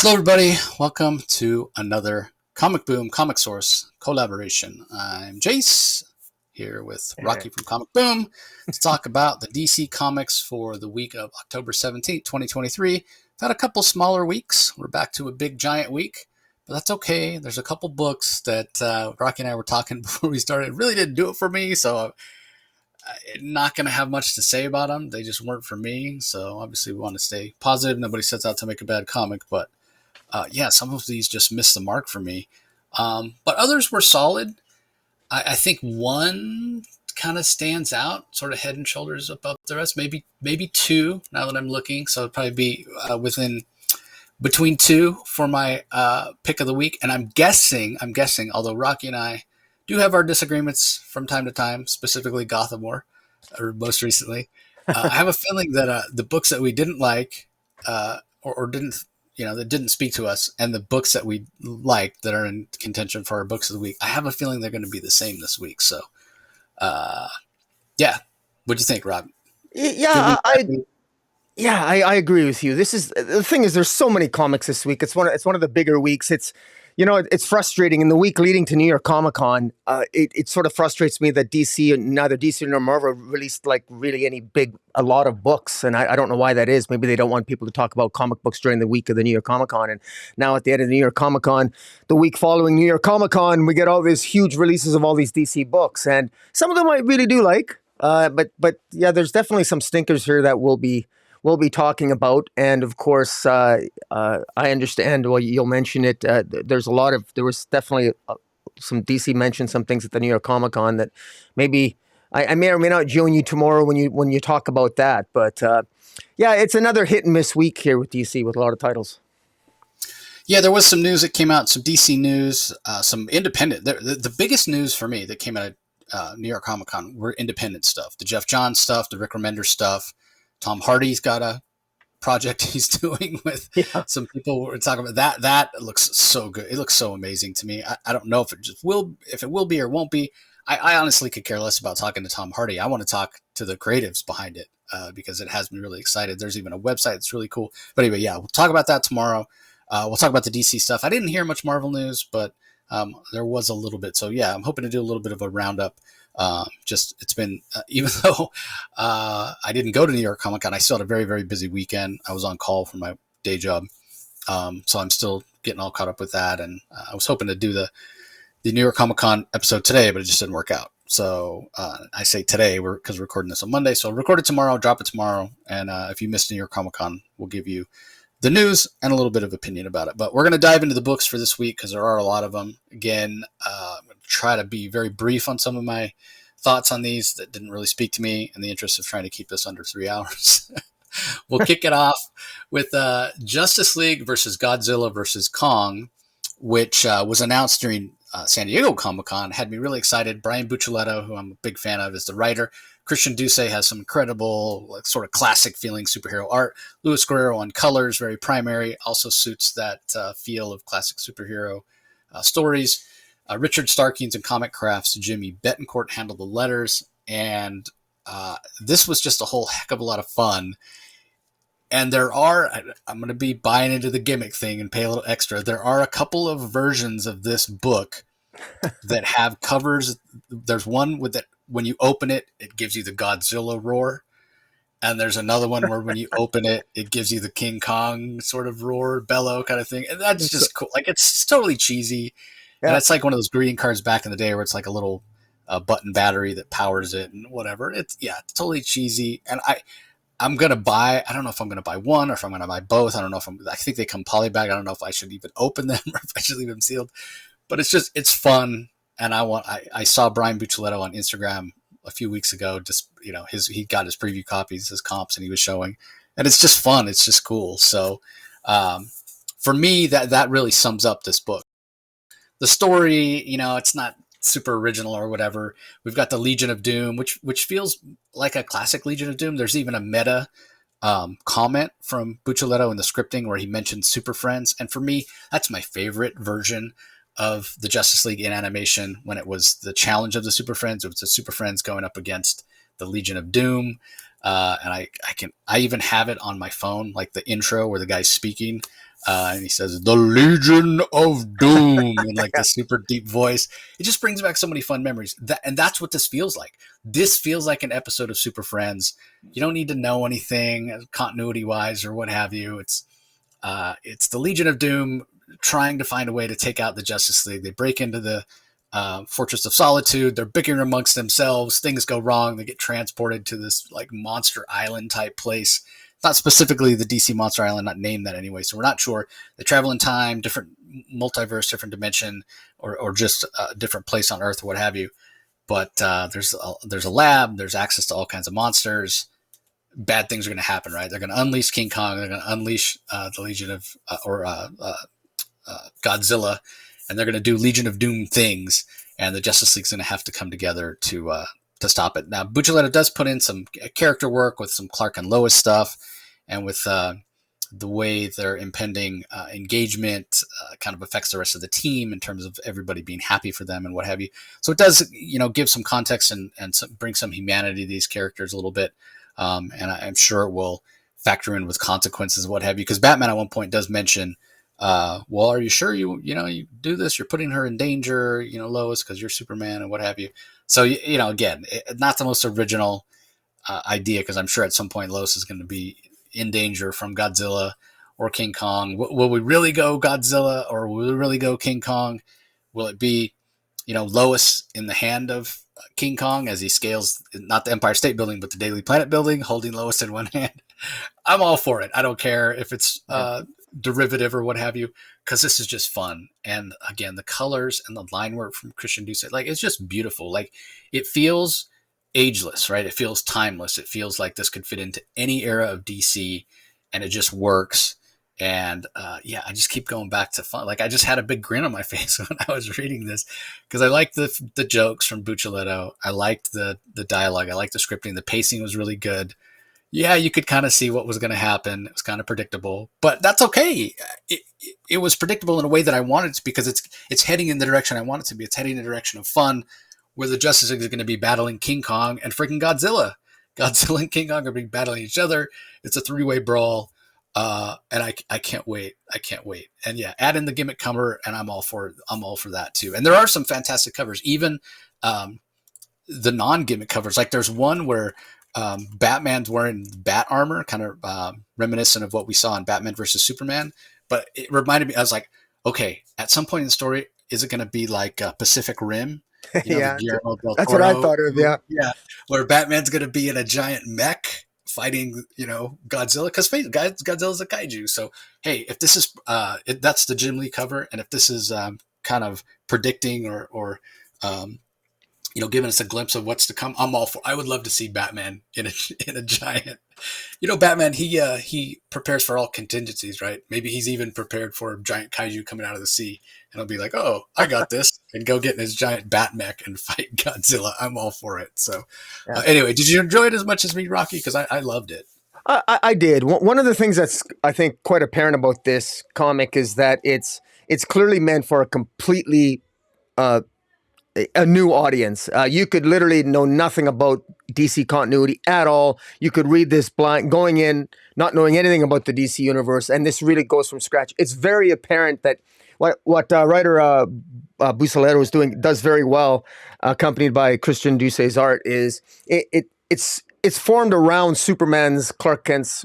Hello, everybody. Welcome to another Comic Boom Comic Source collaboration. I'm Jace, here with Rocky from Comic Boom to talk about the DC Comics for the week of October 17th, 2023. Had a couple smaller weeks. We're back to a big, giant week, but that's okay. There's a couple books that Rocky and I were talking before we started. It really didn't do it for me, so I'm not going to have much to say about them. They just weren't for me, so obviously we want to stay positive. Nobody sets out to make a bad comic, but yeah, some of these just missed the mark for me. But others were solid. I think one kind of stands out, sort of head and shoulders above the rest. Maybe two. Now that I'm looking, so it'd probably be between two for my pick of the week. And I'm guessing. Although Rocky and I do have our disagreements from time to time, specifically Gotham War, or most recently. I have a feeling that the books that we didn't like or didn't that didn't speak to us, and the books that we liked that are in contention for our books of the week, I have a feeling they're going to be the same this week. So, yeah. What'd you think, Rob? Yeah, I agree with you. This is the thing is there's so many comics this week. It's one of the bigger weeks. It's frustrating. In the week leading to New York Comic Con, it sort of frustrates me that neither DC nor Marvel released like really a lot of books, and I don't know why that is. Maybe they don't want people to talk about comic books during the week of the New York Comic Con, and now at the end of the New York Comic Con, the week following New York Comic Con, we get all these huge releases of all these DC books, and some of them I really do like, but yeah, there's definitely some stinkers here that we'll be talking about. And of course, I understand. Well, you'll mention it. There was definitely some DC mentioned some things at the New York Comic Con that maybe I may or may not join you tomorrow when you talk about that. But yeah, it's another hit and miss week here with DC with a lot of titles. Yeah, there was some news that came out, some DC news, some independent. The biggest news for me that came out of New York Comic Con were independent stuff. The Jeff Johns stuff, the Rick Remender stuff. Tom Hardy's got a project he's doing with some people. We're talking about that. That looks so good. It looks so amazing to me. I don't know if it will be or won't be. I honestly could care less about talking to Tom Hardy. I want to talk to the creatives behind it because it has me really excited. There's even a website that's really cool. But anyway, yeah, we'll talk about that tomorrow. We'll talk about the DC stuff. I didn't hear much Marvel news, but there was a little bit. So yeah, I'm hoping to do a little bit of a roundup. It's been even though I didn't go to New York Comic Con, I still had a very, very busy weekend. I was on call for my day job, so I'm still getting all caught up with that. And I was hoping to do the New York Comic Con episode today, but it just didn't work out. So I say today because we're recording this on Monday. So I'll record it tomorrow, drop it tomorrow, and if you missed New York Comic Con, we'll give you the news and a little bit of opinion about it. But we're going to dive into the books for this week because there are a lot of them. Again, I'm going to try to be very brief on some of my thoughts on these that didn't really speak to me in the interest of trying to keep this under 3 hours. We'll kick it off with Justice League versus Godzilla versus Kong, which was announced during San Diego Comic-Con. Had me really excited. Brian Buccellato, who I'm a big fan of, is the writer. Christian Duce has some incredible, sort of classic feeling superhero art. Luis Guerrero on colors, very primary, also suits that feel of classic superhero stories. Richard Starkings and Comic Crafts, Jimmy Betancourt handled the letters, and this was just a whole heck of a lot of fun. And I'm going to be buying into the gimmick thing and pay a little extra. There are a couple of versions of this book that have covers. There's one with it. When you open it, it gives you the Godzilla roar. And there's another one where when you open it, it gives you the King Kong sort of roar, bellow kind of thing. And that's just cool. Like, it's totally cheesy. Yeah. And it's like one of those greeting cards back in the day where it's like a little button battery that powers it and whatever. It's totally cheesy. And I'm going to buy, I don't know if I'm going to buy one or if I'm going to buy both. I don't know I think they come polybag. I don't know if I should even open them or if I should leave them sealed. But it's fun. And I saw Brian Buccellato on Instagram a few weeks ago. Just, he got his preview copies, his comps, and he was showing. And it's just fun. It's just cool. So for me, that really sums up this book. The story, it's not super original or whatever. We've got the Legion of Doom, which feels like a classic Legion of Doom. There's even a meta comment from Buccellato in the scripting where he mentioned Super Friends. And for me, that's my favorite version of the Justice League in animation when it was the challenge of the Super Friends. It was the Super Friends going up against the Legion of Doom. And I even have it on my phone, like the intro where the guy's speaking. And he says, "The Legion of Doom," in like this super deep voice. It just brings back so many fun memories. And that's what this feels like. This feels like an episode of Super Friends. You don't need to know anything continuity wise or what have you. It's the Legion of Doom trying to find a way to take out the Justice League. They break into the Fortress of Solitude. They're bickering amongst themselves. Things go wrong. They get transported to this like monster island type place. Not specifically the DC Monster Island, not named that anyway, so we're not sure. They travel in time, different multiverse, different dimension, or just a different place on Earth or what have you. But there's a lab. There's access to all kinds of monsters. Bad things are going to happen, right? They're going to unleash King Kong. They're going to unleash the Legion of Godzilla, and they're going to do Legion of Doom things. And the Justice League's going to have to come together to stop it. Now, Buccellato does put in some character work with some Clark and Lois stuff, and with the way their impending engagement kind of affects the rest of the team in terms of everybody being happy for them and what have you. So it does, give some context and bring some humanity to these characters a little bit. And I'm sure it will factor in with consequences and what have you. Because Batman at one point does mention, well, are you sure you do this? You're putting her in danger, Lois, because you're Superman and what have you. So, again, not the most original idea, because I'm sure at some point Lois is going to be in danger from Godzilla or King Kong. Will we really go Godzilla, or will we really go King Kong? Will it be, Lois in the hand of King Kong as he scales not the Empire State Building but the Daily Planet Building, holding Lois in one hand? I'm all for it. I don't care if it's derivative or what have you, because this is just fun. And again, the colors and the line work from Christian Duce, like, it's just beautiful. Like, it feels ageless, right? It feels timeless. It feels like this could fit into any era of DC, and it just works. And I just keep going back to fun. Like, I just had a big grin on my face when I was reading this, because I liked the jokes from Buccellato. I liked the dialogue. I liked the scripting. The pacing was really good. Yeah, you could kind of see what was going to happen. It was kind of predictable, but that's okay. It was predictable in a way that I wanted it to, because it's heading in the direction I want it to be. It's heading in the direction of fun, where the Justice League is going to be battling King Kong and freaking Godzilla. Godzilla and King Kong are going to be battling each other. It's a three-way brawl, and I can't wait. I can't wait. And yeah, add in the gimmick cover, and I'm all for it. I'm all for that too. And there are some fantastic covers, even the non-gimmick covers. Like, there's one where Batman's wearing bat armor, kind of reminiscent of what we saw in Batman versus Superman. But it reminded me, I was like, okay, at some point in the story, is it going to be like Pacific Rim? Yeah, Guillermo del that's what I Toro, thought of. Yeah, yeah, where Batman's going to be in a giant mech fighting, Godzilla, because Godzilla's a kaiju. So hey, if this is that's the Jim Lee cover, and if this is kind of predicting or giving us a glimpse of what's to come, I'm all for. I would love to see Batman in a giant. Batman, he prepares for all contingencies, right? Maybe he's even prepared for a giant kaiju coming out of the sea, and he'll be like, "Oh, I got this," and go get in his giant bat mech and fight Godzilla. I'm all for it. So, yeah. Anyway, did you enjoy it as much as me, Rocky? Because I loved it. I did. One of the things that's, I think, quite apparent about this comic is that it's clearly meant for a completely a new audience. You could literally know nothing about DC continuity at all. You could read this blind, going in, not knowing anything about the DC universe, and this really goes from scratch. It's very apparent that what writer Buccellato is doing does very well, accompanied by Christian Duce's art, is it's formed around Superman's, Clark Kent's,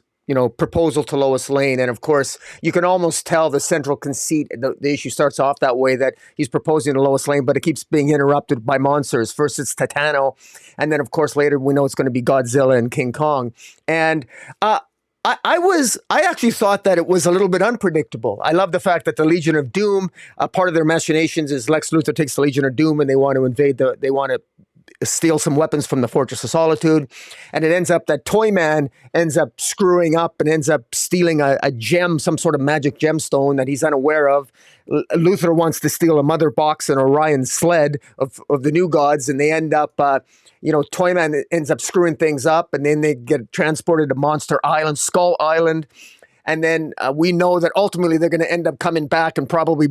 proposal to Lois Lane. And of course, you can almost tell the central conceit. The issue starts off that way, that he's proposing to Lois Lane, but it keeps being interrupted by monsters. First it's Titano, and then of course later we know it's going to be Godzilla and King Kong. And I actually thought that it was a little bit unpredictable. I love the fact that the Legion of Doom, part of their machinations is Lex Luthor takes the Legion of Doom and they want to invade they want to steal some weapons from the Fortress of Solitude. And it ends up that Toyman ends up screwing up and ends up stealing a gem, some sort of magic gemstone that he's unaware of. Luthor wants to steal a mother box and Orion's sled of the new gods, and they end up, Toyman ends up screwing things up, and then they get transported to Monster Island, Skull Island. And then we know that ultimately they're going to end up coming back and probably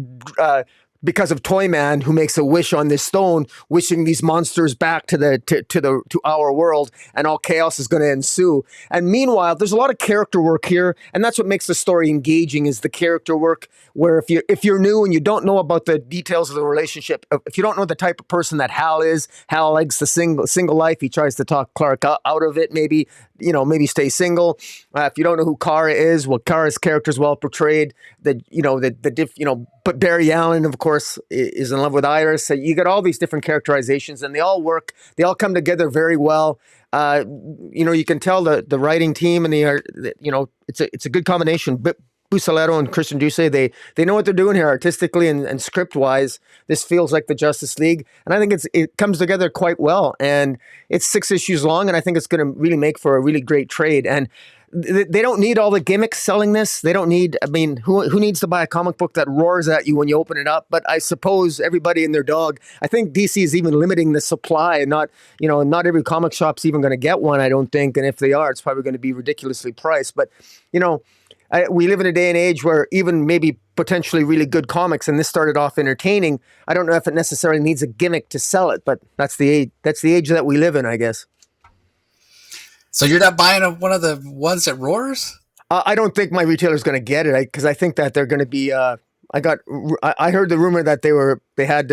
because of Toyman, who makes a wish on this stone, wishing these monsters back to our world, and all chaos is going to ensue. And meanwhile, there's a lot of character work here, and that's what makes the story engaging, is the character work. Where if you're new and you don't know about the details of the relationship, if you don't know the type of person that Hal is, Hal likes the single life. He tries to talk Clark out of it. Maybe stay single. If you don't know who Kara is, well, Kara's character is well portrayed. But Barry Allen, of course, is in love with Iris. So you get all these different characterizations, and they all work. They all come together very well. You can tell the writing team and it's a good combination. But Busalero and Christian Duce, they know what they're doing here artistically and script wise. This feels like the Justice League, and I think it comes together quite well. And it's 6 issues long, and I think it's going to really make for a really great trade. And they don't need all the gimmicks selling this. They don't need. I mean, who needs to buy a comic book that roars at you when you open it up? But I suppose everybody and their dog. I think DC is even limiting the supply, and not every comic shop's even going to get one. I don't think, and if they are, it's probably going to be ridiculously priced. But we live in a day and age where even maybe potentially really good comics, and this started off entertaining. I don't know if it necessarily needs a gimmick to sell it, but that's the age. That's the age that we live in, I guess. So you're not buying one of the ones that roars? I don't think my retailer's going to get it because I think that they're going to be. I heard the rumor that they had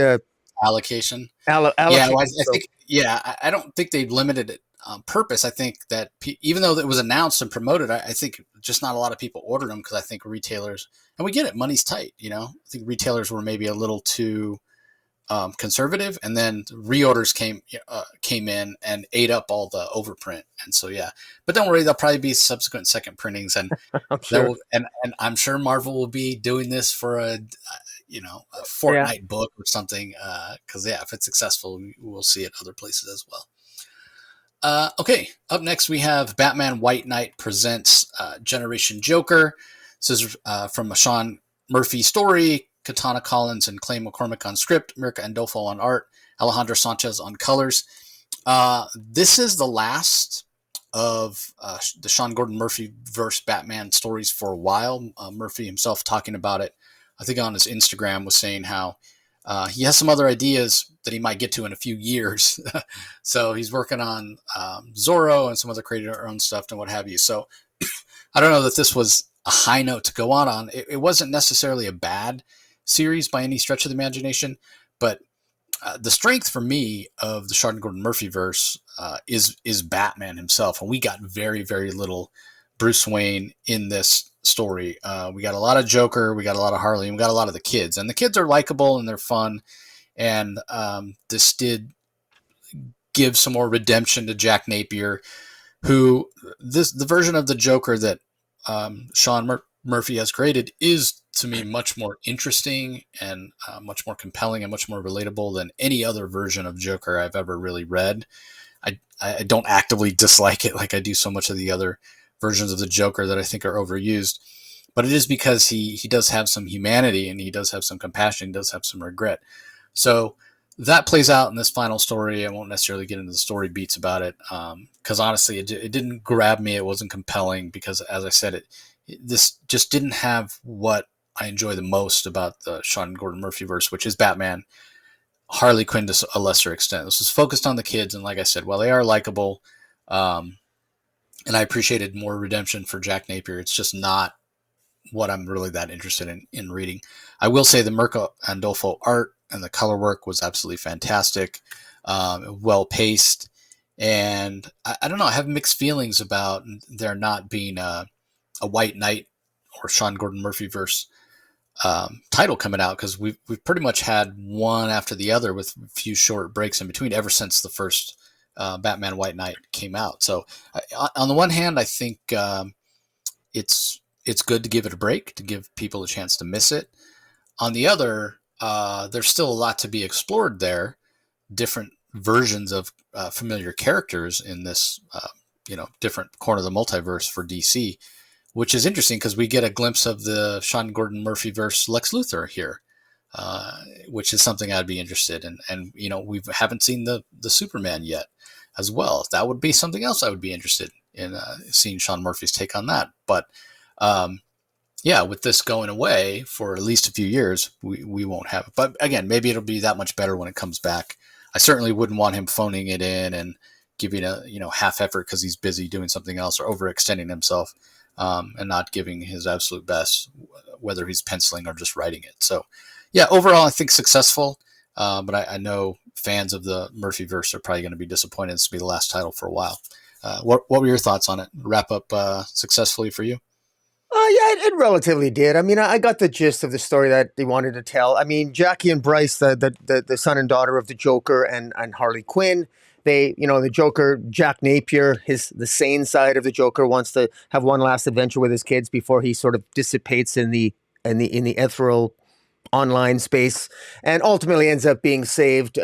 Allocation. allocation. Yeah, well, I think. Yeah, I don't think they limited it on purpose. I think that even though it was announced and promoted, I think just not a lot of people ordered them because I think retailers, and we get it, money's tight. I think retailers were maybe a little too conservative, and then reorders came in and ate up all the overprint. And so but don't worry, there'll probably be subsequent second printings, and I'm sure. and I'm sure Marvel will be doing this for a fortnight book or something. Because if it's successful, we'll see it other places as well. Okay, up next we have Batman White Knight presents Generation Joker. This is from a Sean Murphy story, Katana Collins and Clay McCormick on script, Mirka Andolfo on art, Alejandro Sanchez on colors. This is the last of the Sean Gordon Murphy verse Batman stories for a while. Murphy himself talking about it, I think on his Instagram, was saying how he has some other ideas that he might get to in a few years. So he's working on Zorro and some other creator-owned stuff and what have you. So I don't know that this was a high note to go on. It wasn't necessarily a bad series by any stretch of the imagination, but the strength for me of the Sean Gordon Murphy verse is Batman himself, and we got very, very little Bruce Wayne in this story. We got a lot of Joker, we got a lot of Harley, and we got a lot of the kids, and the kids are likable and they're fun. And this did give some more redemption to Jack Napier, who the version of the Joker that Sean Murphy has created is, to me, much more interesting and much more compelling and much more relatable than any other version of Joker I've ever really read. I don't actively dislike it like I do so much of the other versions of the Joker that I think are overused, but it is because he does have some humanity, and he does have some compassion, he does have some regret. So that plays out in this final story. I won't necessarily get into the story beats about it because honestly, it didn't grab me. It wasn't compelling because, as I said, this just didn't have what I enjoy the most about the Sean Gordon Murphy verse, which is Batman, Harley Quinn to a lesser extent. This was focused on the kids, and like I said, while they are likable, and I appreciated more redemption for Jack Napier, it's just not what I'm really that interested in reading. I will say the Mirka Andolfo art and the color work was absolutely fantastic, well paced, and I don't know. I have mixed feelings about there not being a White Knight or Sean Gordon Murphy verse title coming out, because we've pretty much had one after the other with a few short breaks in between ever since the first Batman White Knight came out. So on the one hand, I think it's good to give it a break, to give people a chance to miss it. On the other, there's still a lot to be explored there. Different versions of familiar characters in this, different corner of the multiverse for DC, which is interesting because we get a glimpse of the Sean Gordon Murphy verse Lex Luthor here, which is something I'd be interested in. And, we haven't seen the Superman yet as well. That would be something else I would be interested in seeing Sean Murphy's take on that. But, yeah, with this going away for at least a few years, we won't have it. But again, maybe it'll be that much better when it comes back. I certainly wouldn't want him phoning it in and giving a half effort because he's busy doing something else or overextending himself, and not giving his absolute best, whether he's penciling or just writing it. So, yeah, overall, I think successful. But I know fans of the Murphyverse are probably going to be disappointed. This will be the last title for a while. What were your thoughts on it? Wrap up successfully for you? Yeah, it relatively did. I mean, I got the gist of the story that they wanted to tell. I mean, Jackie and Bryce, the son and daughter of the Joker and Harley Quinn, they, the Joker, Jack Napier, the sane side of the Joker, wants to have one last adventure with his kids before he sort of dissipates in the ethereal online space, and ultimately ends up being saved.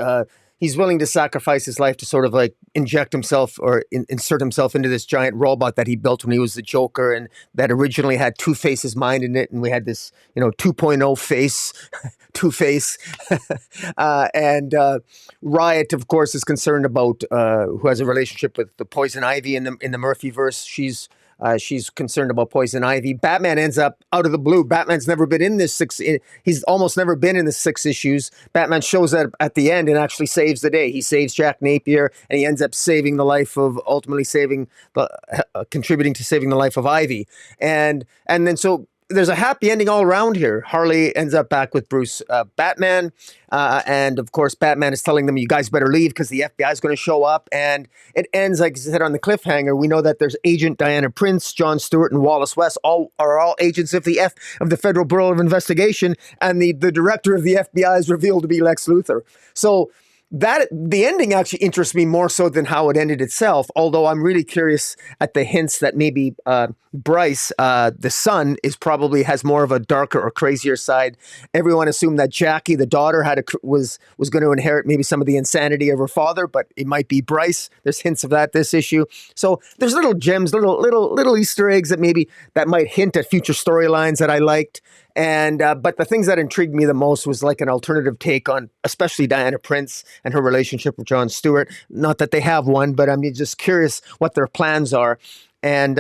He's willing to sacrifice his life to sort of like inject himself or insert himself into this giant robot that he built when he was the Joker, and that originally had Two Face's mind in it, and we had this 2.0 face, Two Face, and Riot, of course, is concerned about who has a relationship with the Poison Ivy in the Murphyverse. She's concerned about Poison Ivy. Batman ends up out of the blue. Batman's never been in this he's almost never been in the 6 issues. Batman shows up at the end and actually saves the day. He saves Jack Napier, and he ends up ultimately contributing to saving the life of Ivy. And then so there's a happy ending all around here. Harley ends up back with Bruce Batman. And of course, Batman is telling them, you guys better leave because the FBI is going to show up. And it ends, like I said, on the cliffhanger. We know that there's Agent Diana Prince, John Stewart, and Wallace West, all agents of the Federal Bureau of Investigation. And the director of the FBI is revealed to be Lex Luthor. So that the ending actually interests me more so than how it ended itself. Although I'm really curious at the hints that maybe Bryce, the son, has more of a darker or crazier side. Everyone assumed that Jackie, the daughter, was going to inherit maybe some of the insanity of her father, but it might be Bryce. There's hints of that this issue. So there's little gems, little Easter eggs that might hint at future storylines that I liked. And but the things that intrigued me the most was like an alternative take on especially Diana Prince and her relationship with John Stewart. Not that they have one, but I'm just curious what their plans are. And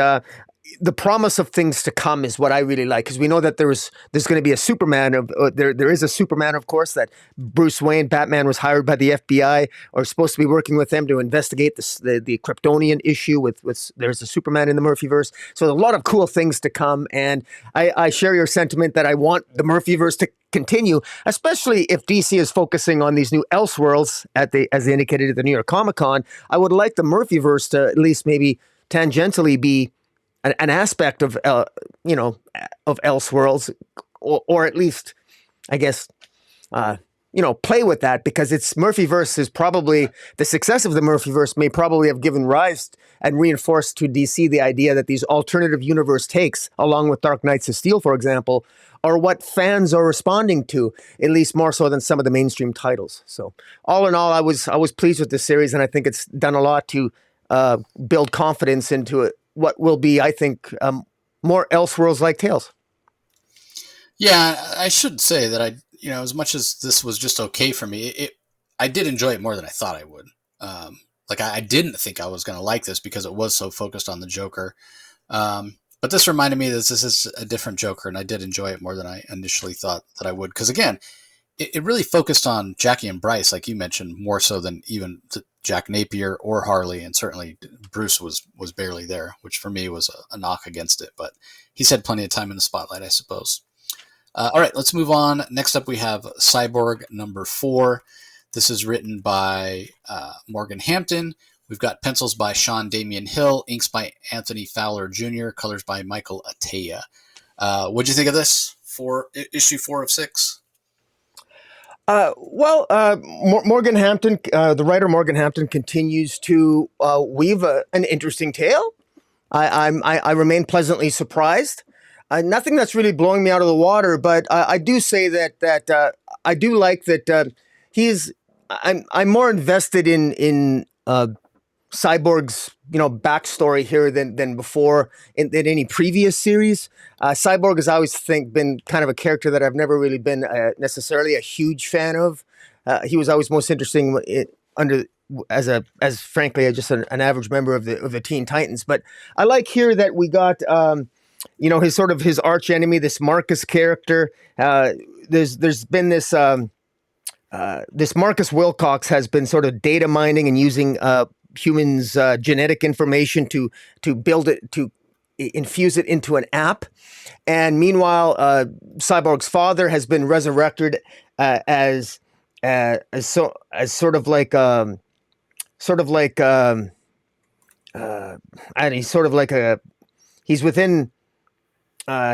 the promise of things to come is what I really like, because we know that there's going to be a Superman. There is a Superman, of course, that Bruce Wayne, Batman, was hired by the FBI or supposed to be working with them to investigate the Kryptonian issue. There's a Superman in the Murphyverse, so there's a lot of cool things to come. And I share your sentiment that I want the Murphyverse to continue, especially if DC is focusing on these new Elseworlds as they indicated at the New York Comic Con. I would like the Murphyverse to at least maybe tangentially be an aspect of Elseworlds, or at least, I guess, play with that, because it's Murphyverse is probably the success of the Murphyverse may probably have given rise and reinforced to DC the idea that these alternative universe takes, along with Dark Knights of Steel, for example, are what fans are responding to, at least more so than some of the mainstream titles. So, all in all, I was pleased with this series, and I think it's done a lot to build confidence into it. What will be, I think, more Elseworlds-like tales. Yeah, I should say that as much as this was just okay for me, I did enjoy it more than I thought I would. I didn't think I was going to like this because it was so focused on the Joker. But this reminded me that this is a different Joker, and I did enjoy it more than I initially thought that I would. Because again, it really focused on Jackie and Bryce, like you mentioned, more so than even Jack Napier or Harley, and certainly Bruce was barely there, which for me was a knock against it. But he's had plenty of time in the spotlight, I suppose. All right, let's move on. Next up, we have Cyborg number 4. This is written by Morgan Hampton. We've got pencils by Sean Damian Hill, inks by Anthony Fowler Jr., colors by Michael Atiyeh. What'd you think of this for issue 4 of 6? Morgan Hampton, the writer Morgan Hampton, continues to weave an interesting tale. I remain pleasantly surprised. Nothing that's really blowing me out of the water, but I do say that I do like that I'm more invested in Cyborg's backstory here than before in any previous series. Cyborg has always been kind of a character that I've never really been necessarily a huge fan of. He was always most interesting as frankly just an average member of the Teen Titans. But I like here that we got his arch enemy, this Marcus character. There's been this Marcus Wilcox has been sort of data mining and using humans' genetic information to build it, to infuse it into an app. And meanwhile, Cyborg's father has been resurrected as sort of like and he's sort of like a he's within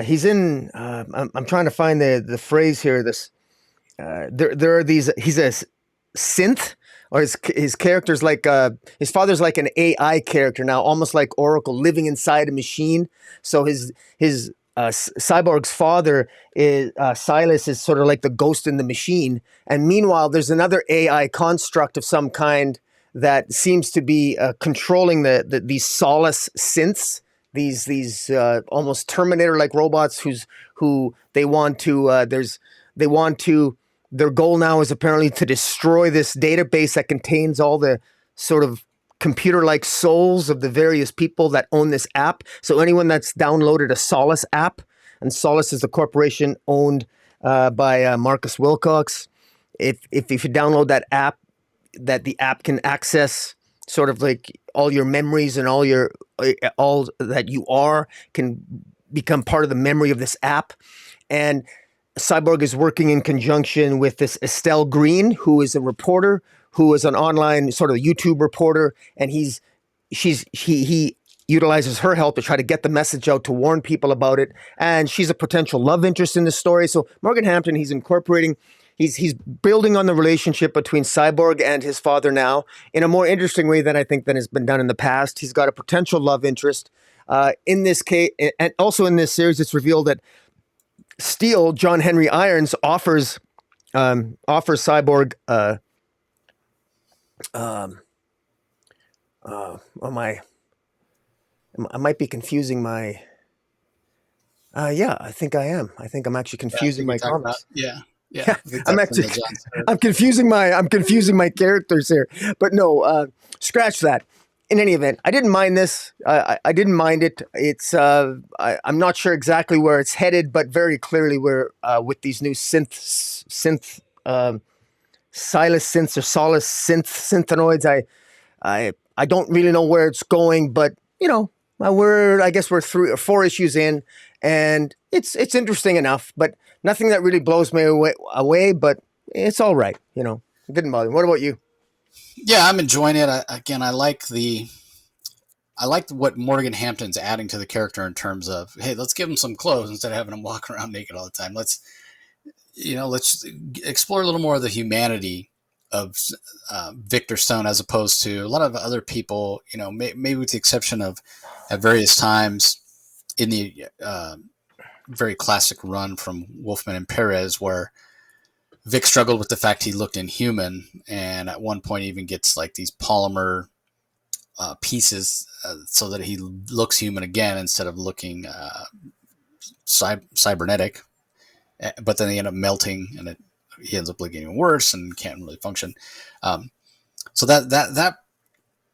he's in I'm trying to find the phrase here. This there are these. He's a synth, or his character's like his father's like an AI character now, almost like Oracle, living inside a machine. So his Cyborg's father is Silas, is sort of like the ghost in the machine. And meanwhile, there's another AI construct of some kind that seems to be controlling these Solace synths. These almost Terminator like robots who they want to their goal now is apparently to destroy this database that contains all the sort of computer-like souls of the various people that own this app. So anyone that's downloaded a Solace app, and Solace is the corporation owned by Marcus Wilcox, if you download that app, that the app can access sort of like all your memories and all that you are can become part of the memory of this app. And Cyborg is working in conjunction with this Estelle Green, who is a reporter, who is an online sort of YouTube reporter, and he utilizes her help to try to get the message out, to warn people about it. And she's a potential love interest in the story. So Morgan Hampton, he's building on the relationship between Cyborg and his father now in a more interesting way than I think than has been done in the past. He's got a potential love interest in this case, and also in this series, it's revealed that Steel, John Henry Irons, offers Cyborg I might be confusing my I think I am. I think I'm actually confusing my comics. Yeah. I'm confusing my characters here. But no, scratch that. In any event, I didn't mind this. I didn't mind it. It's I'm not sure exactly where it's headed, but very clearly we're with these new Silas synths or Solace synthanoids. I don't really know where it's going, but I guess we're 3 or 4 issues in, and it's interesting enough, but nothing that really blows me away. But it's all right. It didn't bother me. What about you? Yeah, I'm enjoying it. I like what Morgan Hampton's adding to the character in terms of, hey, let's give him some clothes instead of having him walk around naked all the time. Let's explore a little more of the humanity of Victor Stone, as opposed to a lot of other people. Maybe with the exception of at various times in the very classic run from Wolfman and Perez, where Vic struggled with the fact he looked inhuman, and at one point even gets like these polymer pieces so that he looks human again instead of looking cybernetic. But then they end up melting, and he ends up looking even worse and can't really function. So that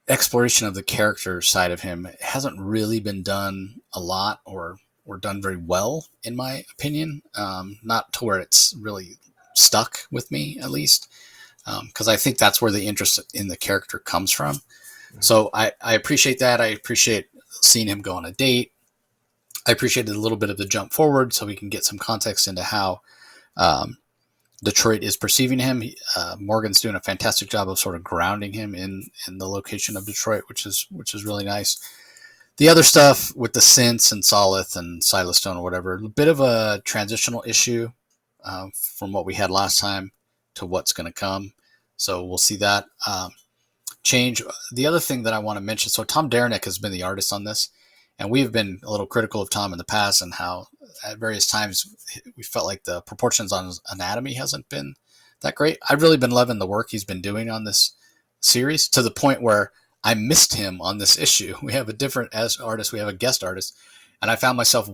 exploration of the character side of him hasn't really been done a lot, or done very well, in my opinion. Not to where it's really stuck with me, at least, because I think that's where the interest in the character comes from. So I appreciate that. I appreciate seeing him go on a date. I appreciated a little bit of the jump forward so we can get some context into how Detroit is perceiving him. Morgan's doing a fantastic job of sort of grounding him in the location of Detroit, which is really nice. The other stuff with the synths and Solith and Silas Stone or whatever, a bit of a transitional issue from what we had last time to what's going to come. So we'll see that change. The other thing that I want to mention, so Tom Derenick has been the artist on this, and we've been a little critical of Tom in the past and how at various times we felt like the proportions on his anatomy hasn't been that great. I've really been loving the work he's been doing on this series, to the point where I missed him on this issue. We have a different artist, we have a guest artist, and I found myself,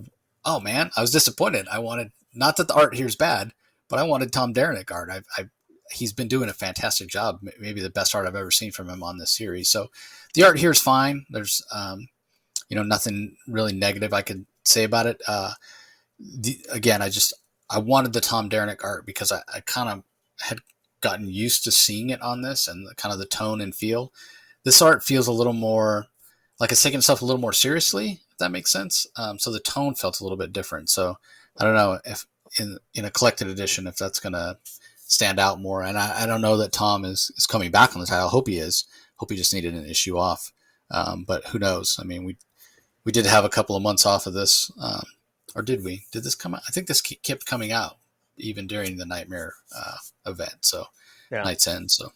oh man, I was disappointed. I wanted, not that the art here is bad, but I wanted Tom Derenick art. He's been doing a fantastic job, maybe the best art I've ever seen from him on this series. So the art here is fine. There's nothing really negative I could say about it. Again, I wanted the Tom Derenick art because I kind of had gotten used to seeing it on this and kind of the tone and feel. This art feels a little more like it's taking itself a little more seriously, if that makes sense. So the tone felt a little bit different. So I don't know if in a collected edition if that's gonna stand out more. And I don't know that Tom is coming back on the title. I hope he is. Hope he just needed an issue off. But who knows? I mean, we did have a couple of months off of this, or did we? Did this come out? I think this kept coming out even during the Nightmare event. So Yeah. Night's End. So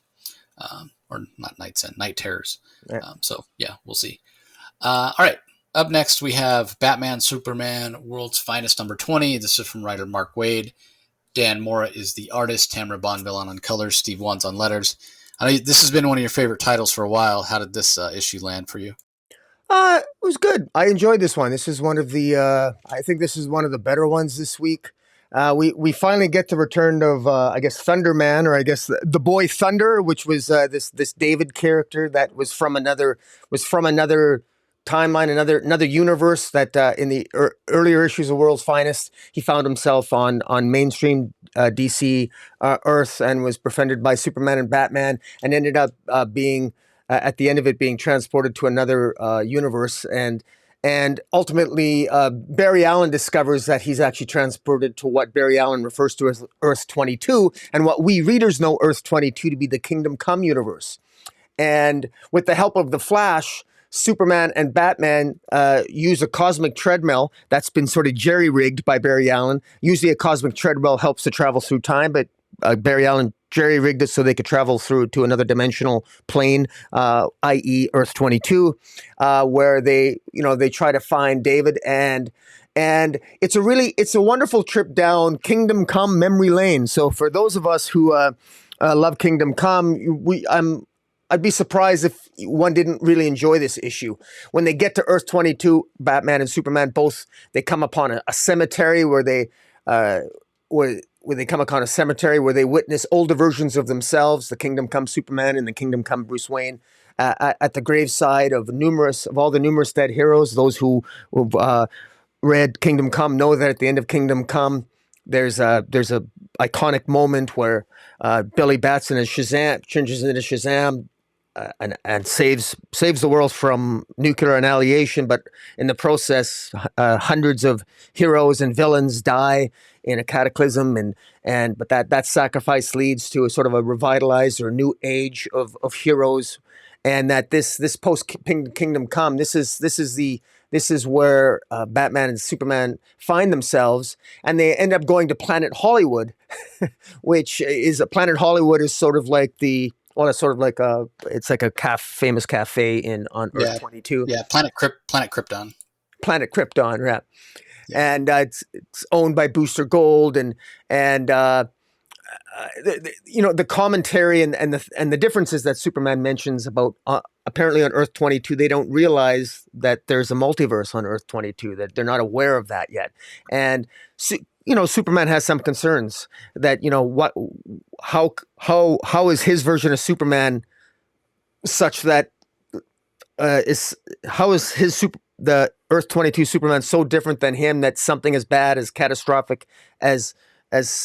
or not Night's End, Night Terrors. Yeah. So yeah, we'll see. All right. Up next, we have Batman Superman World's Finest number 20. This is from writer Mark Waid. Dan Mora is the artist. Tamara Bonvillain on colors. Steve Wands on letters. I know this has been one of your favorite titles for a while. How did this issue land for you? It was good. I enjoyed this one. This is one of the. I think this is one of the better ones this week. We finally get the return of I guess Thunderman, or I guess the boy Thunder, which was this David character that was from another timeline, another universe. That in the earlier issues of World's Finest, he found himself on mainstream DC Earth and was befriended by Superman and Batman, and ended up being at the end of it being transported to another universe. And ultimately, Barry Allen discovers that he's actually transported to what Barry Allen refers to as Earth 22, and what we readers know Earth 22 to be the Kingdom Come universe. And with the help of the Flash, Superman and Batman use a cosmic treadmill that's been sort of jerry-rigged by Barry Allen. Usually a cosmic treadmill helps to travel through time, but Barry Allen jerry-rigged it so they could travel through to another dimensional plane, i.e. Earth 22, where they try to find David, and it's a wonderful trip down Kingdom Come memory lane. So for those of us who love Kingdom Come, I'd be surprised if one didn't really enjoy this issue. When they get to Earth 22, Batman and Superman they come upon a cemetery where they come upon a cemetery where they witness older versions of themselves, the Kingdom Come Superman and the Kingdom Come Bruce Wayne, at the graveside of all the numerous dead heroes. Those who read Kingdom Come know that at the end of Kingdom Come, there's a iconic moment where Billy Batson as Shazam changes into Shazam. And saves the world from nuclear annihilation, but in the process, hundreds of heroes and villains die in a cataclysm, but that sacrifice leads to a sort of a revitalized or new age of heroes, and that this post Kingdom Come, this is where Batman and Superman find themselves, and they end up going to Planet Hollywood, which is Planet Hollywood is sort of like it's sort of like it's like a famous cafe on Earth 22. Yeah, Planet Krypton. Planet Krypton, yeah. And it's owned by Booster Gold, and the commentary and the differences that Superman mentions about apparently on Earth 22, they don't realize that there's a multiverse on Earth 22, that they're not aware of that yet, and. Superman has some concerns that, how is his version of Superman such that the Earth 22 Superman so different than him that something as bad as catastrophic as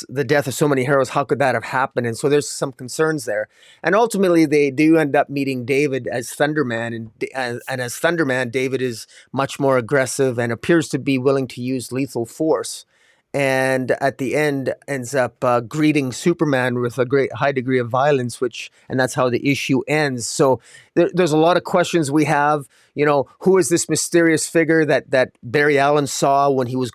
the death of so many heroes, how could that have happened? And so there's some concerns there. And ultimately they do end up meeting David as Thunderman, and as Thunderman, David is much more aggressive and appears to be willing to use lethal force. And at the end ends up greeting Superman with a great high degree of violence, and that's how the issue ends. So there's a lot of questions we have. Who is this mysterious figure that Barry Allen saw when he was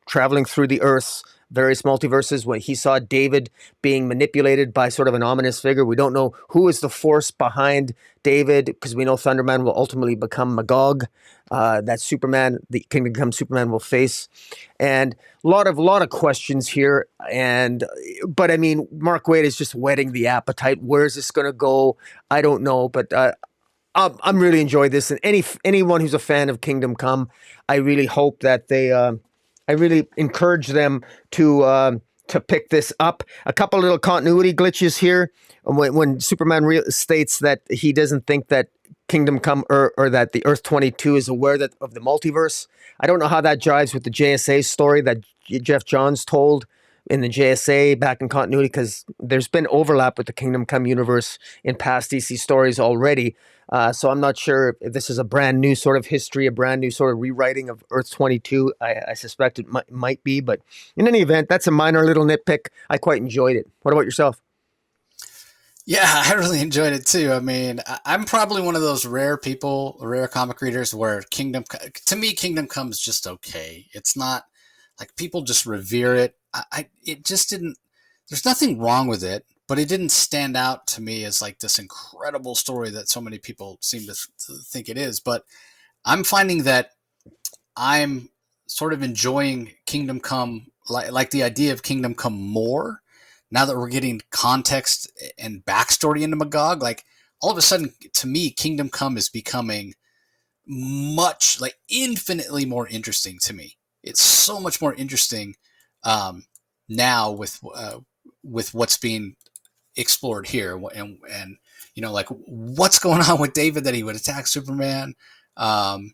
traveling through the Earth's various multiverses, when he saw David being manipulated by sort of an ominous figure? We don't know who is the force behind David, because we know Thunderman will ultimately become Magog, that Superman, the Kingdom Come Superman, will face. And a lot of questions here. But I mean, Mark Waid is just whetting the appetite. Where is this going to go? I don't know, but I'm really enjoying this. And anyone who's a fan of Kingdom Come, I really hope that I really encourage them to pick this up. A couple little continuity glitches here when Superman states that he doesn't think that Kingdom Come, or that the Earth 22 is aware that of the multiverse. I don't know how that jives with the JSA story that Jeff Johns told in the JSA back in continuity, because there's been overlap with the Kingdom Come universe in past DC stories already. So I'm not sure if this is a brand new sort of history, a brand new sort of rewriting of Earth 22. I suspect it might be, but in any event, that's a minor little nitpick. I quite enjoyed it. What about yourself? Yeah, I really enjoyed it too. I mean, I'm probably one of those rare people, rare comic readers where to me, Kingdom Come's just okay. It's not like people just revere it. It just didn't, there's nothing wrong with it, but it didn't stand out to me as like this incredible story that so many people seem to think it is. But I'm finding that I'm sort of enjoying Kingdom Come, like the idea of Kingdom Come more now that we're getting context and backstory into Magog. Like all of a sudden, to me, Kingdom Come is becoming much like infinitely more interesting to me. It's so much more interesting now with what's being explored here, and like what's going on with David that he would attack Superman. Um,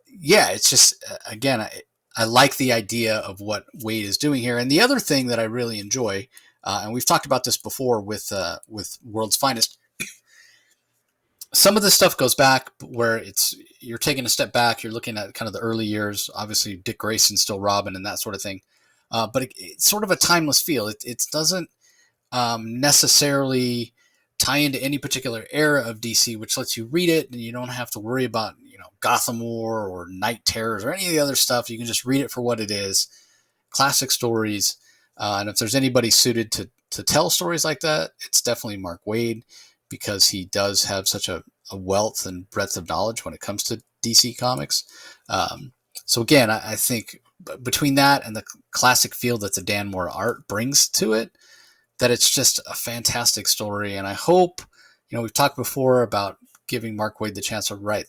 yeah, it's just again, I like the idea of what Wade is doing here, and the other thing that I really enjoy, and we've talked about this before with World's Finest. Some of this stuff goes back where you're taking a step back, you're looking at kind of the early years. Obviously, Dick Grayson's still Robin and that sort of thing, but it's sort of a timeless feel. It doesn't necessarily tie into any particular era of DC, which lets you read it and you don't have to worry about Gotham War or Night Terrors or any of the other stuff. You can just read it for what it is, classic stories. And if there's anybody suited to tell stories like that, it's definitely Mark Waid, because he does have such a wealth and breadth of knowledge when it comes to DC Comics. So again, I think between that and the classic feel that the Dan Moore art brings to it, that it's just a fantastic story. And I hope, we've talked before about giving Mark Waid the chance to write,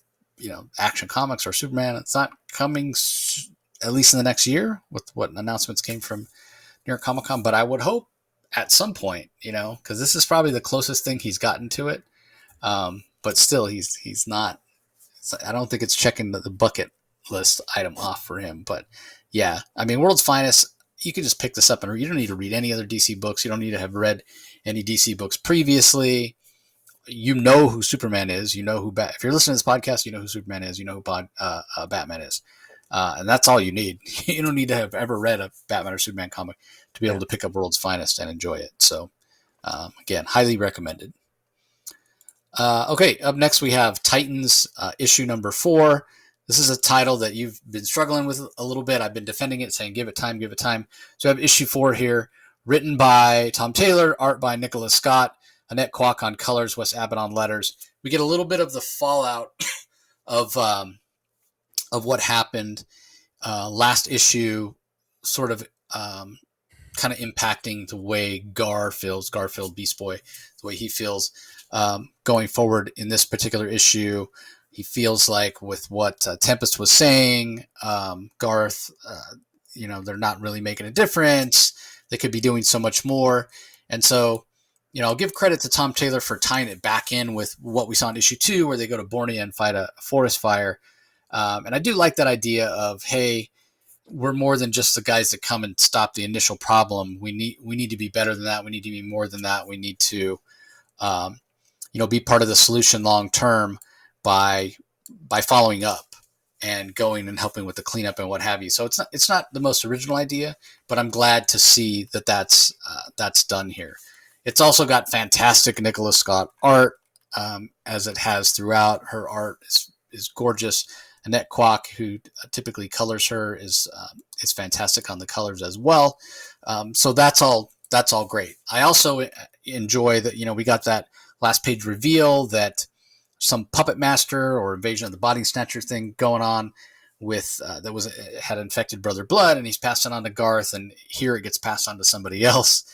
Action Comics or Superman. It's not coming at least in the next year with what announcements came from New York Comic Con, but I would hope at some point, because this is probably the closest thing he's gotten to it. But still, he's not. I don't think it's checking the bucket list item off for him. But yeah, I mean, World's Finest. You can just pick this up and read. You don't need to read any other DC books. You don't need to have read any DC books previously. You know who Superman is. You know who if you're listening to this podcast, you know who Superman is. You know who Batman is. And that's all you need. You don't need to have ever read a Batman or Superman comic to be able to pick up World's Finest and enjoy it. So, again, highly recommended. Okay, up next we have Titans issue number 4. This is a title that you've been struggling with a little bit. I've been defending it, saying give it time, give it time. So I have issue 4 here, written by Tom Taylor, art by Nicholas Scott, Annette Kwok on colors, Wes Abbott on letters. We get a little bit of the fallout of what happened last issue, sort of kind of impacting the way Garfield Beast Boy, the way he feels going forward in this particular issue. He feels like with what Tempest was saying, Garth, they're not really making a difference. They could be doing so much more. And so, I'll give credit to Tom Taylor for tying it back in with what we saw in issue 2, where they go to Borneo and fight a forest fire. And I do like that idea of, hey, we're more than just the guys that come and stop the initial problem. We need to be better than that. We need to be more than that. We need to, be part of the solution long term by following up and going and helping with the cleanup and what have you. So it's not the most original idea, but I'm glad to see that that's done here. It's also got fantastic Nicholas Scott art, as it has throughout. Her art is gorgeous. Annette Kwok, who typically colors her, is fantastic on the colors as well. So that's all great. I also enjoy that we got that last page reveal that some puppet master or invasion of the body snatcher thing going on with had infected Brother Blood, and he's passed it on to Garth, and here it gets passed on to somebody else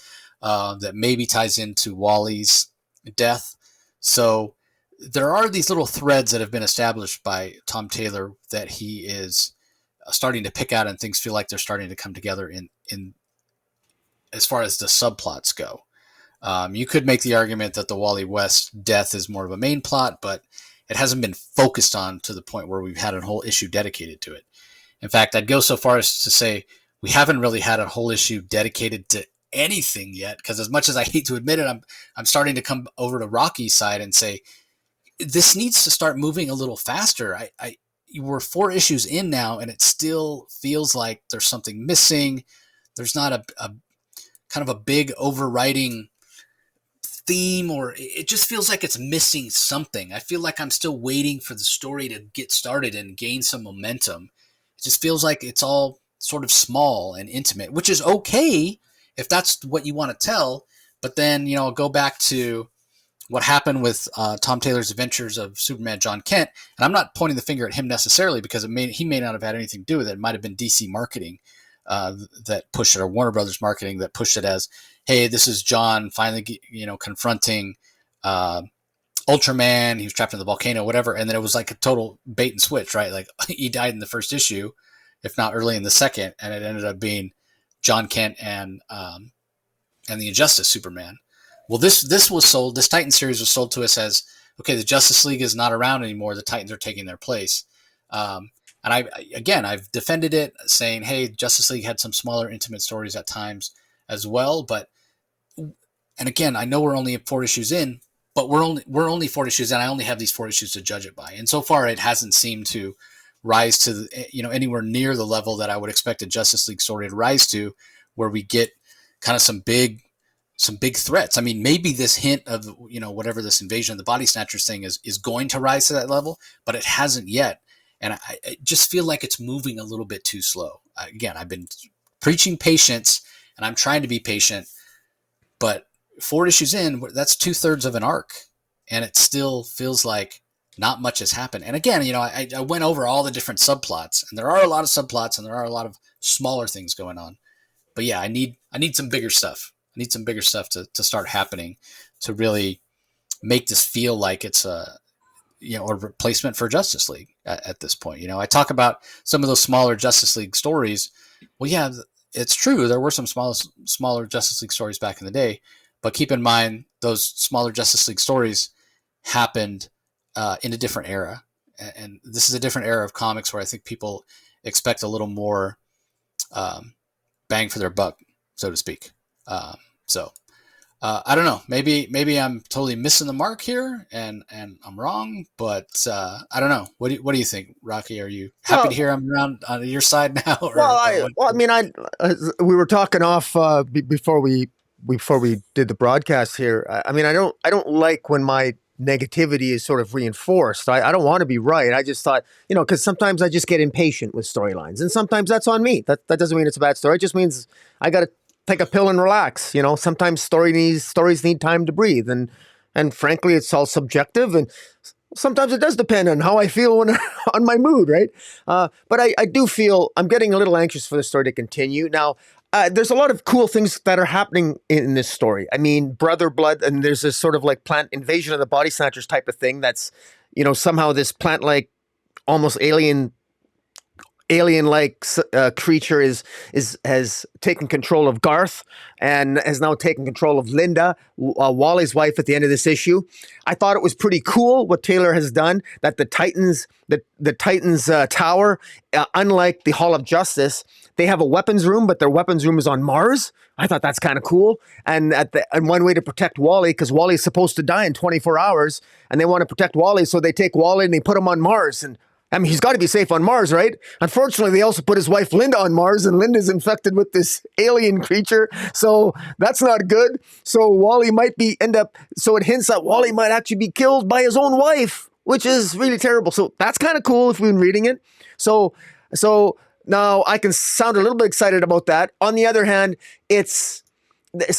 that maybe ties into Wally's death. So there are these little threads that have been established by Tom Taylor that he is starting to pick out, and things feel like they're starting to come together in as far as the subplots go. You could make the argument that the Wally West death is more of a main plot, but it hasn't been focused on to the point where we've had a whole issue dedicated to it. In fact, I'd go so far as to say we haven't really had a whole issue dedicated to anything yet. Because as much as I hate to admit it, I'm starting to come over to Rocky's side and say this needs to start moving a little faster. We're 4 issues in now, and it still feels like there's something missing. There's not a kind of a big overriding theme, or it just feels like it's missing something. I feel like I'm still waiting for the story to get started and gain some momentum. It just feels like it's all sort of small and intimate, which is okay if that's what you want to tell. But then, go back to what happened with Tom Taylor's Adventures of Superman John Kent. And I'm not pointing the finger at him necessarily, because he may not have had anything to do with it. It might have been DC marketing that pushed it, or Warner Brothers marketing that pushed it as, hey, this is John finally, confronting Ultraman. He was trapped in the volcano, whatever. And then it was like a total bait and switch, right? Like he died in the first issue, if not early in the second. And it ended up being John Kent and the Injustice Superman. Well, this was sold. This Titan series was sold to us as, okay, the Justice League is not around anymore. The Titans are taking their place. And I've defended it, saying, hey, Justice League had some smaller, intimate stories at times as well. And again, I know we're only 4 issues in, but we're only 4 issues in. I only have these 4 issues to judge it by. And so far, it hasn't seemed to rise to anywhere near the level that I would expect a Justice League story to rise to, where we get kind of some big threats. I mean, maybe this hint of, whatever this invasion of the Body Snatchers thing is going to rise to that level, but it hasn't yet. And I just feel like it's moving a little bit too slow. Again, I've been preaching patience, and I'm trying to be patient, but 4 issues in, that's 2/3 of an arc, and it still feels like not much has happened. And again, I went over all the different subplots, and there are a lot of subplots, and there are a lot of smaller things going on. But yeah, I need some bigger stuff. I need some bigger stuff to start happening to really make this feel like it's a replacement for Justice League at this point. I talk about some of those smaller Justice League stories. Well, yeah, it's true. There were some smaller Justice League stories back in the day, but keep in mind those smaller Justice League stories happened in a different era. And this is a different era of comics where I think people expect a little more bang for their buck, so to speak. I don't know. Maybe I'm totally missing the mark here, and I'm wrong. But I don't know. What do you think, Rocky? Are you happy to hear I'm around on your side now? We were talking off before we did the broadcast here. I don't like when my negativity is sort of reinforced. I don't want to be right. I just thought, because sometimes I just get impatient with storylines, and sometimes that's on me. That doesn't mean it's a bad story. It just means I got to take a pill and relax. Sometimes stories need time to breathe, and frankly, it's all subjective, and sometimes it does depend on how I feel on my mood, right? But I do feel I'm getting a little anxious for the story to continue. Now, there's a lot of cool things that are happening in this story. I mean, Brother Blood, and there's this sort of like plant invasion of the Body Snatchers type of thing. That's, somehow this plant-like, almost alien-like creature has taken control of Garth and has now taken control of Linda, Wally's wife, at the end of this issue. I thought it was pretty cool what Taylor has done, that the Titans tower, unlike the Hall of Justice, they have a weapons room, but their weapons room is on Mars. I thought that's kind of cool. And one way to protect Wally, because Wally is supposed to die in 24 hours, and they want to protect Wally, so they take Wally and they put him on Mars. And I mean, he's got to be safe on Mars, right? Unfortunately, they also put his wife Linda on Mars, and Linda's infected with this alien creature, so that's not good. So Wally might so it hints that Wally might actually be killed by his own wife, which is really terrible. So that's kind of cool if we've been reading it. So now I can sound a little bit excited about that. On the other hand, it's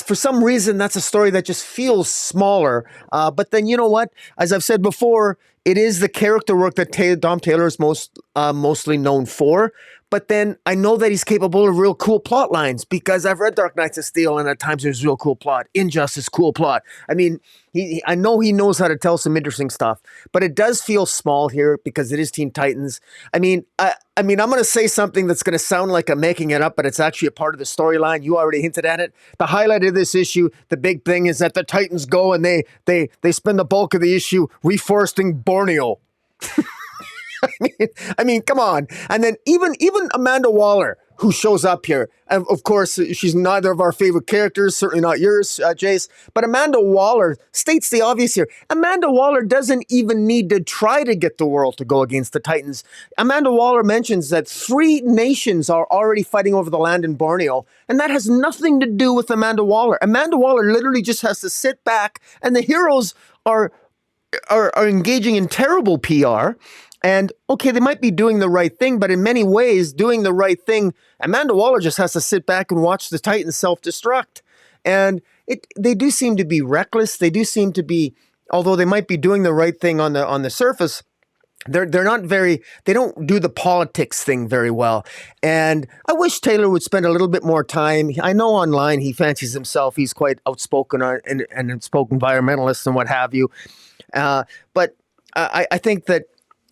for some reason, that's a story that just feels smaller. But then, you know what? As I've said before, it is the character work that Dom Taylor is mostly known for. but then I know that he's capable of real cool plot lines because I've read Dark Knights of Steel, and at times there's real cool plot. Injustice, cool plot. I mean, I know he knows how to tell some interesting stuff, but it does feel small here because it is Teen Titans. I mean, I'm going to say something that's going to sound like I'm making it up, but it's actually a part of the storyline. You already hinted at it. The highlight of this issue, the big thing, is that the Titans go and they spend the bulk of the issue reforesting Borneo. I mean, come on. And then even Amanda Waller, who shows up here, and of course, she's neither of our favorite characters, certainly not yours, Jace, but Amanda Waller states the obvious here. Amanda Waller doesn't even need to try to get the world to go against the Titans. Amanda Waller mentions that 3 nations are already fighting over the land in Borneo, and that has nothing to do with Amanda Waller. Amanda Waller literally just has to sit back, and the heroes are engaging in terrible PR. And okay, they might be doing the right thing, but in many ways, doing the right thing, Amanda Waller just has to sit back and watch the Titans self-destruct. And they do seem to be reckless. They do seem to be, although they might be doing the right thing on the surface, they're not very, they don't do the politics thing very well. And I wish Taylor would spend a little bit more time. I know online he fancies himself. He's quite outspoken and outspoken environmentalist and what have you. But I think that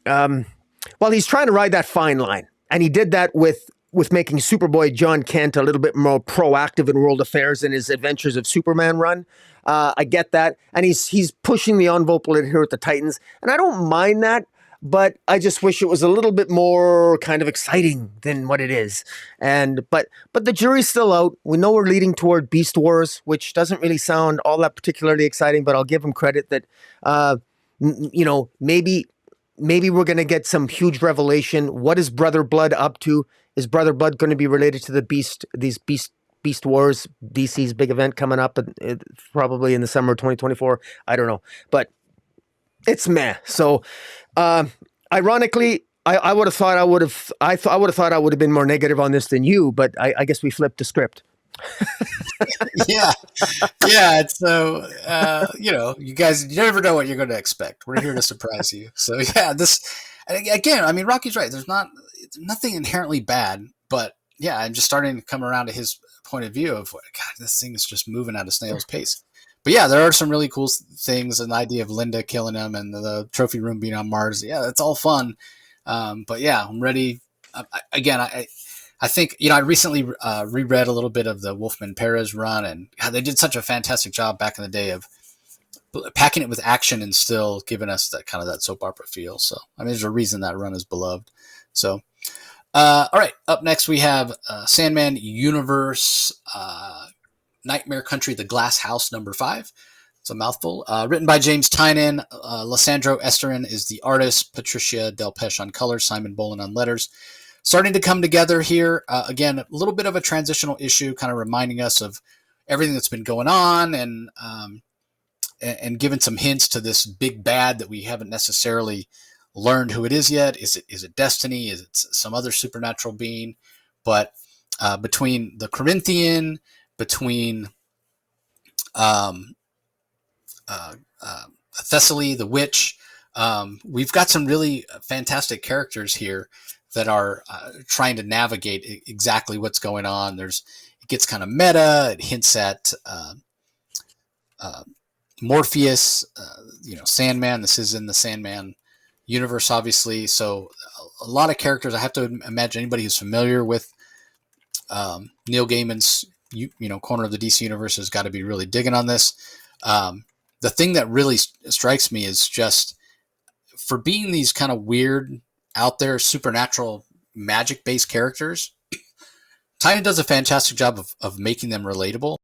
well, he's trying to ride that fine line, and he did that with making Superboy John Kent a little bit more proactive in world affairs in his Adventures of Superman run. I get that, and he's pushing the envelope a little here with the Titans, and I don't mind that, but I just wish it was a little bit more kind of exciting than what it is. And but the jury's still out. We know we're leading toward Beast Wars, which doesn't really sound all that particularly exciting, but I'll give him credit that maybe we're going to get some huge revelation. What is Brother Blood up to? Is Brother Blood going to be related to these Beast Wars, DC's big event coming up probably in the summer of 2024? I don't know, but it's meh. So, ironically, I would have thought I would have been more negative on this than you, but I guess we flipped the script. Yeah. It's so you guys, you never know what you're going to expect. We're here to surprise you. So yeah, this again, I mean, Rocky's right. There's nothing inherently bad, but yeah, I'm just starting to come around to his point of view of God, this thing is just moving at a snail's pace. But yeah, there are some really cool things, and the idea of Linda killing him and the trophy room being on Mars. Yeah, that's all fun. But yeah, I'm ready. I think, I recently reread a little bit of the Wolfman Perez run, and they did such a fantastic job back in the day of packing it with action and still giving us that kind of that soap opera feel. So, I mean, there's a reason that run is beloved. So, all right, up next we have Sandman Universe, Nightmare Country, The Glasshouse, #5. It's a mouthful. Written by James Tynion. Lissandro Esterin is the artist. Patricia Delpeche on colors. Simon Bolin on letters. Starting to come together here. Again, a little bit of a transitional issue, kind of reminding us of everything that's been going on, and giving some hints to this big bad that we haven't necessarily learned who it is yet. Is it Destiny? Is it some other supernatural being? But between the Corinthian, between Thessaly, the witch, we've got some really fantastic characters here that are trying to navigate exactly what's going on. It gets kind of meta. It hints at Morpheus, Sandman. This is in the Sandman universe, obviously. So a lot of characters. I have to imagine anybody who's familiar with Neil Gaiman's corner of the DC universe has got to be really digging on this. The thing that really strikes me is just for being these kind of weird, out there, supernatural, magic-based characters, Tynion does a fantastic job of making them relatable,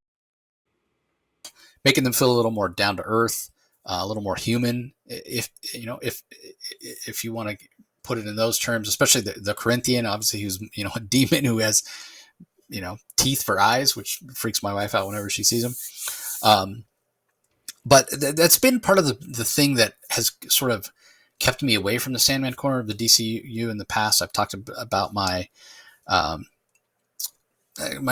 making them feel a little more down to earth, a little more human, if you want to put it in those terms. Especially the Corinthian, obviously, who's a demon who has teeth for eyes, which freaks my wife out whenever she sees them. But that's been part of the thing that has sort of kept me away from the Sandman corner of the DCU in the past. I've talked about my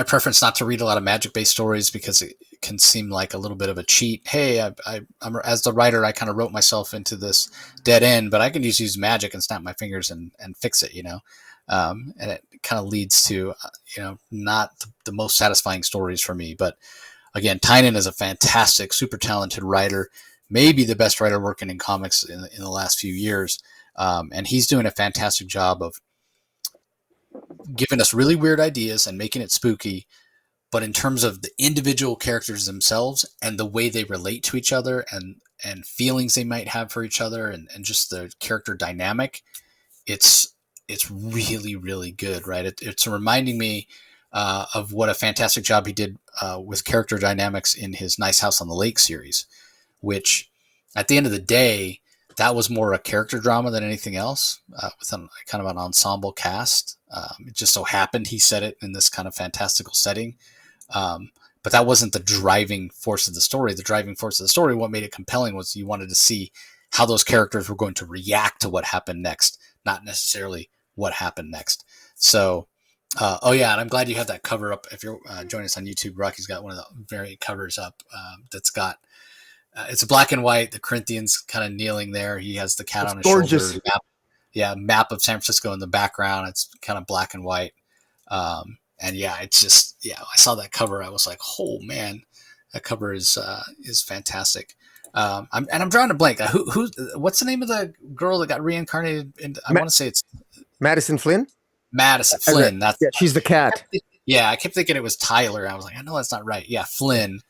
preference not to read a lot of magic-based stories because it can seem like a little bit of a cheat. Hey, I'm as the writer, I kind of wrote myself into this dead end, but I can just use magic and snap my fingers and fix it, and it kind of leads to not the most satisfying stories for me. But again, Tynion is a fantastic, super talented writer, maybe the best writer working in comics in the last few years, and he's doing a fantastic job of giving us really weird ideas and making it spooky. But in terms of the individual characters themselves and the way they relate to each other and feelings they might have for each other and just the character dynamic, it's really, really good, right? It's reminding me of what a fantastic job he did with character dynamics in his Nice House on the Lake series, which at the end of the day, that was more a character drama than anything else, with kind of an ensemble cast. It just so happened he set it in this kind of fantastical setting. But that wasn't the driving force of the story. The driving force of the story, what made it compelling, was you wanted to see how those characters were going to react to what happened next, not necessarily what happened next. So, and I'm glad you have that cover up. If you're joining us on YouTube, Rocky's got one of the variant covers up that's got, it's black and white, the Corinthians kind of kneeling there. He has the cat on his shoulder. Map of San Francisco in the background. It's kind of black and white. And it's just, I saw that cover. I was like, oh man, that cover is fantastic. I'm drawing a blank. What's the name of the girl that got reincarnated? I want to say it's Madison Flynn. Madison Flynn. She's the cat. I kept thinking it was Tyler. I was like, I know that's not right. Yeah, Flynn.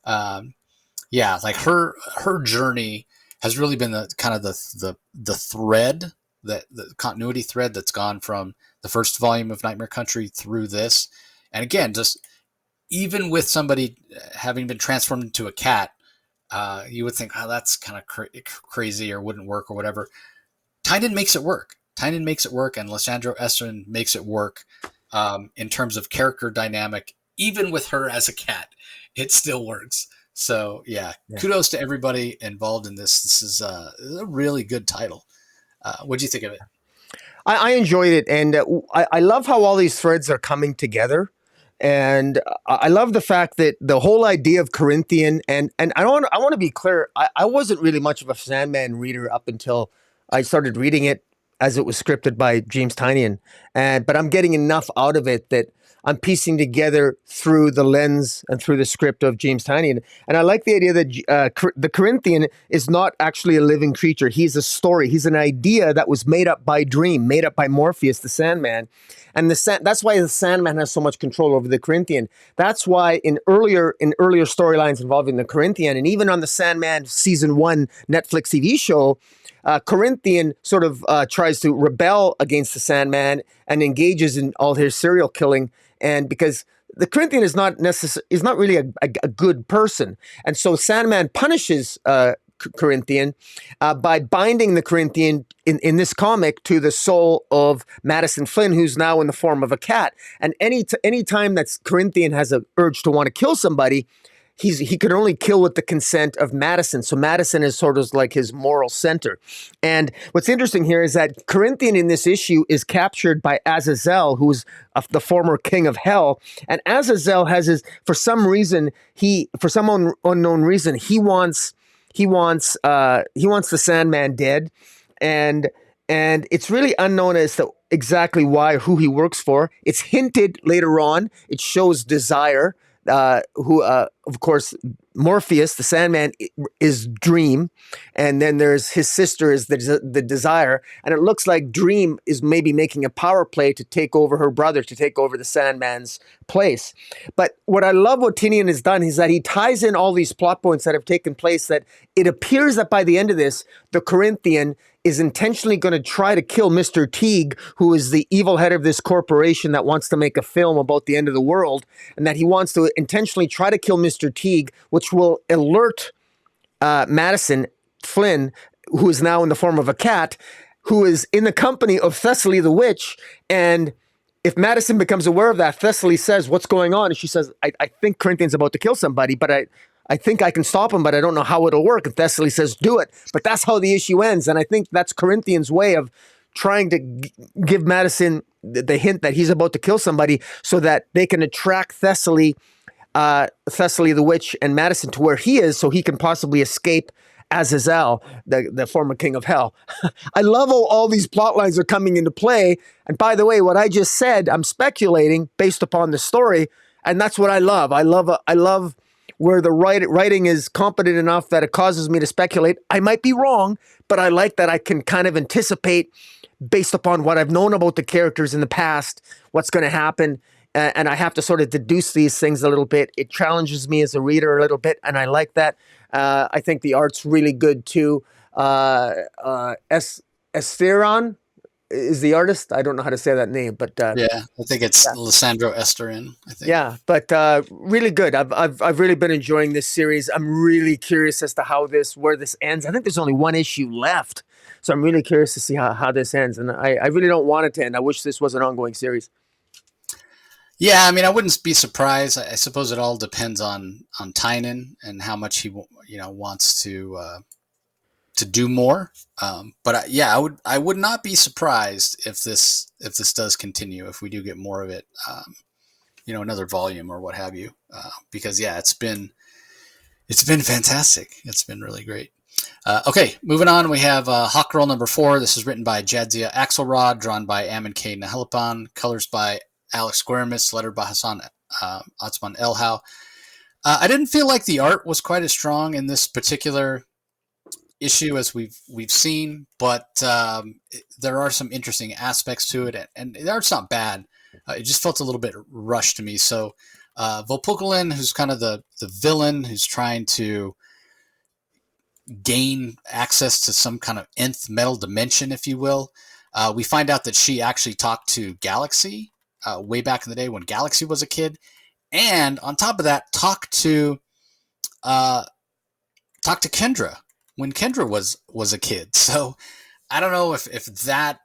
Like her journey has really been the kind of the thread, the continuity thread that's gone from the first volume of Nightmare Country through this. And again, just even with somebody having been transformed into a cat, you would think, oh, that's kind of crazy or wouldn't work or whatever. Tynion makes it work. And Lysandro Estrin makes it work in terms of character dynamic. Even with her as a cat, it still works. So, kudos to everybody involved in this. This is a really good title. What do you think of it? I enjoyed it, and I love how all these threads are coming together. And I love the fact that the whole idea of Corinthian, and I want to be clear, I wasn't really much of a Sandman reader up until I started reading it as it was scripted by James Tynion. But I'm getting enough out of it that I'm piecing together through the lens and through the script of James Tynion. And I like the idea that the Corinthian is not actually a living creature. He's a story. He's an idea that was made up by Dream, made up by Morpheus, the Sandman. And that's why the Sandman has so much control over the Corinthian. That's why in earlier storylines involving the Corinthian, and even on the Sandman season 1 Netflix TV show, Corinthian sort of tries to rebel against the Sandman and engages in all his serial killing. And because the Corinthian is not really a good person, and so Sandman punishes Corinthian by binding the Corinthian in this comic to the soul of Madison Flynn, who's now in the form of a cat. And any time that Corinthian has an urge to want to kill somebody, he could only kill with the consent of Madison. So Madison is sort of like his moral center. And what's interesting here is that Corinthian in this issue is captured by Azazel, who's the former king of hell. And Azazel has for some unknown reason, he wants the Sandman dead. And it's really unknown as to exactly who he works for. It's hinted later on. It shows Desire, who, of course, Morpheus, the Sandman, is Dream, and then there's his sister is the Desire, and it looks like Dream is maybe making a power play to take over her brother, to take over the Sandman's place. But what I love what Tynion has done is that he ties in all these plot points that have taken place, that it appears that by the end of this, the Corinthian is intentionally going to try to kill Mr. Teague, who is the evil head of this corporation that wants to make a film about the end of the world, and that he wants to intentionally try to kill Mr. Teague, which will alert Madison Flynn, who is now in the form of a cat, who is in the company of Thessaly the Witch. And if Madison becomes aware of that, Thessaly says, "What's going on?" And she says, I think Corinthian's about to kill somebody, but I think I can stop him, but I don't know how it'll work. And Thessaly says, "Do it." But that's how the issue ends. And I think that's Corinthian's way of trying to give Madison the hint that he's about to kill somebody so that they can attract Thessaly the Witch and Madison to where he is, so he can possibly escape Azazel, the former king of hell. I love how all these plot lines are coming into play. And by the way, what I just said, I'm speculating based upon the story, and that's what I love. I love where the writing is competent enough that it causes me to speculate. I might be wrong, but I like that I can kind of anticipate based upon what I've known about the characters in the past, what's going to happen. And I have to sort of deduce these things a little bit. It challenges me as a reader a little bit, and I like that. I think the art's really good too. Esteron is the artist. I don't know how to say that name, but Yeah, I think it's yeah, Lissandro Esterin. I think. yeah, but really good. I've really been enjoying this series. I'm really curious as to where this ends. I think there's only one issue left, so I'm really curious to see how this ends. And I really don't want it to end. I wish this was an ongoing series. Yeah, I mean, I wouldn't be surprised. I suppose it all depends on Tynan and how much he wants to do more. But yeah, I would not be surprised if this does continue, if we do get more of it. Another volume or what have you. Because yeah, it's been fantastic. It's been really great. Okay, moving on. We have Hawkgirl number 4. This is written by Jadzia Axelrod, drawn by Amin K. Nahelipan, colors by Alex Guermis, lettered by Hassan Otsman Elhau. I didn't feel like the art was quite as strong in this particular issue as we've seen, but there are some interesting aspects to it, and the art's not bad. It just felt a little bit rushed to me. So Volpukulin, who's kind of the villain, who's trying to gain access to some kind of nth metal dimension, if you will. We find out that she actually talked to Galaxy way back in the day when Galaxy was a kid, and on top of that, talked to Kendra when Kendra was a kid. So I don't know if that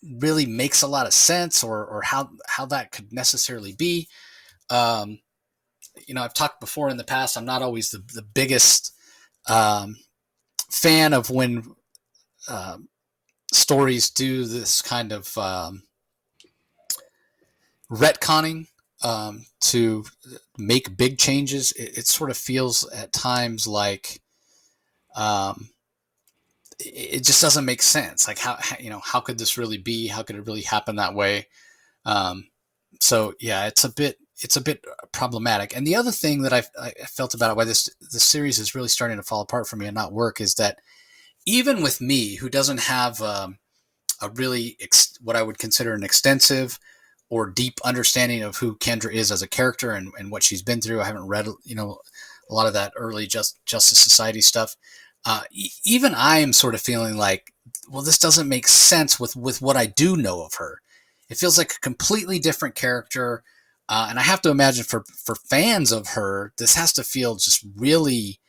really makes a lot of sense, or how that could necessarily be. I've talked before in the past. I'm not always the biggest fan of when stories do this kind of retconning to make big changes. It sort of feels at times like it just doesn't make sense. Like how could this really be? How could it really happen that way? So yeah, it's a bit problematic. And the other thing that I felt about it, why this series is really starting to fall apart for me and not work, is that even with me, who doesn't have a really what I would consider an extensive or deep understanding of who Kendra is as a character and what she's been through, I haven't read a lot of that early Justice Society stuff. Even I am sort of feeling like, well, this doesn't make sense with what I do know of her. It feels like a completely different character. And I have to imagine for fans of her, this has to feel just really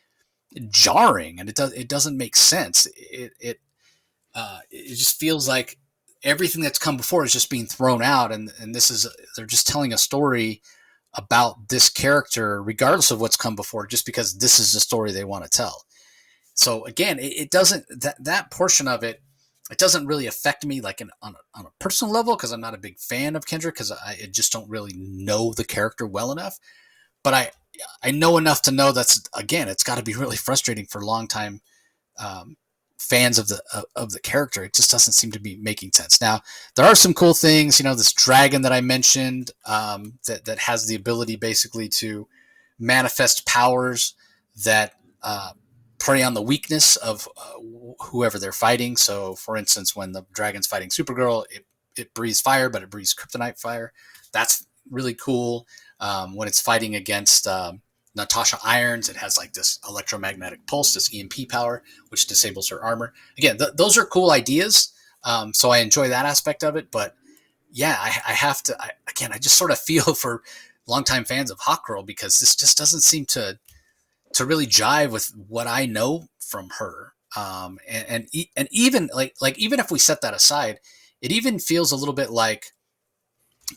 jarring, and it doesn't make sense. It just feels like everything that's come before is just being thrown out, and they're just telling a story about this character regardless of what's come before, just because this is the story they want to tell. So again, it doesn't, that portion of it. It doesn't really affect me like on a personal level, because I'm not a big fan of Kendra, because I just don't really know the character well enough. But I know enough to know that's, again, it's got to be really frustrating for longtime fans of the character. It just doesn't seem to be making sense. Now, there are some cool things. This dragon that I mentioned that has the ability basically to manifest powers that prey on the weakness of whoever they're fighting. So, for instance, when the dragon's fighting Supergirl, it breathes fire, but it breathes kryptonite fire. That's really cool. When it's fighting against Natasha Irons, it has like this electromagnetic pulse, this EMP power, which disables her armor. Again, those are cool ideas. So I enjoy that aspect of it. But yeah, I have to, I just sort of feel for longtime fans of Hawkgirl, because this just doesn't seem to really jive with what I know from her. And even like even if we set that aside, it even feels a little bit like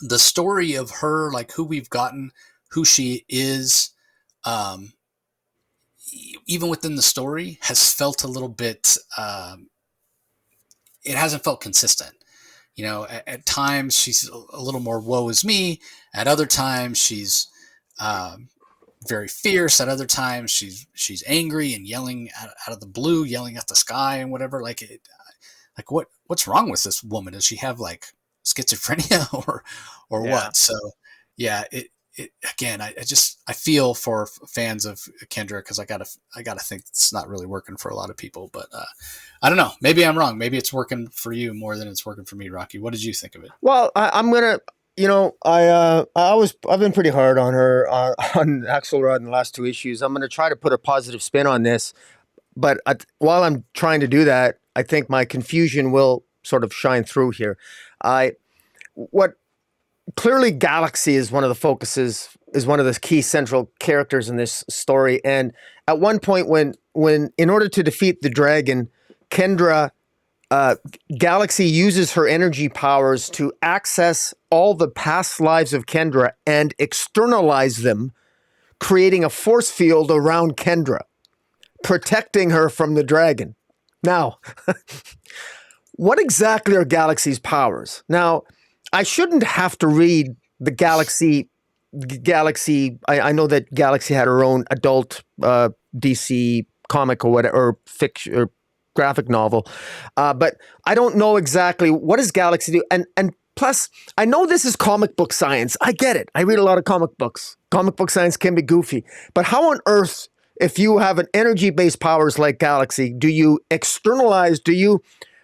the story of her, like who we've gotten, who she is, even within the story, has felt a little bit. It hasn't felt consistent. At times she's a little more woe is me. At other times she's very fierce. At other times, she's angry and yelling out of the blue, yelling at the sky and whatever. Like what's wrong with this woman? Does she have like schizophrenia or Yeah. what? So yeah, it again, I feel for fans of Kendra, because I gotta think it's not really working for a lot of people. But I don't know. Maybe I'm wrong. Maybe it's working for you more than it's working for me, Rocky. What did you think of it? Well, I'm gonna, I've been pretty hard on her on Axelrod in the last two issues. I'm gonna try to put a positive spin on this, but while I'm trying to do that, I think my confusion will sort of shine through here. What clearly Galaxy is one of the focuses, is one of the key central characters in this story. And at one point, when in order to defeat the dragon, Kendra Galaxy uses her energy powers to access all the past lives of Kendra and externalize them, creating a force field around Kendra, protecting her from the dragon. Now, what exactly are Galaxy's powers? Now, I shouldn't have to read the Galaxy. I know that Galaxy had her own adult DC comic or whatever, or fiction or graphic novel, but I don't know exactly what does Galaxy do. And plus, I know this is comic book science. I get it. I read a lot of comic books. Comic book science can be goofy, but how on earth, if you have an energy-based powers like Galaxy, do you externalize?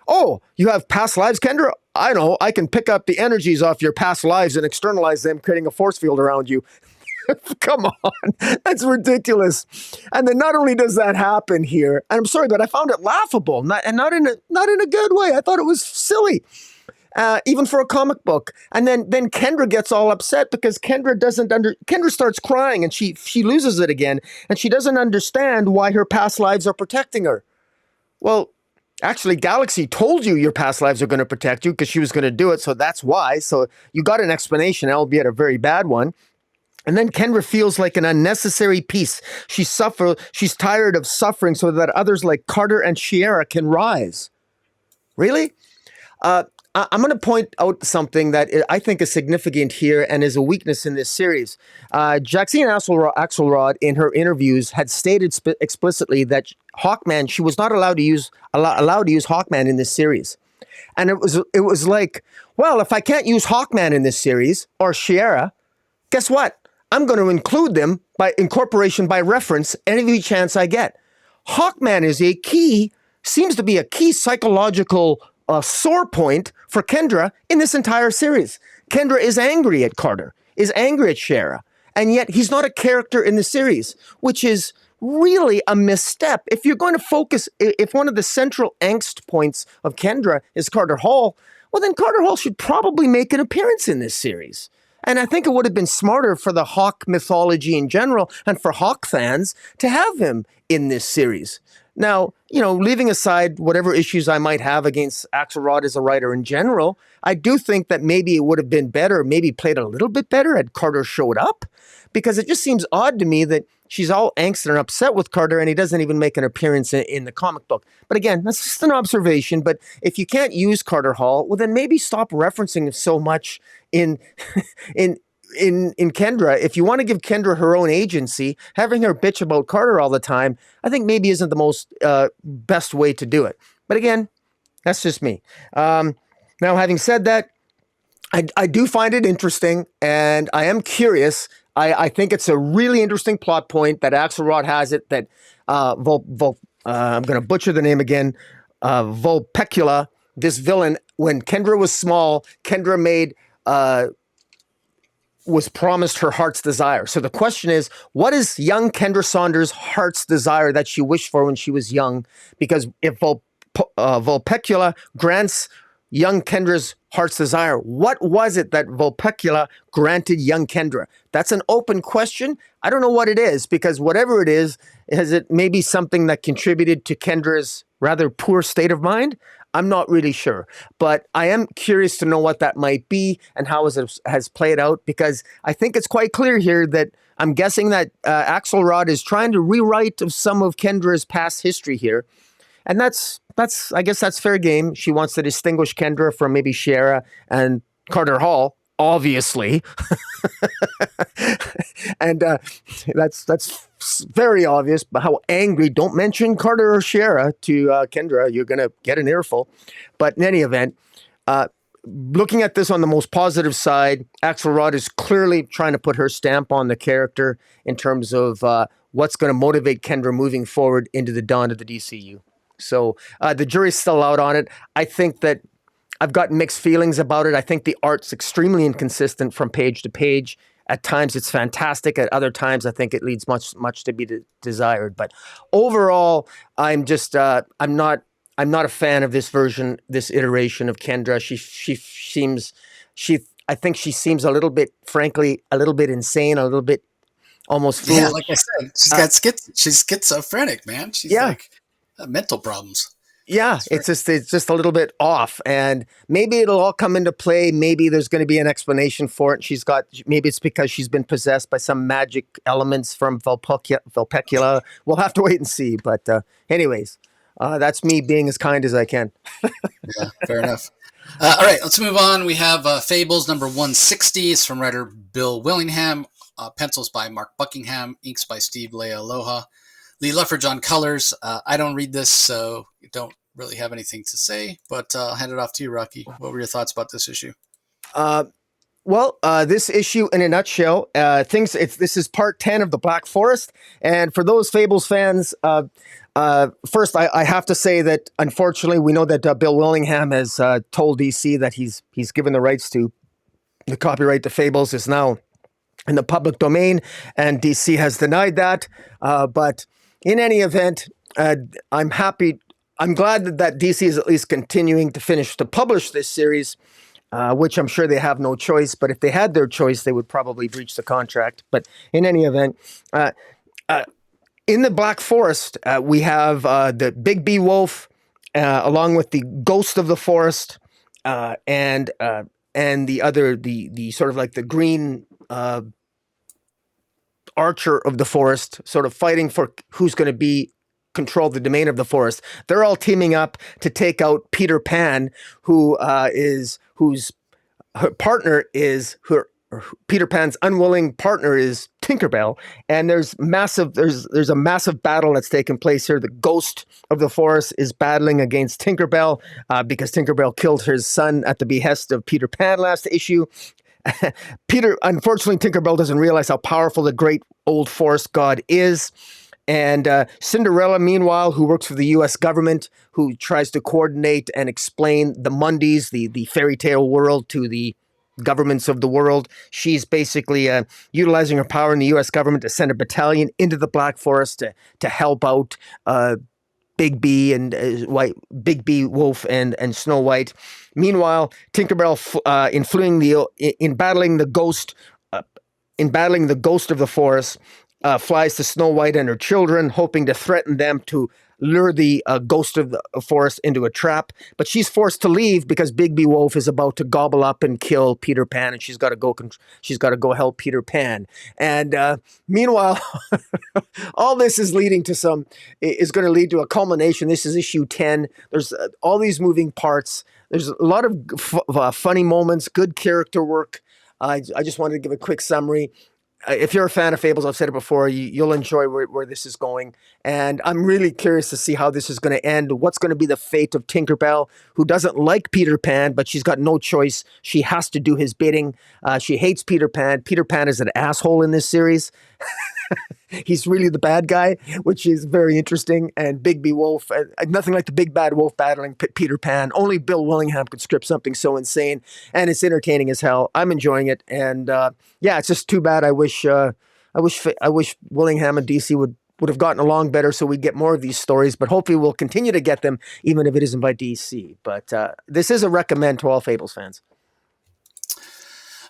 Oh, you have past lives, Kendra? I know, I can pick up the energies off your past lives and externalize them, creating a force field around you. Come on, that's ridiculous. And then not only does that happen here, and I'm sorry, but I found it laughable, not in a good way. I thought it was silly, even for a comic book. And then Kendra gets all upset because Kendra starts crying and she loses it again, and she doesn't understand why her past lives are protecting her. Well, actually, Galaxy told you your past lives are going to protect you because she was going to do it, so that's why. So you got an explanation, albeit a very bad one. And then Kendra feels like an unnecessary piece. She's tired of suffering so that others like Carter and Shiera can rise. Really? I'm going to point out something that I think is significant here and is a weakness in this series. Jackson Axelrod, in her interviews, had stated explicitly that Hawkman, she was not allowed to use Hawkman in this series. And it was like, well, if I can't use Hawkman in this series, or Shiera, guess what? I'm going to include them by incorporation, by reference, every chance I get. Hawkman seems to be a key psychological sore point for Kendra in this entire series. Kendra is angry at Carter, is angry at Shiera, and yet he's not a character in the series, which is really a misstep. If you're going to focus, if one of the central angst points of Kendra is Carter Hall, well, then Carter Hall should probably make an appearance in this series. And I think it would have been smarter for the Hawk mythology in general and for Hawk fans to have him in this series. Now, leaving aside whatever issues I might have against Axelrod as a writer in general, I do think that maybe it would have been better, maybe played a little bit better had Carter showed up, because it just seems odd to me that she's all angsty and upset with Carter and he doesn't even make an appearance in the comic book. But again, that's just an observation. But if you can't use Carter Hall, well, then maybe stop referencing him so much in Kendra. If you want to give Kendra her own agency, having her bitch about Carter all the time, I think maybe isn't the most best way to do it. But again, that's just me. Now, having said that, I do find it interesting, and I am curious. I think it's a really interesting plot point that Axelrod has it, that I'm going to butcher the name again, Vulpecula, this villain, when Kendra was small, Kendra was promised her heart's desire. So the question is, what is young Kendra Saunders' heart's desire that she wished for when she was young? Because if Vulpecula grants young Kendra's heart's desire, what was it that Vulpecula granted young Kendra? That's an open question. I don't know what it is, because whatever it is it maybe something that contributed to Kendra's rather poor state of mind? I'm not really sure, but I am curious to know what that might be and how it has played out, because I think it's quite clear here that I'm guessing that Axelrod is trying to rewrite some of Kendra's past history here. And I guess that's fair game. She wants to distinguish Kendra from maybe Shiera and Carter Hall. obviously. And that's very obvious. But how angry? Don't mention Carter or Shara to Kendra. You're gonna get an earful. But in any event, looking at this on the most positive side, Axelrod is clearly trying to put her stamp on the character in terms of what's going to motivate Kendra moving forward into the dawn of the DCU. So the jury's still out on it. I think that I've got mixed feelings about it. I think the art's extremely inconsistent from page to page. At times it's fantastic. At other times, I think it leaves much to be desired. But overall, I'm just I'm not a fan of this version, this iteration of Kendra. I think she seems a little bit, frankly, a little bit insane, a little bit almost foolish. Yeah, like I said, she's schizophrenic, man. She's like mental problems. Yeah, it's just a little bit off, and maybe it'll all come into play. Maybe there's going to be an explanation for it. Maybe it's because she's been possessed by some magic elements from Vulpecula. We'll have to wait and see. But anyways, that's me being as kind as I can. Yeah, fair enough. All right, let's move on. We have Fables number 160. It's from writer Bill Willingham. Pencils by Mark Buckingham. Inks by Steve Lealoha. Lee Luffridge on colors. I don't read this, so you don't really have anything to say, but I'll hand it off to you, Rocky. What were your thoughts about this issue? This issue in a nutshell, this is part 10 of the Black Forest. And for those Fables fans, first, I have to say that, unfortunately, we know that Bill Willingham has told DC that he's given the rights to the copyright to Fables is now in the public domain, and DC has denied that. But in any event, I'm happy. I'm glad that DC is at least continuing to publish this series, which I'm sure they have no choice. But if they had their choice, they would probably breach the contract. But in any event, in the Black Forest, we have the Big B Wolf, along with the Ghost of the Forest, and the sort of like the green Archer of the Forest, sort of fighting for who's going to control the domain of the forest. They're all teaming up to take out Peter Pan, whose partner is Peter Pan's unwilling partner is Tinkerbell, and there's a massive battle that's taking place here. The Ghost of the Forest is battling against Tinkerbell because Tinkerbell killed his son at the behest of Peter Pan last issue. Unfortunately, Tinkerbell doesn't realize how powerful the great old forest god is. And Cinderella, meanwhile, who works for the U.S. government, who tries to coordinate and explain the Mundies, the fairy tale world, to the governments of the world. She's basically utilizing her power in the U.S. government to send a battalion into the Black Forest to help out Big B and Big B Wolf and Snow White. Meanwhile, Tinkerbell, in battling the ghost of the forest, flies to Snow White and her children, hoping to threaten them to lure the ghost of the forest into a trap. But she's forced to leave because Big B Wolf is about to gobble up and kill Peter Pan, and she's got to go help Peter Pan. And meanwhile, all this is going to lead to a culmination. This is issue 10. There's all these moving parts. There's a lot of funny moments, good character work. I just wanted to give a quick summary. If you're a fan of Fables, I've said it before, you'll enjoy where this is going. And I'm really curious to see how this is going to end. What's going to be the fate of Tinkerbell, who doesn't like Peter Pan, but she's got no choice. She has to do his bidding. She hates Peter Pan. Peter Pan is an asshole in this series. He's really the bad guy, which is very interesting. And Big B Wolf, nothing like the big bad wolf battling Peter Pan. Only Bill Willingham could script something so insane, and it's entertaining as hell. I'm enjoying it, and it's just too bad. I wish Willingham and DC would have gotten along better, so we'd get more of these stories. But hopefully, we'll continue to get them, even if it isn't by DC. But this is a recommend to all Fables fans.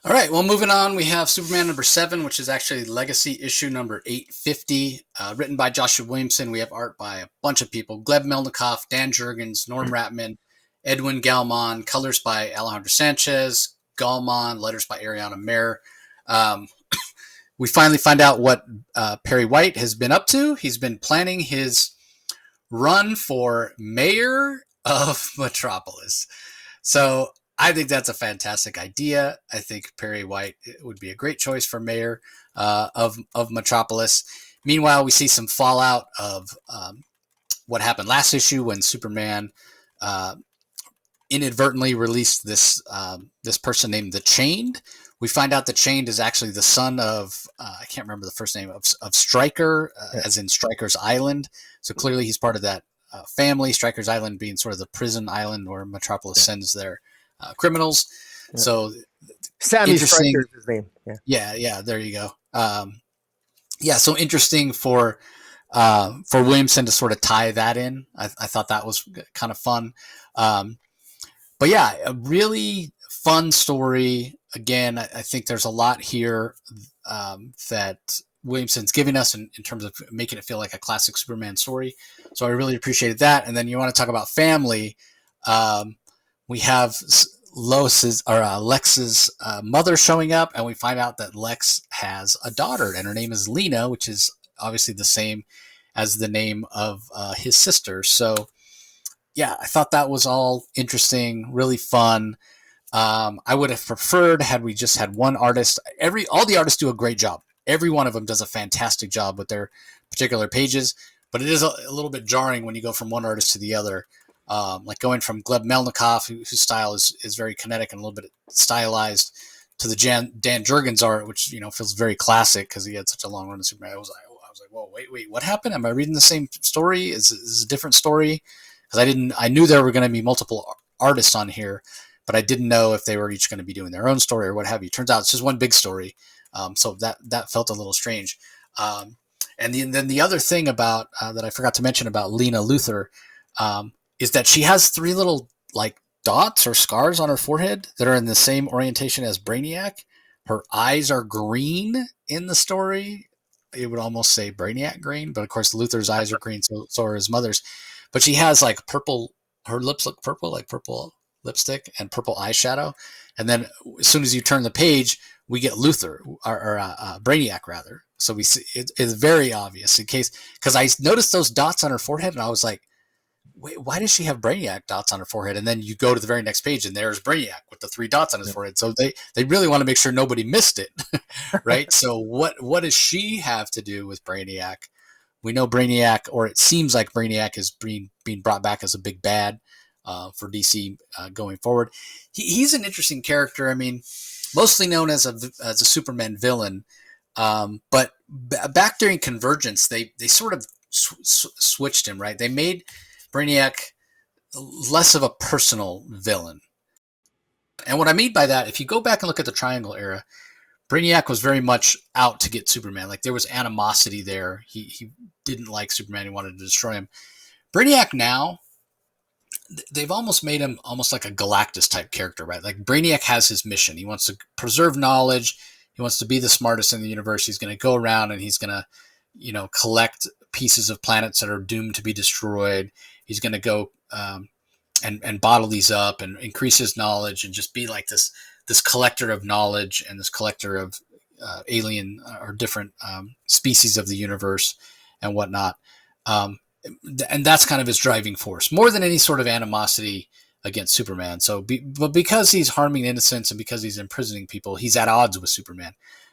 All right, well, moving on, we have Superman number 7, which is actually Legacy issue number 850, written by Joshua Williamson. We have art by a bunch of people: Gleb Melnikoff, Dan Jurgens, Norm Ratman, Edwin Galman, colors by Alejandro Sanchez, Galman, letters by Ariana Mayer. We finally find out what Perry White has been up to. He's been planning his run for mayor of Metropolis. So I think that's a fantastic idea. I think Perry White would be a great choice for mayor of Metropolis. Meanwhile, we see some fallout of what happened last issue when Superman uh, inadvertently released this person named the Chained. We find out the Chained is actually the son of I can't remember the first name of Stryker, Yeah. as in Stryker's Island. So clearly he's part of that family. Stryker's Island being sort of the prison island where Metropolis Yeah. sends their criminals. Yeah. So Sammy Stryker interesting. is his name. Yeah. Yeah. There you go. Yeah. So interesting for Williamson to sort of tie that in. I thought that was kind of fun. But yeah, a really fun story. Again, I think there's a lot here that Williamson's giving us in terms of making it feel like a classic Superman story. So I really appreciated that. And then you want to talk about family. We have Lex's mother showing up, and we find out that Lex has a daughter, and her name is Lena, which is obviously the same as the name of his sister. So yeah, I thought that was all interesting, really fun. I would have preferred had we just had one artist. All the artists do a great job. Every one of them does a fantastic job with their particular pages, but it is a little bit jarring when you go from one artist to the other. Like going from Gleb Melnikoff, whose style is very kinetic and a little bit stylized, to the Dan Jurgens art, which feels very classic because he had such a long run of Superman. I was like, whoa, wait, what happened? Am I reading the same story? Is this a different story? Because I knew there were going to be multiple artists on here, but I didn't know if they were each going to be doing their own story or what have you. Turns out it's just one big story, so that felt a little strange. And then the other thing about that I forgot to mention about Lena Luthor is that she has three little like dots or scars on her forehead that are in the same orientation as Brainiac. Her eyes are green in the story. It would almost say Brainiac green, but of course Luthor's eyes are green, so are his mother's. But she has like purple. Her lips look purple, like purple lipstick and purple eyeshadow. And then as soon as you turn the page, we get Luthor or Brainiac rather. So we see it's very obvious in case because I noticed those dots on her forehead and I was like, wait, why does she have Brainiac dots on her forehead? And then you go to the very next page and there's Brainiac with the three dots on his forehead. So they really want to make sure nobody missed it, right? So what does she have to do with Brainiac? We know Brainiac, or it seems like Brainiac is being brought back as a big bad for DC going forward. He's an interesting character. I mean, mostly known as a Superman villain, but back during Convergence, they sort of switched him, right? They made Brainiac less of a personal villain. And what I mean by that, if you go back and look at the Triangle era, Brainiac was very much out to get Superman. Like there was animosity there. He didn't like Superman. He wanted to destroy him. Brainiac now, they've almost made him almost like a Galactus type character, right? Like Brainiac has his mission. He wants to preserve knowledge. He wants to be the smartest in the universe. He's going to go around and he's going to, collect pieces of planets that are doomed to be destroyed. He's going to go and bottle these up and increase his knowledge and just be like this collector of knowledge and this collector of alien or different species of the universe and whatnot. And that's kind of his driving force, more than any sort of animosity against Superman. But because he's harming innocents and because he's imprisoning people, he's at odds with Superman.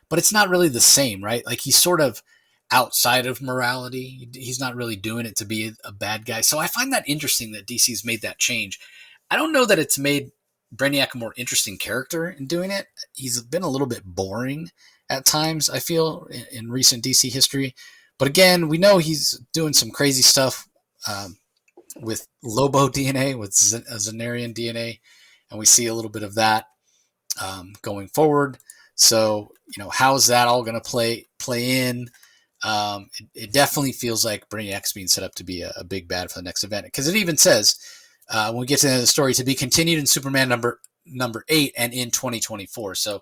But it's not really the same, right? Like he's sort of outside of morality. He's not really doing it to be a bad guy. So I find that interesting that DC's made that change. I don't know that it's made Brainiac a more interesting character in doing it. He's been a little bit boring at times, I feel, in recent DC history. But again, we know he's doing some crazy stuff with Lobo DNA, with Xenarian DNA, and we see a little bit of that going forward. So, how is that all going to play in? It definitely feels like Brainiac's being set up to be a big bad for the next event, because it even says when we get to the end of the story, to be continued in Superman number 8 and in 2024. So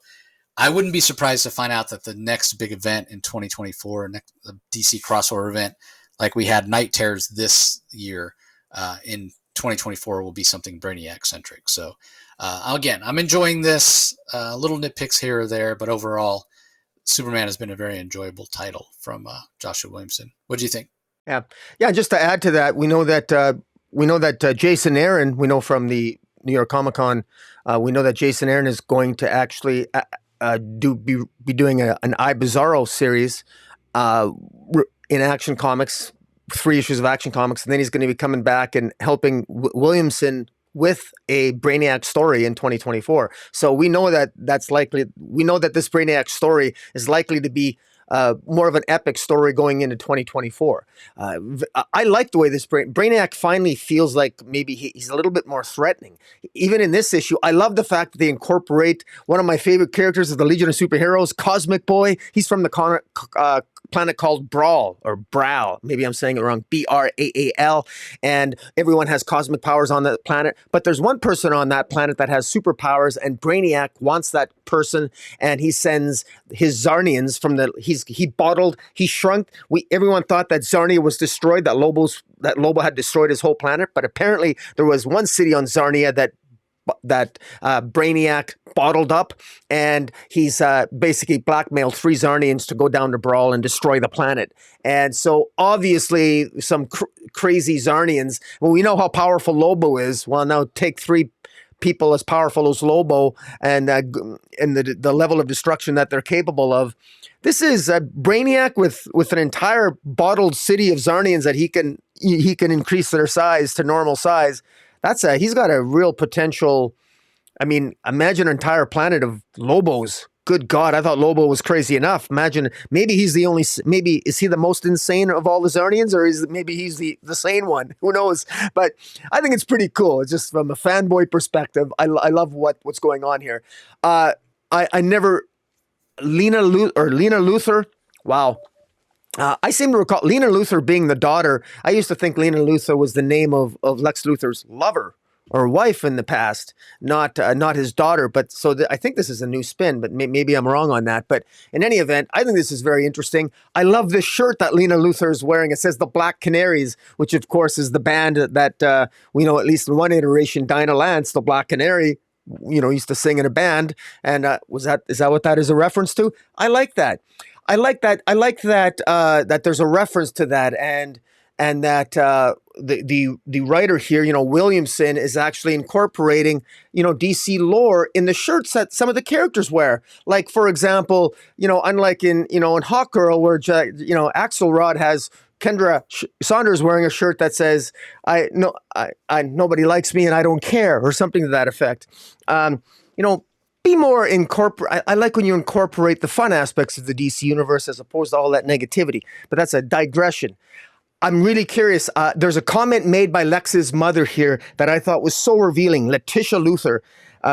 I wouldn't be surprised to find out that the next big event in 2024, the DC crossover event, like we had Night Terrors this year, in 2024 will be something Brainiac centric. So again, I'm enjoying this. Little nitpicks here or there, but overall, Superman has been a very enjoyable title from Joshua Williamson. What do you think? Yeah. Just to add to that, we know that Jason Aaron, we know from the New York Comic Con, we know that Jason Aaron is going to actually be doing an I Bizarro series in Action Comics, 3 issues of Action Comics, and then he's going to be coming back and helping Williamson with a Brainiac story in 2024. So we know that that's likely. We know that this Brainiac story is likely to be more of an epic story going into 2024. I like the way this Brainiac finally feels like maybe he's a little bit more threatening. Even in this issue, I love the fact that they incorporate one of my favorite characters of the Legion of Superheroes, Cosmic Boy. He's from the planet called Brawl or Brow. Maybe I'm saying it wrong. Braal. And everyone has cosmic powers on that planet. But there's one person on that planet that has superpowers, and Brainiac wants that person, and he sends his Zarnians from he shrunk. Everyone thought that Zarnia was destroyed, that Lobo had destroyed his whole planet, but apparently there was one city on Zarnia that Brainiac bottled up, and he's basically blackmailed 3 Zarnians to go down to Brawl and destroy the planet. And so obviously some crazy Zarnians, well, we know how powerful Lobo is. Well, now take 3 people as powerful as Lobo and the level of destruction that they're capable of. This is a Brainiac with an entire bottled city of Zarnians that he can increase their size to normal size. He's got a real potential. I mean, imagine an entire planet of Lobos. Good God, I thought Lobo was crazy enough. Imagine, maybe is he the most insane of all the Zarnians, or maybe he's the sane one? Who knows? But I think it's pretty cool. It's just from a fanboy perspective, I love what's going on here. Lena Luthor. Wow. I seem to recall Lena Luthor being the daughter. I used to think Lena Luthor was the name of Lex Luthor's lover or wife in the past, not his daughter. But so I think this is a new spin, but maybe I'm wrong on that. But in any event, I think this is very interesting. I love this shirt that Lena Luthor is wearing. It says the Black Canaries, which of course is the band that we know, at least in one iteration, Dinah Lance, the Black Canary, used to sing in a band. And is that what that is a reference to? I like that. I like that there's a reference to that, and that the writer here, Williamson, is actually incorporating, DC lore in the shirts that some of the characters wear. Like, for example, unlike in Hawkgirl, where Axelrod has Kendra Saunders wearing a shirt that says nobody likes me and I don't care, or something to that effect. Be more I like when you incorporate the fun aspects of the DC universe as opposed to all that negativity. But that's a digression. I'm really curious. There's a comment made by Lex's mother here that I thought was so revealing. Letitia Luthor.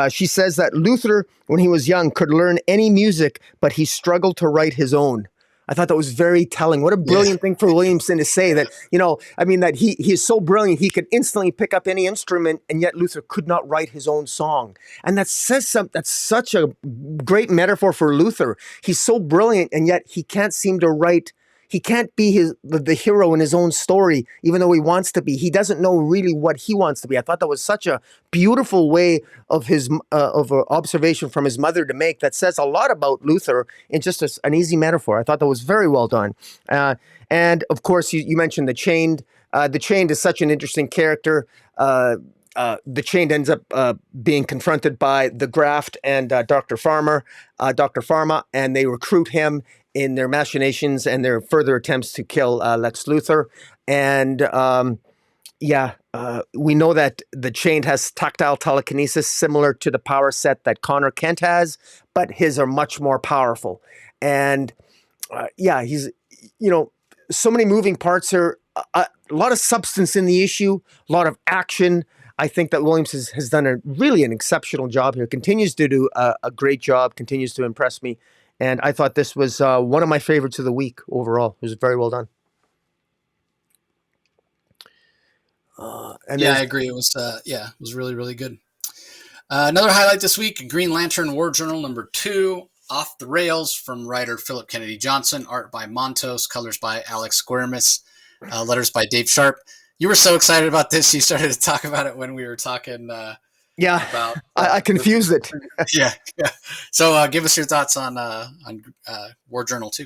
She says that Luthor, when he was young, could learn any music, but he struggled to write his own. I thought that was very telling. What a brilliant thing for Williamson to say that, that he is so brilliant, he could instantly pick up any instrument, and yet Luthor could not write his own song. And that says something. That's such a great metaphor for Luthor. He's so brilliant, and yet he can't seem to write. He can't be the hero in his own story, even though he wants to be. He doesn't know really what he wants to be. I thought that was such a beautiful way of his observation from his mother to make that says a lot about Luthor in just an easy metaphor. I thought that was very well done. And of course, you mentioned the Chained. The Chained is such an interesting character. The Chained ends up being confronted by the Graft and Dr. Pharma, and they recruit him in their machinations and their further attempts to kill Lex Luthor. And we know that the Chained has tactile telekinesis similar to the power set that Connor Kent has, but his are much more powerful. And he's, so many moving parts here, a lot of substance in the issue, a lot of action. I think that Williams has done an exceptional job here, continues to do a great job, continues to impress me. And I thought this was one of my favorites of the week overall. It was very well done. I agree. It was really, really good. Another highlight this week, Green Lantern War Journal #2, Off the Rails, from writer Philip Kennedy Johnson, art by Montos, colors by Alex Guermis, letters by Dave Sharp. You were so excited about this, you started to talk about it when we were talking about... I confused it. Yeah. So give us your thoughts on War Journal 2.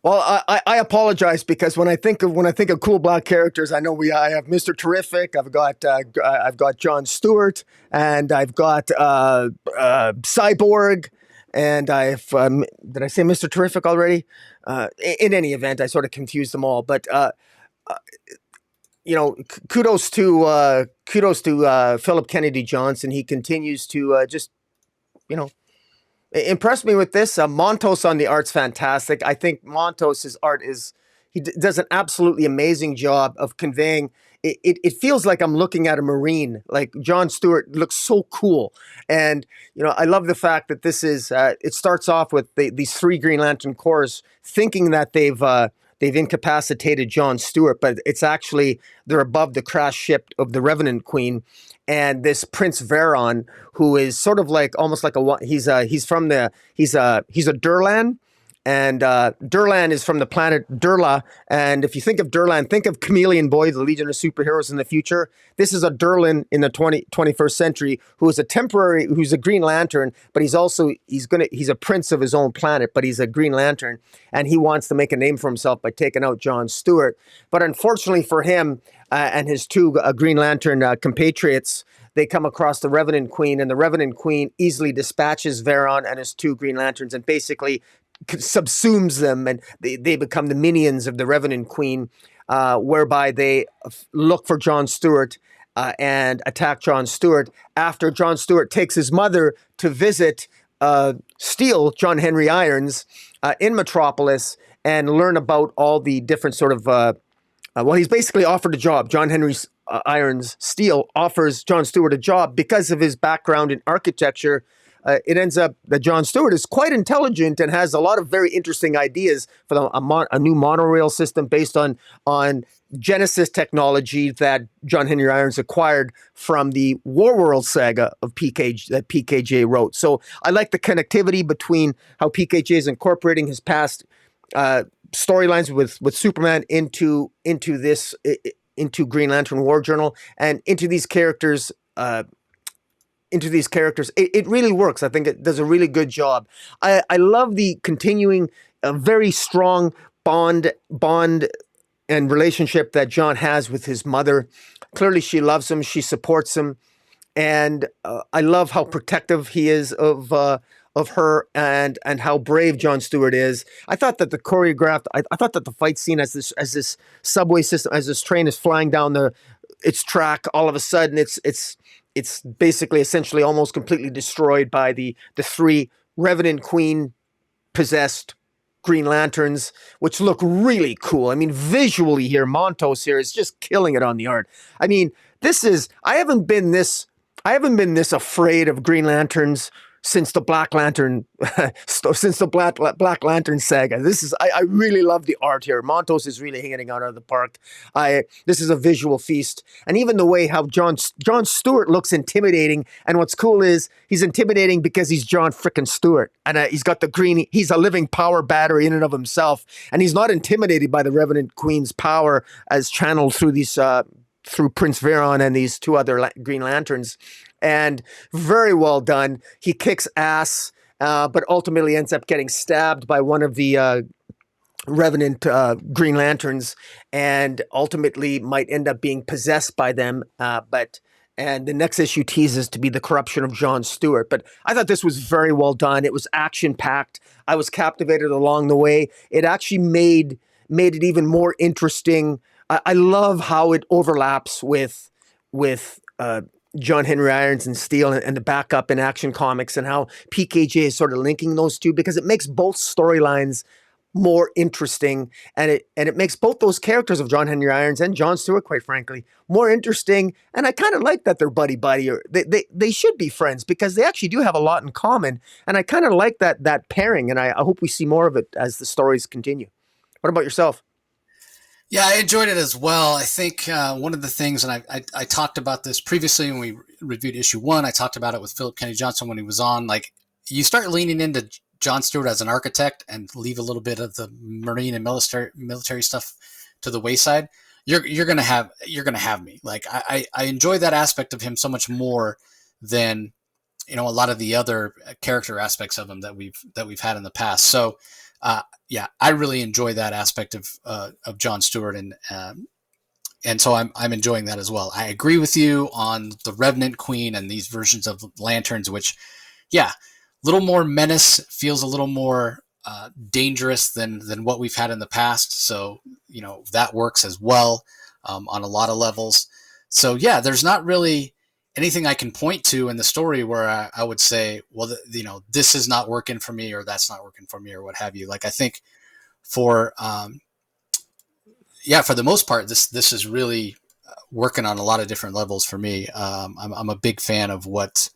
Well, I apologize because when I think of cool black characters, I know I have Mister Terrific. I've got John Stewart, and I've got Cyborg, and I've did I say Mister Terrific already? In any event, I sort of confused them all. But kudos to Philip Kennedy Johnson. He continues to just you know impressed me with this. Montos on the art's fantastic. I think Montos's art is does an absolutely amazing job of conveying. It feels like I'm looking at a Marine. Like John Stewart looks so cool, and I love the fact that this is. It starts off with these three Green Lantern Corps thinking that they've incapacitated John Stewart, but it's actually they're above the crash ship of the Revenant Queen, and this Prince Veron, who is sort of like almost like he's from the he's a Durlan, and Durlan is from the planet Durla. And if you think of Durlan, think of Chameleon Boy, the Legion of Superheroes in the future. This is a Durlan in the 21st century who is who's a Green Lantern, but he's a prince of his own planet, but he's a Green Lantern, and he wants to make a name for himself by taking out John Stewart. But unfortunately for him and his two Green Lantern compatriots, they come across the Revenant Queen, and the Revenant Queen easily dispatches Veron and his two Green Lanterns and basically subsumes them, and they become the minions of the Revenant Queen, whereby they look for John Stewart and attack John Stewart after John Stewart takes his mother to visit Steel, John Henry Irons, in Metropolis and learn about all the different sort of he's basically offered a job. John Henry Irons Steel offers John Stewart a job because of his background in architecture. It ends up that John Stewart is quite intelligent and has a lot of very interesting ideas for a new monorail system based on Genesis technology that John Henry Irons acquired from the Warworld saga of that PKJ wrote. So I like the connectivity between how PKJ is incorporating his past storylines with Superman into Green Lantern War Journal and into these characters. It really works. I think it does a really good job. I love the continuing very strong bond and relationship that John has with his mother. Clearly she loves him, she supports him, and I love how protective he is of her, and how brave John Stewart is. I thought that I thought that the fight scene as this subway system, as this train is flying down its track, all of a sudden it's basically essentially almost completely destroyed by the three Revenant Queen possessed Green Lanterns, which look really cool. I mean, visually here, Montos here is just killing it on the art. I mean, I haven't been this afraid of Green Lanterns since the Black Lantern Black Lantern saga. I really love the art here. Montos is really hitting out of the park. This is a visual feast, and even the way how John Stewart looks intimidating. And what's cool is he's intimidating because he's John frickin' Stewart, and he's got the green. He's a living power battery in and of himself, and he's not intimidated by the Revenant Queen's power as channeled through these. Through Prince Veron and these two other Green Lanterns. And very well done. He kicks ass, but ultimately ends up getting stabbed by one of the Revenant Green Lanterns, and ultimately might end up being possessed by them. And the next issue teases to be the corruption of John Stewart. But I thought this was very well done. It was action-packed. I was captivated along the way. It actually made it even more interesting. I love how it overlaps with John Henry Irons and Steel and the backup in Action Comics, and how PKJ is sort of linking those two, because it makes both storylines more interesting, and it makes both those characters of John Henry Irons and John Stewart, quite frankly, more interesting. And I kind of like that they're buddy, or they should be friends, because they actually do have a lot in common. And I kind of like that pairing, and I hope we see more of it as the stories continue. What about yourself? Yeah, I enjoyed it as well. I think one of the things, and I talked about this previously when we reviewed issue 1, I talked about it with Philip Kennedy Johnson when he was on, like, you start leaning into John Stewart as an architect and leave a little bit of the Marine and military stuff to the wayside, you're gonna have me. Like, I enjoy that aspect of him so much more than a lot of the other character aspects of him that we've had in the past. So Yeah, I really enjoy that aspect of John Stewart, and so I'm enjoying that as well. I agree with you on the Revenant Queen and these versions of Lanterns, which, yeah, a little more menace, feels a little more dangerous than what we've had in the past. So that works as well on a lot of levels. So yeah, there's not really anything I can point to in the story where I would say, well, this is not working for me, or that's not working for me, or what have you. Like, I think for for the most part, this is really working on a lot of different levels for me. I'm a big fan of what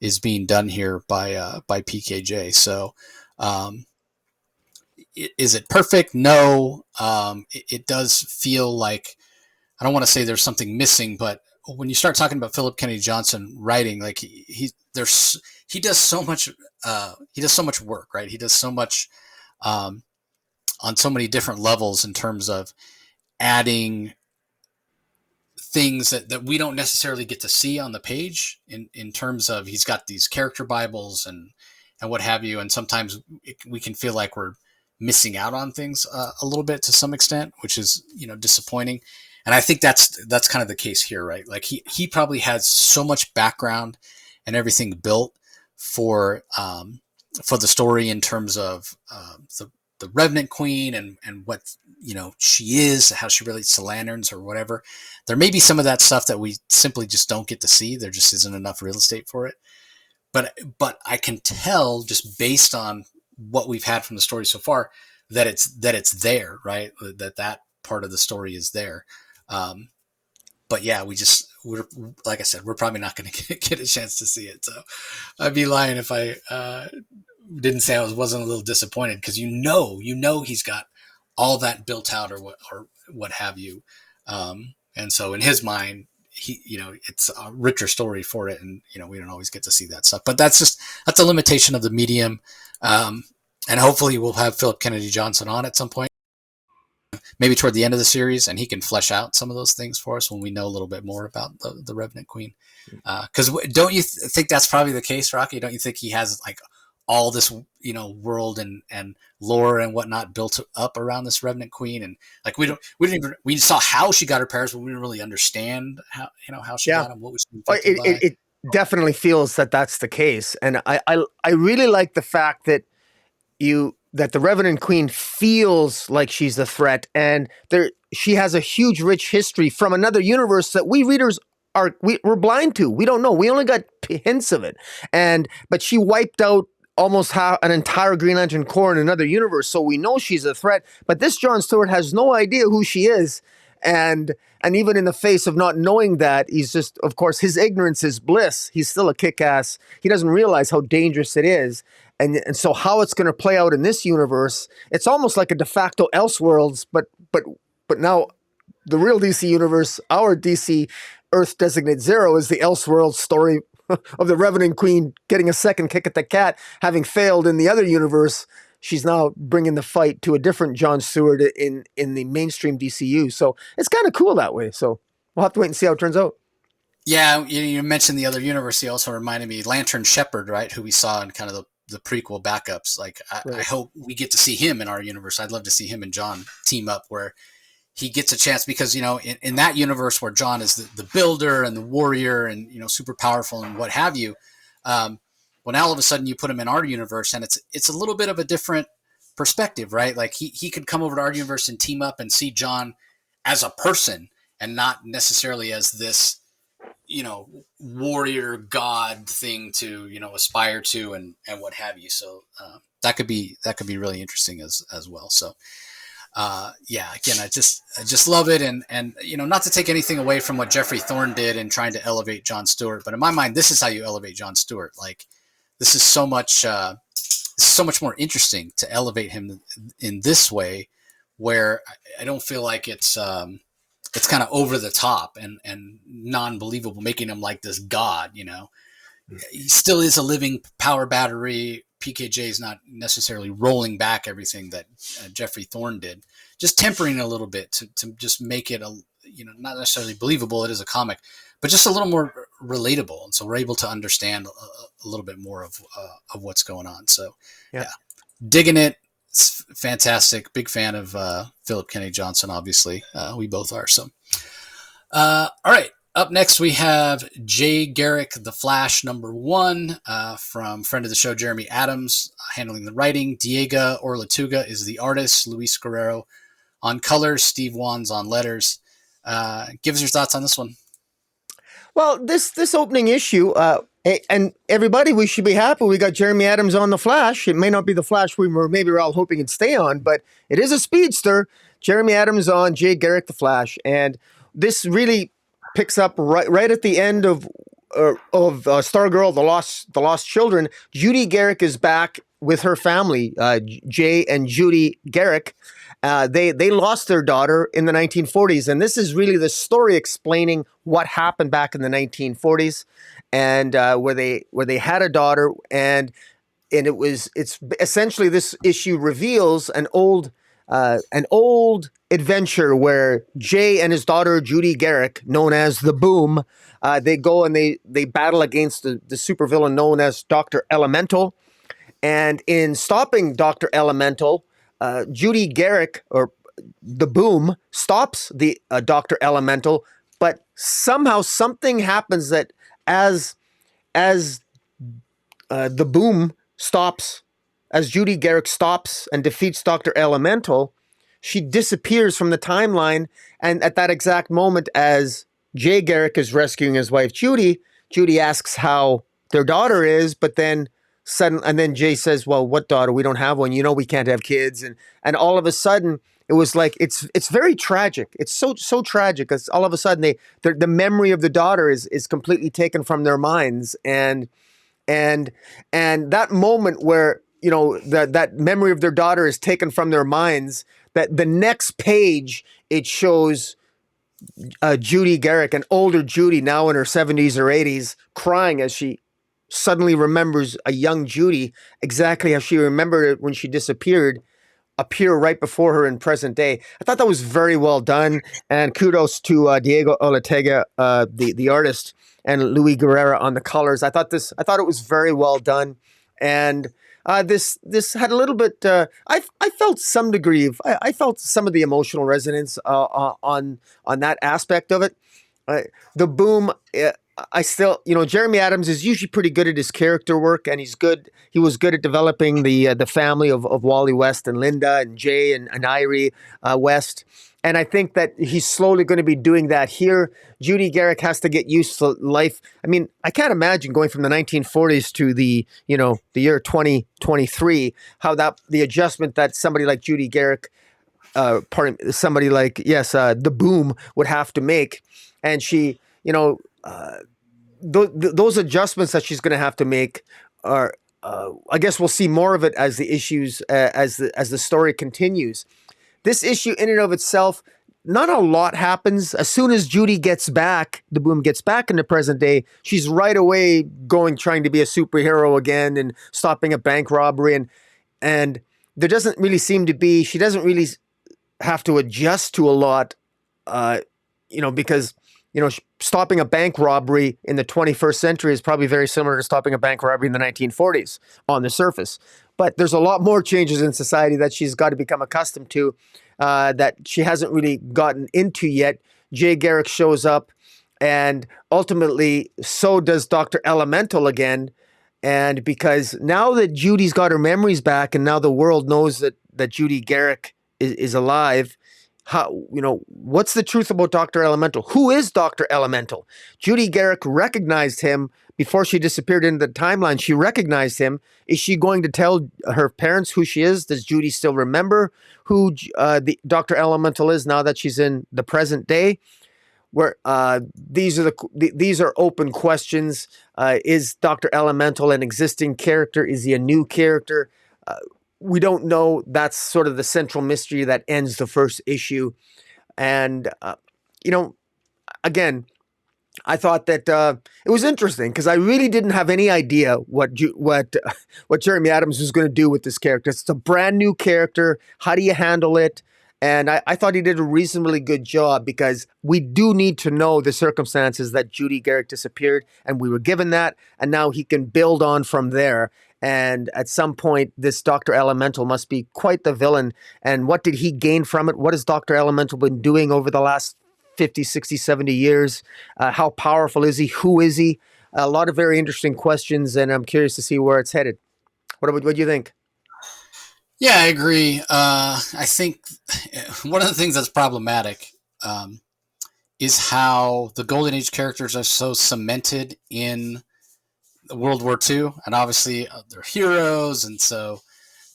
is being done here by PKJ. So, is it perfect? No. It does feel like, I don't want to say there's something missing, but when you start talking about Philip Kennedy Johnson writing, like he does so much. He does so much work, right? He does so much on so many different levels in terms of adding things that we don't necessarily get to see on the page, in terms of, he's got these character Bibles and what have you. And sometimes we can feel like we're missing out on things a little bit to some extent, which is, disappointing. And I think that's kind of the case here, right? Like, he probably has so much background and everything built for the story, in terms of the Revenant Queen and what she is, how she relates to lanterns or whatever. There may be some of that stuff that we simply just don't get to see. There just isn't enough real estate for it. But I can tell, just based on what we've had from the story so far, that it's there, right? That part of the story is there. But yeah, we're like I said, we're probably not going to get a chance to see it. So I'd be lying if I didn't say I wasn't a little disappointed, because he's got all that built out, or what have you. And so in his mind, it's a richer story for it, and we don't always get to see that stuff. But that's a limitation of the medium. And hopefully we'll have Philip Kennedy Johnson on at some point, maybe toward the end of the series, and he can flesh out some of those things for us when we know a little bit more about the Revenant Queen. Because don't you think that's probably the case, Rocky? Don't you think he has like all this world and lore and whatnot built up around this Revenant Queen? And like, we saw how she got her powers, but we didn't really understand how she got them. What was she infected by? It definitely feels that that's the case, and I really like the fact that the Revenant Queen feels like she's a threat, and she has a huge, rich history from another universe that we readers we're blind to. We don't know. We only got hints of it, but she wiped out almost an entire Green Lantern Corps in another universe, so we know she's a threat. But this John Stewart has no idea who she is, and even in the face of not knowing that, he's just, of course, his ignorance is bliss. He's still a kick-ass. He doesn't realize how dangerous it is. And so how it's going to play out in this universe, it's almost like a de facto Elseworlds, but now the real DC universe, our DC Earth Designate Zero, is the Elseworlds story of the Revenant Queen getting a second kick at the cat, having failed in the other universe. She's now bringing the fight to a different John Stewart in the mainstream DCU. So it's kind of cool that way. So we'll have to wait and see how it turns out. Yeah, you mentioned the other universe. You also reminded me, Lantern Shepherd, right, who we saw in kind of the prequel backups. Like, I hope we get to see him in our universe. I'd love to see him and John team up, where he gets a chance, because in that universe where John is the builder and the warrior and super powerful and what have you, well, now all of a sudden you put him in our universe, and it's a little bit of a different perspective, right? Like, he could come over to our universe and team up and see John as a person, and not necessarily as this warrior god thing to aspire to and what have you. So that could be really interesting as well. So again, I just love it, and not to take anything away from what Jeffrey Thorne did in trying to elevate John Stewart, but in my mind, this is how you elevate John Stewart. Like, this is so much more interesting to elevate him in this way, where I don't feel like it's kind of over the top and non-believable, making him like this god. He still is a living power battery. PKJ is not necessarily rolling back everything that Jeffrey Thorne did, just tempering it a little bit to just make it not necessarily believable. It is a comic, but just a little more relatable. And so we're able to understand a little bit more of what's going on. So yeah, digging it. It's fantastic. Big fan of Philip Kennedy Johnson. Obviously, we both are. So, all right. Up next, we have Jay Garrick, The Flash #1, from friend of the show Jeremy Adams, handling the writing. Diego Orlatuga is the artist. Luis Guerrero on colors. Steve Wands on letters. Give us your thoughts on this one. Well, this opening issue, and everybody, we should be happy we got Jeremy Adams on The Flash. It may not be the Flash we were maybe we're all hoping it'd stay on, but it is a speedster. Jeremy Adams on Jay Garrick, The Flash, and this really picks up right at the end of Stargirl, the Lost Children. Judy Garrick is back with her family, Jay and Judy Garrick. They lost their daughter in the 1940s, and this is really the story explaining what happened back in the 1940s, and where they had a daughter, and it's essentially, this issue reveals an old adventure where Jay and his daughter Judy Garrick, known as the Boom, they go and they battle against the supervillain known as Dr. Elemental, and in stopping Dr. Elemental, Judy Garrick, or the Boom, stops the Dr. Elemental, but somehow something happens that as the Boom stops, as Judy Garrick stops and defeats Dr. Elemental, she disappears from the timeline. And at that exact moment, as Jay Garrick is rescuing his wife Judy, Judy asks how their daughter is, but then then Jay says, "Well, what daughter? We don't have one. You know, we can't have kids." And all of a sudden, it was like it's very tragic. It's so tragic because all of a sudden the memory of the daughter is completely taken from their minds, and that moment where, you know, that memory of their daughter is taken from their minds, that the next page it shows Judy Garrick, an older Judy, now in her 70s or 80s, crying as she suddenly remembers a young Judy, exactly how she remembered it when she disappeared, appear right before her in present day. I thought that was very well done, and kudos to Diego Ortega, the artist, and Luis Guerrero on the colors. I thought it was very well done, and this had a little bit. I felt some degree of I felt some of the emotional resonance on that aspect of it. The Boom. I still, you know, Jeremy Adams is usually pretty good at his character work, and he was good at developing the family of Wally West and Linda and Jay and Irie West. And I think that he's slowly going to be doing that here. Judy Garrick has to get used to life. I mean, I can't imagine going from the 1940s to the year 2023, how the adjustment that somebody like Judy Garrick, somebody like, the Boom would have to make. And she, you know, those adjustments that she's going to have to make are, I guess we'll see more of it as the issues, as the story continues. This issue in and of itself, not a lot happens. As soon as Judy gets back, the Boom gets back in the present day, she's right away trying to be a superhero again and stopping a bank robbery. And there doesn't really seem to be, she doesn't really have to adjust to a lot, because, stopping a bank robbery in the 21st century is probably very similar to stopping a bank robbery in the 1940s on the surface. But there's a lot more changes in society that she's got to become accustomed to, that she hasn't really gotten into yet. Jay Garrick shows up, and ultimately so does Dr. Elemental again. And because now that Judy's got her memories back, and now the world knows that Judy Garrick is alive, what's the truth about Dr. Elemental? Who is Dr. Elemental? Judy Garrick recognized him before she disappeared into the timeline. She recognized him. Is she going to tell her parents who she is? Does Judy still remember who the Dr. Elemental is now that she's in the present day? Where these are open questions. Is Dr. Elemental an existing character? Is he a new character? We don't know. That's sort of the central mystery that ends the first issue. And, again, I thought that it was interesting because I really didn't have any idea what Jeremy Adams was going to do with this character. It's a brand new character. How do you handle it? And I thought he did a reasonably good job, because we do need to know the circumstances that Judy Garrick disappeared, and we were given that, and now he can build on from there. And at some point, this Dr. Elemental must be quite the villain. And what did he gain from it? What has Dr. Elemental been doing over the last 50, 60, 70 years? How powerful is he? Who is he? A lot of very interesting questions, and I'm curious to see where it's headed. What do you think? Yeah, I agree. I think one of the things that's problematic is how the Golden Age characters are so cemented in World War II, and obviously they're heroes, and so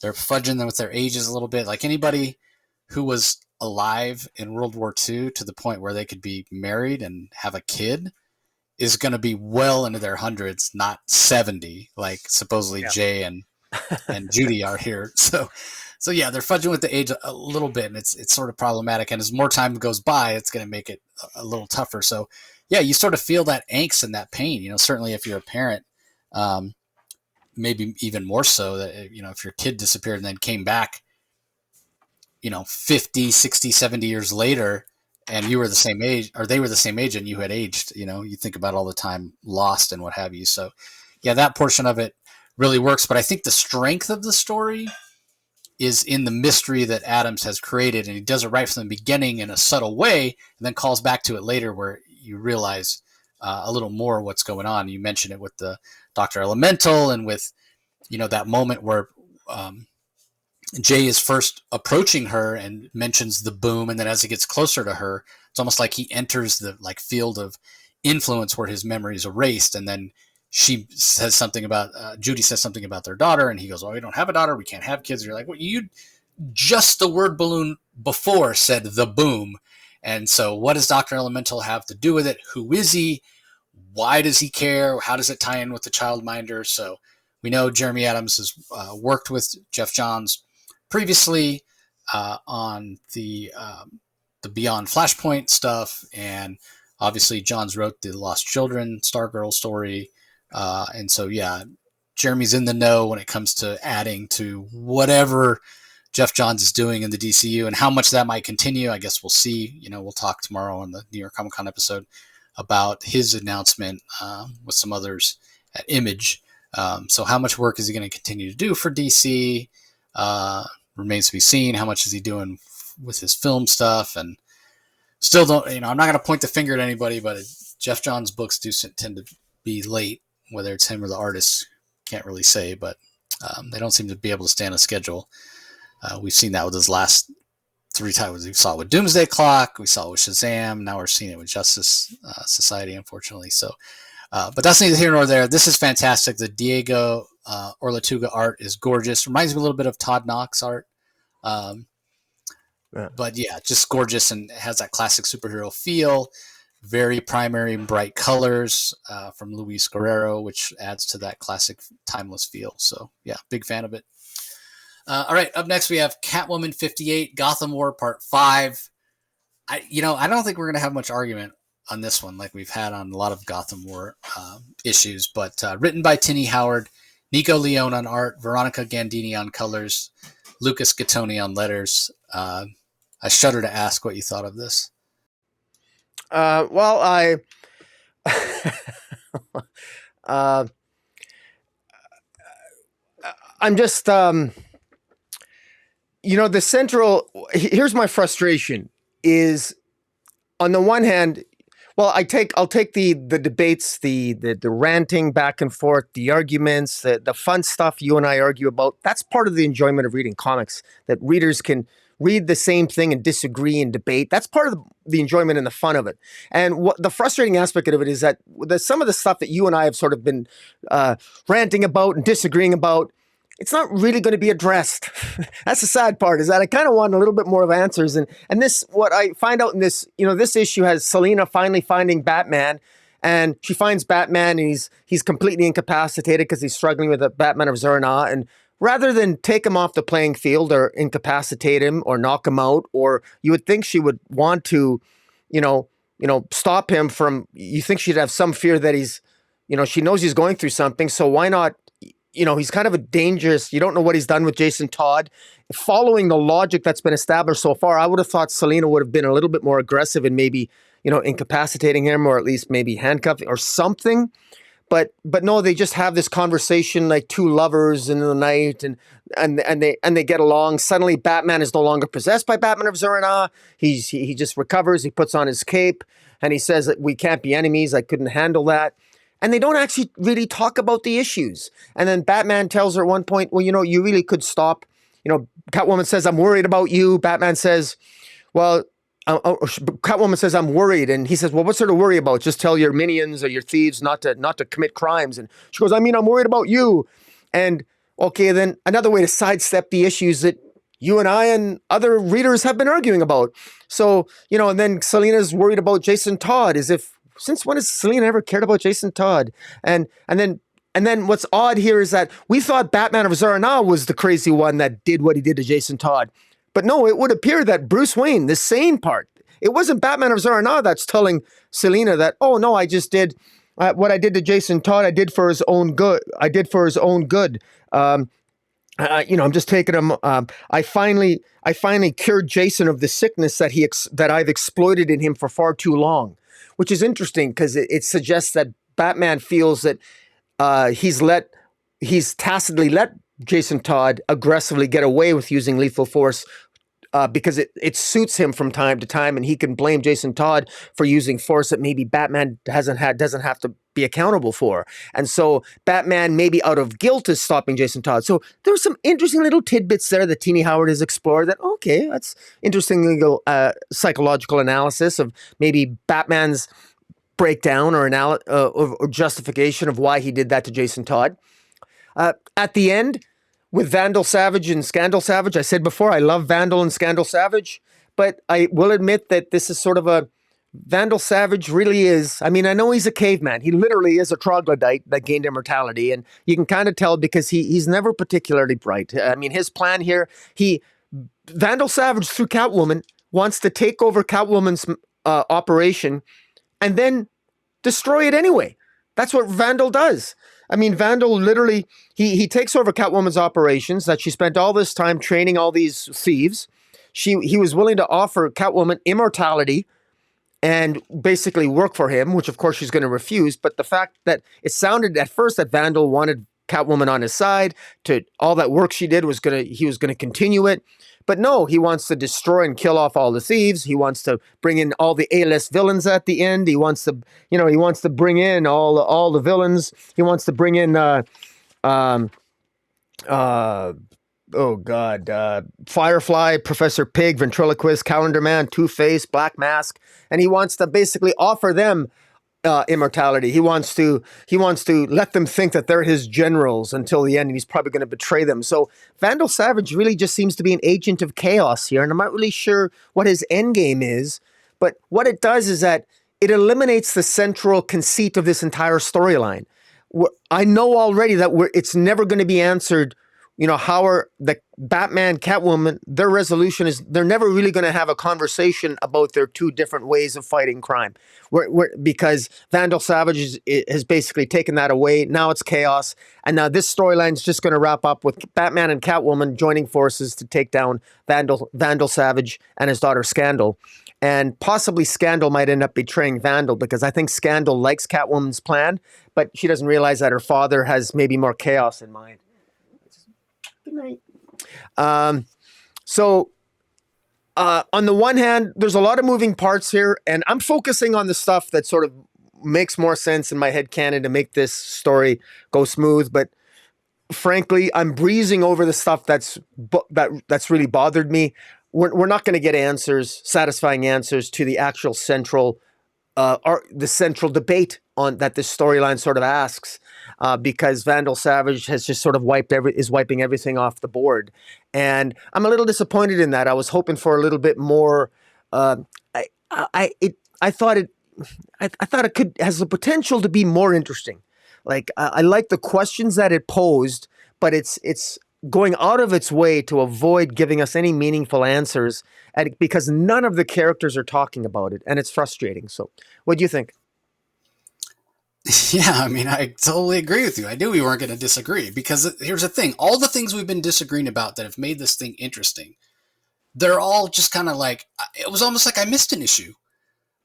they're fudging them with their ages a little bit. Like anybody who was alive in World War II to the point where they could be married and have a kid is going to be well into their hundreds, not 70, like supposedly Jay and Judy are here. So yeah, they're fudging with the age a little bit, and it's sort of problematic. And as more time goes by, it's going to make it a little tougher. So yeah, you sort of feel that angst and that pain. Certainly if you're a parent, maybe even more so that if your kid disappeared and then came back, 50, 60, 70 years later, and you were the same age, or they were the same age, and you had aged. You think about all the time lost and what have you. So yeah, that portion of it really works. But I think the strength of the story is in the mystery that Adams has created, and he does it right from the beginning in a subtle way, and then calls back to it later where you realize a little more what's going on. You mentioned it with the Dr. Elemental, and with that moment where Jay is first approaching her and mentions the boom, and then as he gets closer to her, it's almost like he enters the field of influence where his memory is erased, and then she says something about Judy says something about their daughter, and he goes, "Oh, we don't have a daughter. We can't have kids." And you're like, "Well, you just the word balloon before said the boom," and so what does Dr. Elemental have to do with it? Who is he? Why does he care? How does it tie in with the childminder? So we know Jeremy Adams has worked with Jeff Johns previously on the Beyond Flashpoint stuff, and obviously Johns wrote the Lost Children Stargirl story. And so, yeah, Jeremy's in the know when it comes to adding to whatever Jeff Johns is doing in the DCU, and how much that might continue. I guess we'll see. We'll talk tomorrow on the New York Comic Con episode about his announcement with some others at Image. So how much work is he going to continue to do for DC? Remains to be seen. How much is he doing with his film stuff? And still don't, I'm not going to point the finger at anybody, but Jeff Johns' books do tend to be late. Whether it's him or the artist, can't really say, but they don't seem to be able to stay on a schedule. We've seen that with his last 3 times. We saw it with Doomsday Clock, we saw it with Shazam, now we're seeing it with Justice Society, unfortunately. So, but that's neither here nor there. This is fantastic. The Diego Orlatuga art is gorgeous. Reminds me a little bit of Todd Knox art. But yeah, just gorgeous, and has that classic superhero feel. Very primary and bright colors from Luis Guerrero, which adds to that classic timeless feel. So yeah, big fan of it. All right, up next we have Catwoman 58, Gotham War Part 5. I don't think we're going to have much argument on this one like we've had on a lot of Gotham War issues, but written by Tinny Howard, Nico Leone on art, Veronica Gandini on colors, Lucas Gattoni on letters. I shudder to ask what you thought of this. Well, I'm just, the central, here's my frustration is, on the one hand, well, I'll take the debates, the ranting back and forth, the arguments, the fun stuff you and I argue about. That's part of the enjoyment of reading comics, that readers can read the same thing and disagree and debate. That's part of the enjoyment and the fun of it. And what the frustrating aspect of it is that some of the stuff that you and I have sort of been ranting about and disagreeing about, it's not really going to be addressed. That's the sad part, is that I kind of want a little bit more of answers. And this, what I find out in this, this issue has Selina finally finding Batman, and she finds Batman, and he's completely incapacitated because he's struggling with the Batman of Zerna. And rather than take him off the playing field or incapacitate him or knock him out, or you would think she would want to, stop him from, you think she'd have some fear that he's, she knows he's going through something. So why not, he's kind of a dangerous, you don't know what he's done with Jason Todd. Following the logic that's been established so far, I would have thought Selina would have been a little bit more aggressive and maybe, incapacitating him, or at least maybe handcuffing or something. but no, they just have this conversation like two lovers in the night, and they get along. Suddenly, Batman is no longer possessed by Batman of Zurana. He just recovers. He puts on his cape, and he says that we can't be enemies. I couldn't handle that. And they don't actually really talk about the issues. And then Batman tells her at one point, well, you really could stop. Catwoman says, I'm worried about you. Batman says, well, Catwoman says, I'm worried. And he says, well, what's there to worry about? Just tell your minions or your thieves not to commit crimes. And she goes, I'm worried about you. And okay, then another way to sidestep the issues that you and I and other readers have been arguing about. So, and then Selina's worried about Jason Todd, as if, since when has Selina ever cared about Jason Todd? And then what's odd here is that we thought Batman of Zurana was the crazy one that did what he did to Jason Todd. But no, it would appear that Bruce Wayne, the sane part, it wasn't Batman of Zurana that's telling Selina that, oh no, I just did what I did to Jason Todd. I did for his own good. I'm just taking him. I finally cured Jason of the sickness that I've exploited in him for far too long, which is interesting because it suggests that Batman feels that he's tacitly let Jason Todd aggressively get away with using lethal force because it suits him from time to time, and he can blame Jason Todd for using force that maybe Batman doesn't have to be accountable for. And so Batman, maybe out of guilt, is stopping Jason Todd. So there's some interesting little tidbits there that Teenie Howard has explored that, okay, that's interesting legal psychological analysis of maybe Batman's breakdown or justification of why he did that to Jason Todd. At the end, with Vandal Savage and Scandal Savage, I said before, I love Vandal and Scandal Savage, but I will admit that this is sort of a Vandal Savage really is. I mean, I know he's a caveman. He literally is a troglodyte that gained immortality, and you can kind of tell because he's never particularly bright. I mean, his plan here, Vandal Savage through Catwoman wants to take over Catwoman's operation and then destroy it anyway. That's what Vandal does. I mean, Vandal literally, he takes over Catwoman's operations that she spent all this time training all these thieves. He was willing to offer Catwoman immortality and basically work for him, which of course she's going to refuse. But the fact that it sounded at first that Vandal wanted Catwoman on his side, to all that work she did he was going to continue it. But no, he wants to destroy and kill off all the thieves. He wants to bring in all the A-list villains at the end. He wants to bring in all the villains. He wants to bring in Firefly, Professor Pig, Ventriloquist, Calendar Man, Two-Face, Black Mask, and he wants to basically offer them immortality. He wants to let them think that they're his generals until the end, and he's probably going to betray them. So Vandal Savage really just seems to be an agent of chaos here, and I'm not really sure what his end game is, but what it does is that it eliminates the central conceit of this entire storyline. I know already that it's never going to be answered. How are the Batman, Catwoman, their resolution is they're never really going to have a conversation about their two different ways of fighting crime. Because Vandal Savage has basically taken that away. Now it's chaos. And now this storyline is just going to wrap up with Batman and Catwoman joining forces to take down Vandal Savage and his daughter Scandal. And possibly Scandal might end up betraying Vandal because I think Scandal likes Catwoman's plan, but she doesn't realize that her father has maybe more chaos in mind. Good night. On the one hand, there's a lot of moving parts here, and I'm focusing on the stuff that sort of makes more sense in my head canon to make this story go smooth. But frankly, I'm breezing over the stuff that's really bothered me. We're not going to get satisfying answers to the actual central debate on that this storyline sort of asks. Because Vandal Savage has just sort of is wiping everything off the board, and I'm a little disappointed in that. I was hoping for a little bit more. I thought it has the potential to be more interesting. Like I like the questions that it posed, but it's going out of its way to avoid giving us any meaningful answers, because none of the characters are talking about it, and it's frustrating. So, what do you think? Yeah, I mean, I totally agree with you. I knew we weren't going to disagree because here's the thing. All the things we've been disagreeing about that have made this thing interesting, they're all just kind of like, it was almost like I missed an issue.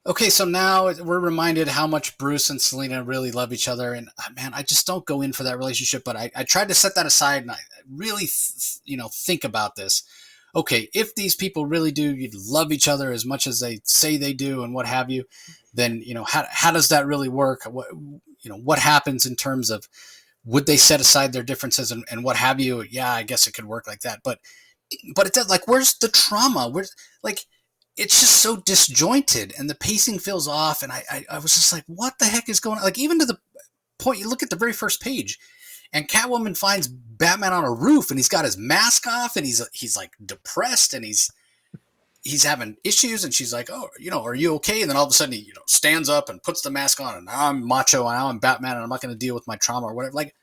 Okay, so now we're reminded how much Bruce and Selena really love each other, and man, I just don't go in for that relationship. But I tried to set that aside, and I really, think about this. Okay, if these people really do love each other as much as they say they do, and what have you, then how does that really work? What happens in terms of would they set aside their differences and what have you? Yeah, I guess it could work like that, but it does, like, where's the trauma? Where's, like, it's just so disjointed and the pacing feels off, and I was just like, what the heck is going on? Like, even to the point, you look at the very first page and Catwoman finds Batman on a roof and he's got his mask off and he's like depressed and he's having issues, and she's like, oh, are you okay? And then all of a sudden he stands up and puts the mask on, and now I'm macho and now I'm Batman and I'm not going to deal with my trauma or whatever. Like,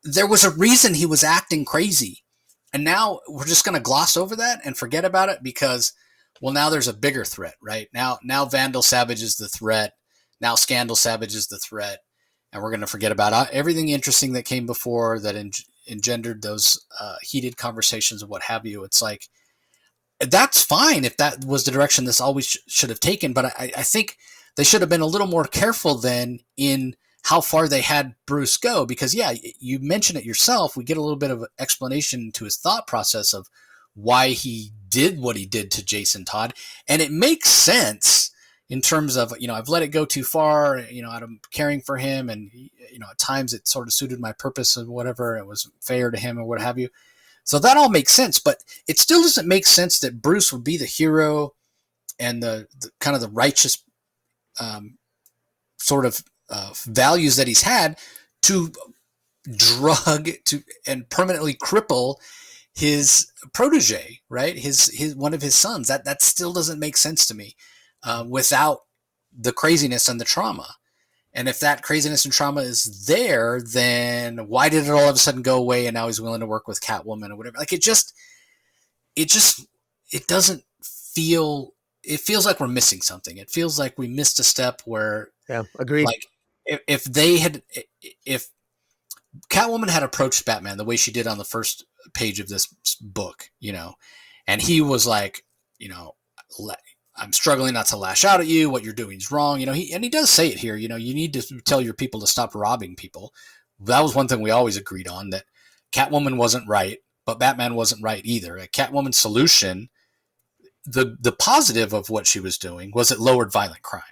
there was a reason he was acting crazy, and now we're just going to gloss over that and forget about it because, well, now there's a bigger threat, right? Now Vandal Savage is the threat. Now Scandal Savage is the threat, and we're going to forget about everything interesting that came before that engendered those heated conversations and what have you. It's like, that's fine if that was the direction this always should have taken, but I think they should have been a little more careful then in how far they had Bruce go, because yeah, you mentioned it yourself. We get a little bit of explanation to his thought process of why he did what he did to Jason Todd, and it makes sense in terms of, I've let it go too far, out of caring for him, and at times it sort of suited my purpose and whatever, it was fair to him or what have you. So that all makes sense, but it still doesn't make sense that Bruce would be the hero and the kind of the righteous um, sort of values that he's had to drug to and permanently cripple his protege, right? His one of his sons. That still doesn't make sense to me without the craziness and the trauma. And if that craziness and trauma is there, then why did it all of a sudden go away? And now he's willing to work with Catwoman or whatever. Like, it just, it doesn't feel. It feels like we're missing something. It feels like we missed a step where, Yeah, agreed. like, if they had, if Catwoman had approached Batman the way she did on the first page of this book, and he was like, I'm struggling not to lash out at you. What you're doing is wrong. He does say it here. You need to tell your people to stop robbing people. That was one thing we always agreed on, that Catwoman wasn't right, but Batman wasn't right either. A Catwoman's solution, the positive of what she was doing was it lowered violent crime.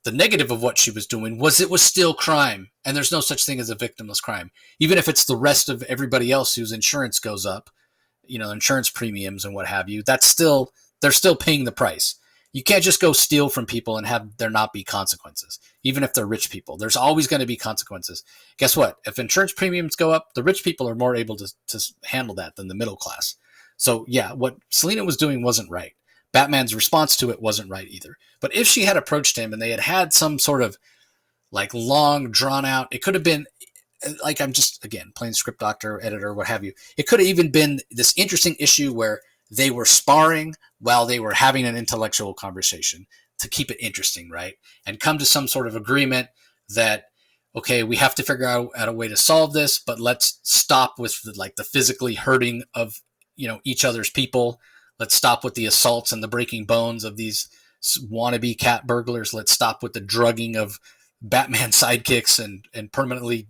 The negative of what she was doing was it was still crime, and there's no such thing as a victimless crime. Even if it's the rest of everybody else whose insurance goes up, insurance premiums and what have you, they're still paying the price. You can't just go steal from people and have there not be consequences. Even if they're rich people, there's always going to be consequences. Guess what? If insurance premiums go up, the rich people are more able to handle that than the middle class. So yeah, what Selena was doing wasn't right. Batman's response to it wasn't right either. But if she had approached him and they had some sort of like long drawn out, it could have been like, I'm just, again, playing script doctor, editor, what have you. It could have even been this interesting issue where they were sparring while they were having an intellectual conversation to keep it interesting, right? And come to some sort of agreement that, okay, we have to figure out a way to solve this, but let's stop with the physically hurting of, each other's people. Let's stop with the assaults and the breaking bones of these wannabe cat burglars. Let's stop with the drugging of Batman sidekicks and permanently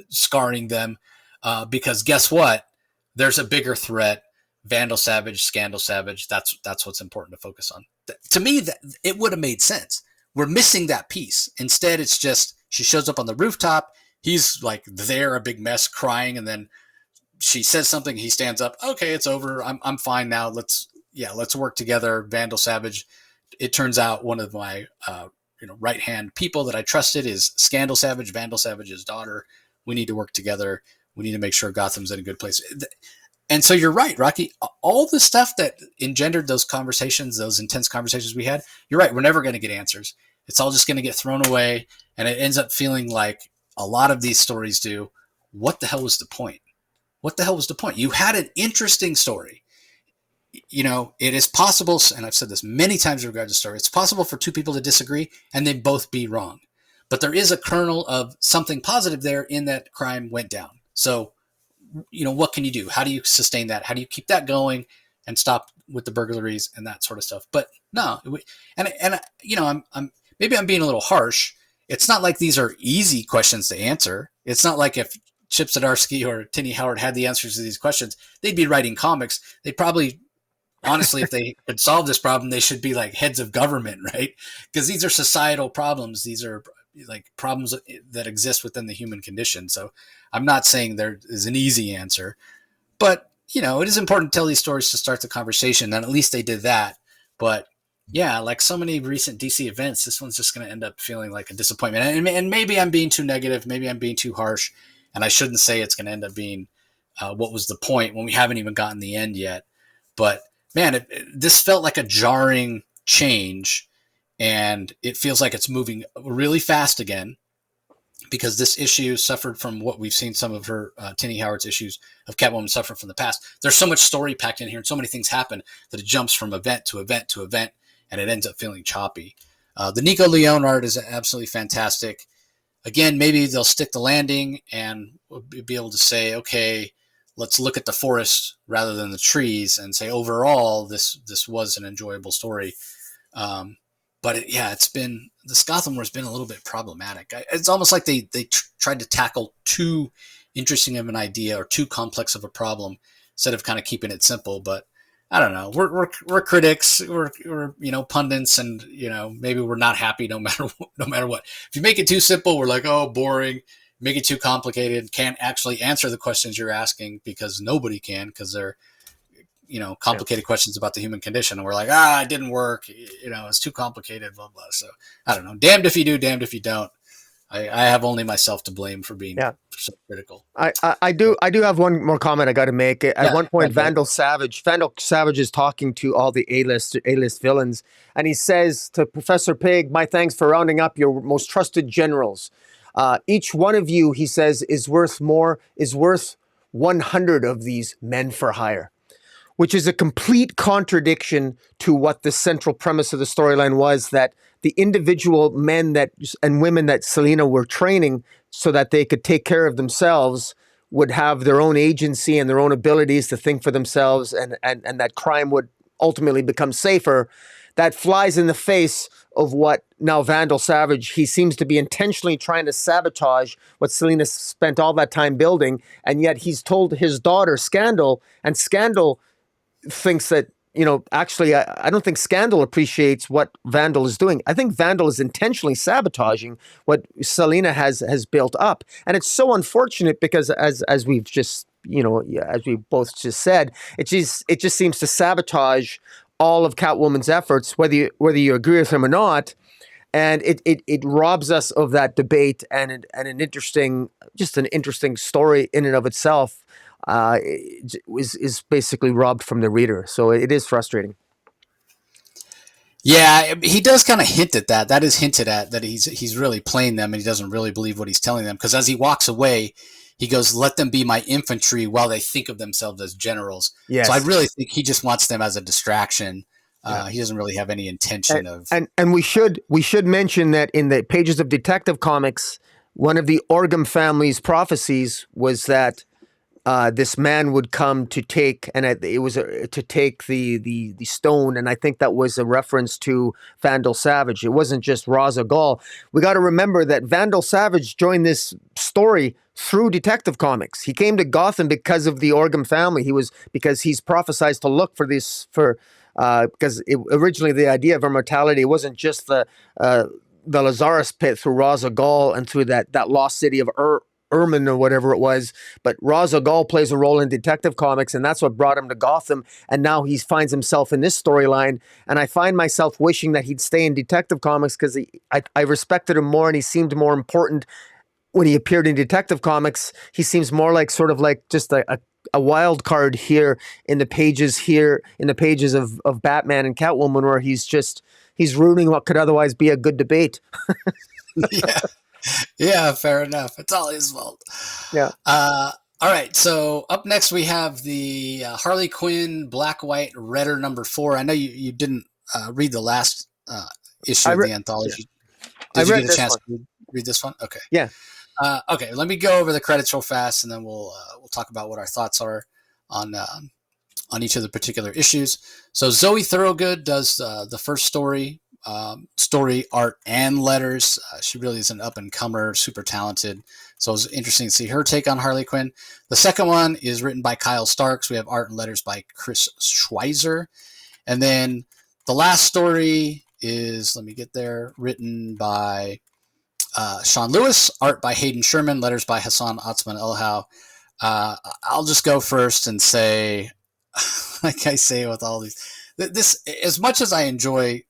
scarring them. Because guess what? There's a bigger threat. Vandal Savage, Scandal Savage. That's what's important to focus on. To me, that it would have made sense. We're missing that piece. Instead, it's just she shows up on the rooftop. He's like there, a big mess, crying, and then she says something. He stands up. Okay, it's over. I'm fine now. Let's work together. Vandal Savage. It turns out one of my right hand people that I trusted is Scandal Savage, Vandal Savage's daughter. We need to work together. We need to make sure Gotham's in a good place. And so you're right, Rocky. All the stuff that engendered those conversations, those intense conversations we had, you're right. We're never going to get answers. It's all just going to get thrown away. And it ends up feeling like a lot of these stories do. What the hell was the point? What the hell was the point? You had an interesting story. It is possible, and I've said this many times in regard to story, it's possible for two people to disagree and they both be wrong. But there is a kernel of something positive there in that crime went down. So what can you do? How do you sustain that? How do you keep that going and stop with the burglaries and that sort of stuff. But no, and you know, I'm maybe I'm being a little harsh. It's not like these are easy questions to answer. It's not like if Chip Zdarsky or Tinny Howard had the answers to these questions, they'd be writing comics. They'd probably, honestly, if they could solve this problem, they should be like heads of government, right? Because these are societal problems. These are like problems that exist within the human condition. So I'm not saying there is an easy answer, but you know, it is important to tell these stories to start the conversation, and at least they did that. But yeah, like so many recent DC events, this one's just going to end up feeling like a disappointment. And maybe I'm being too negative, maybe I'm being too harsh, and I shouldn't say it's going to end up being what was the point when we haven't even gotten the end yet. But man, this felt like a jarring change, and it feels like it's moving really fast again, because this issue suffered from what we've seen some of her Tinny Howard's issues of Catwoman suffer from the past. There's so much story packed in here and so many things happen that it jumps from event to event to event, and it ends up feeling choppy. The Nico Leone art is absolutely fantastic. Again, maybe they'll stick the landing and we'll be able to say, okay, let's look at the forest rather than the trees and say overall this was an enjoyable story. But it's been, this Gotham War has been a little bit problematic. It's almost like they tried to tackle too interesting of an idea or too complex of a problem instead of kind of keeping it simple. But I don't know. We're critics. We're you know, pundits, and you know, maybe we're not happy no matter what. If you make it too simple, we're like, oh, boring. Make it too complicated, can't actually answer the questions you're asking, because nobody can, because they're, you know, complicated questions about the human condition, and we're like, it didn't work, you know, it's too complicated, blah blah. So I don't know. Damned if you do, damned if you don't. I have only myself to blame for being so critical. I do have one more comment I got to make. At one point, Vandal Savage is talking to all the A-list villains, and he says to Professor Pig, "My thanks for rounding up your most trusted generals. Each one of you," he says, is worth 100 of these men for hire," which is a complete contradiction to what the central premise of the storyline was, that the individual men and women that Selina were training so that they could take care of themselves would have their own agency and their own abilities to think for themselves, and that crime would ultimately become safer. That flies in the face of what now Vandal Savage, he seems to be intentionally trying to sabotage what Selina spent all that time building, and yet he's told his daughter Scandal, and Scandal thinks that, you know, actually, I don't think Scandal appreciates what Vandal is doing. I think Vandal is intentionally sabotaging what Selina has built up. And it's so unfortunate because as we've just, you know, as we both just said, it just seems to sabotage all of Catwoman's efforts, whether you agree with him or not. And it robs us of that debate and an interesting story in and of itself. Is basically robbed from the reader. So it is frustrating. Yeah, he does kind of hint at that. That is hinted at, that he's really playing them and he doesn't really believe what he's telling them. Because as he walks away, he goes, "Let them be my infantry while they think of themselves as generals." Yes. So I really think he just wants them as a distraction. He doesn't really have any intention of. And we should mention that in the pages of Detective Comics, one of the Orgum family's prophecies was that this man would come to take, and it was to take the stone, and I think that was a reference to Vandal Savage. It wasn't just Ra's al Ghul. We got to remember that Vandal Savage joined this story through Detective Comics. He came to Gotham because of the Orgum family. Because he's prophesized to look for this because originally the idea of immortality wasn't just the Lazarus pit through Ra's al Ghul and through that lost city of Ermin or whatever it was, but Ra's al Ghul plays a role in Detective Comics, and that's what brought him to Gotham, and now he finds himself in this storyline, and I find myself wishing that he'd stay in Detective Comics because I respected him more, and he seemed more important when he appeared in Detective Comics. He seems more like sort of like just a wild card here in the pages of Batman and Catwoman, where he's ruining what could otherwise be a good debate. Yeah. Yeah, fair enough. It's all his fault. Yeah. All right. So up next we have the Harley Quinn Black, White, Redder #4. I know you didn't read the last issue of the anthology. Yeah. Did you get a chance to read this one? Okay. Yeah. Okay. Let me go over the credits real fast, and then we'll talk about what our thoughts are on on each of the particular issues. So Zoe Thorogood does the first story, story, art, and letters. She really is an up and comer, super talented. So it was interesting to see her take on Harley Quinn. The second one is written by Kyle Starks. We have art and letters by Chris Schweizer. And then the last story is, let me get there, written by Sean Lewis, art by Hayden Sherman, letters by Hassan Otsman Elhau. I'll just go first and say, like I say with all these, this, as much as I enjoy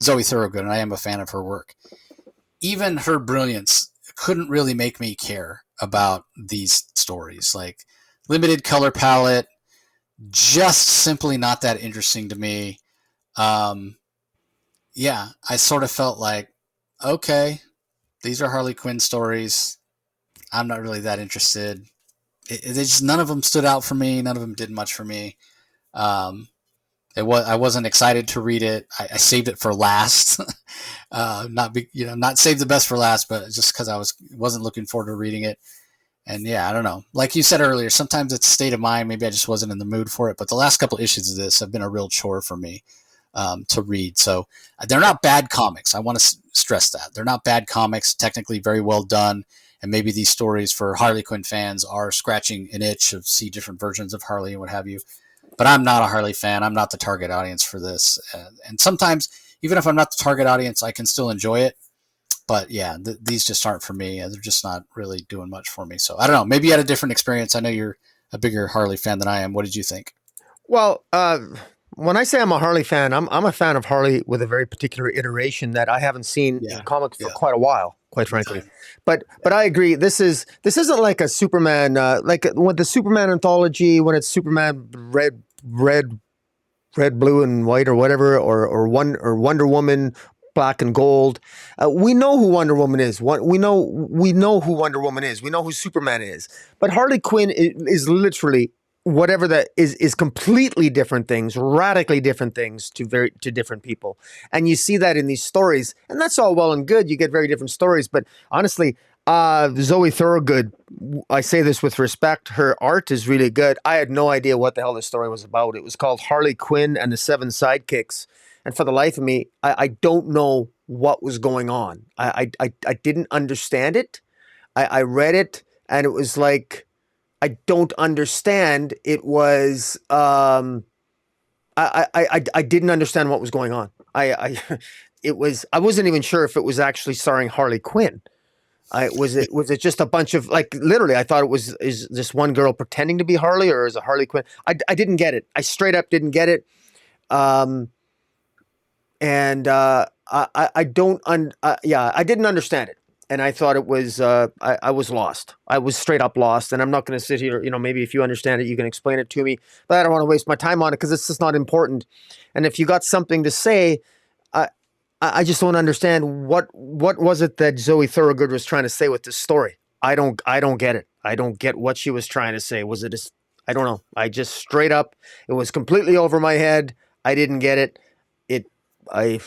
Zoe Thorogood, and I am a fan of her work, even her brilliance couldn't really make me care about these stories. Like, limited color palette, just simply not that interesting to me. Yeah, I sort of felt like, okay, these are Harley Quinn stories. I'm not really that interested. None of them stood out for me. None of them did much for me. I wasn't excited to read it. I saved it for last. Not save the best for last, but just because I wasn't looking forward to reading it. And yeah, I don't know. Like you said earlier, sometimes it's a state of mind. Maybe I just wasn't in the mood for it. But the last couple issues of this have been a real chore for me to read. So they're not bad comics. I want to stress that. They're not bad comics, technically very well done. And maybe these stories for Harley Quinn fans are scratching an itch of see different versions of Harley and what have you. But I'm not a Harley fan. I'm not the target audience for this. And sometimes, even if I'm not the target audience, I can still enjoy it. But yeah, these just aren't for me. They're just not really doing much for me. So I don't know. Maybe you had a different experience. I know you're a bigger Harley fan than I am. What did you think? Well, when I say I'm a Harley fan, I'm a fan of Harley with a very particular iteration that I haven't seen in comics for quite a while, quite frankly. But I agree. This isn't like a Superman, like with the Superman anthology when it's Superman red, blue, and white, or whatever, or Wonder Woman black and gold. We know who Wonder Woman is. We know who Wonder Woman is. We know who Superman is. But Harley Quinn is literally whatever that is completely different things, radically different things to different people. And you see that in these stories, and that's all well and good. You get very different stories, but honestly, Zoe Thorogood, I say this with respect, her art is really good. I had no idea what the hell this story was about. It was called Harley Quinn and the Seven Sidekicks. And for the life of me, I don't know what was going on. I didn't understand it. I read it, and it was like, I don't understand. It was I didn't understand what was going on. I wasn't even sure if it was actually starring Harley Quinn. Was it just a bunch of, like, literally I thought is this one girl pretending to be Harley, or is it Harley Quinn? I didn't get it. I straight up didn't get it. I didn't understand it. And I thought it was, I was lost. I was straight up lost. And I'm not going to sit here, maybe if you understand it, you can explain it to me. But I don't want to waste my time on it because it's just not important. And if you got something to say, I just don't understand what was it that Zoe Thorogood was trying to say with this story. I don't get it. I don't get what she was trying to say. Was it I don't know. I just straight up, it was completely over my head. I didn't get it. I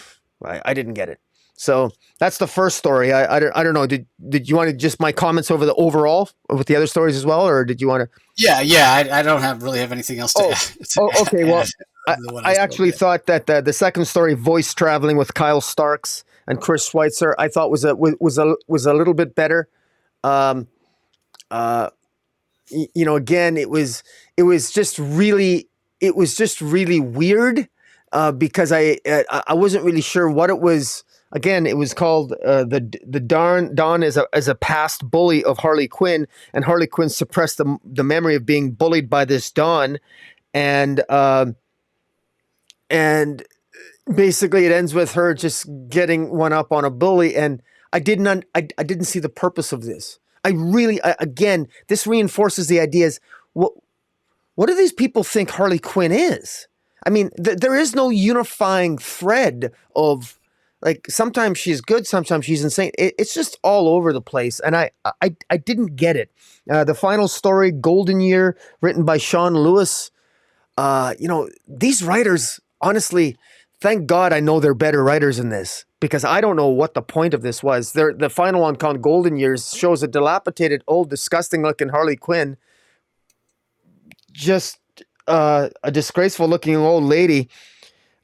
didn't get it. So that's the first story. I don't know. Did you want to just my comments over the overall with the other stories as well, or did you want to? Yeah. I don't really have anything else to add. Okay. Well, I actually thought that the second story, Voice Traveling with Kyle Starks and Chris Schweitzer, I thought was a little bit better. Again, it was just really weird because I wasn't really sure what it was. Again, it was called the Dawn as a past bully of Harley Quinn, and Harley Quinn suppressed the memory of being bullied by this Dawn, and basically it ends with her just getting one up on a bully, and I didn't see the purpose of this. Again, this reinforces the ideas. What do these people think Harley Quinn is? I mean, there is no unifying thread of, like, sometimes she's good, sometimes she's insane. It's just all over the place, and I didn't get it. The final story, Golden Year, written by Sean Lewis. These writers, honestly, thank God I know they're better writers than this, because I don't know what the point of this was. The final one, called Golden Years, shows a dilapidated, old, disgusting-looking Harley Quinn. Just, a disgraceful looking old lady,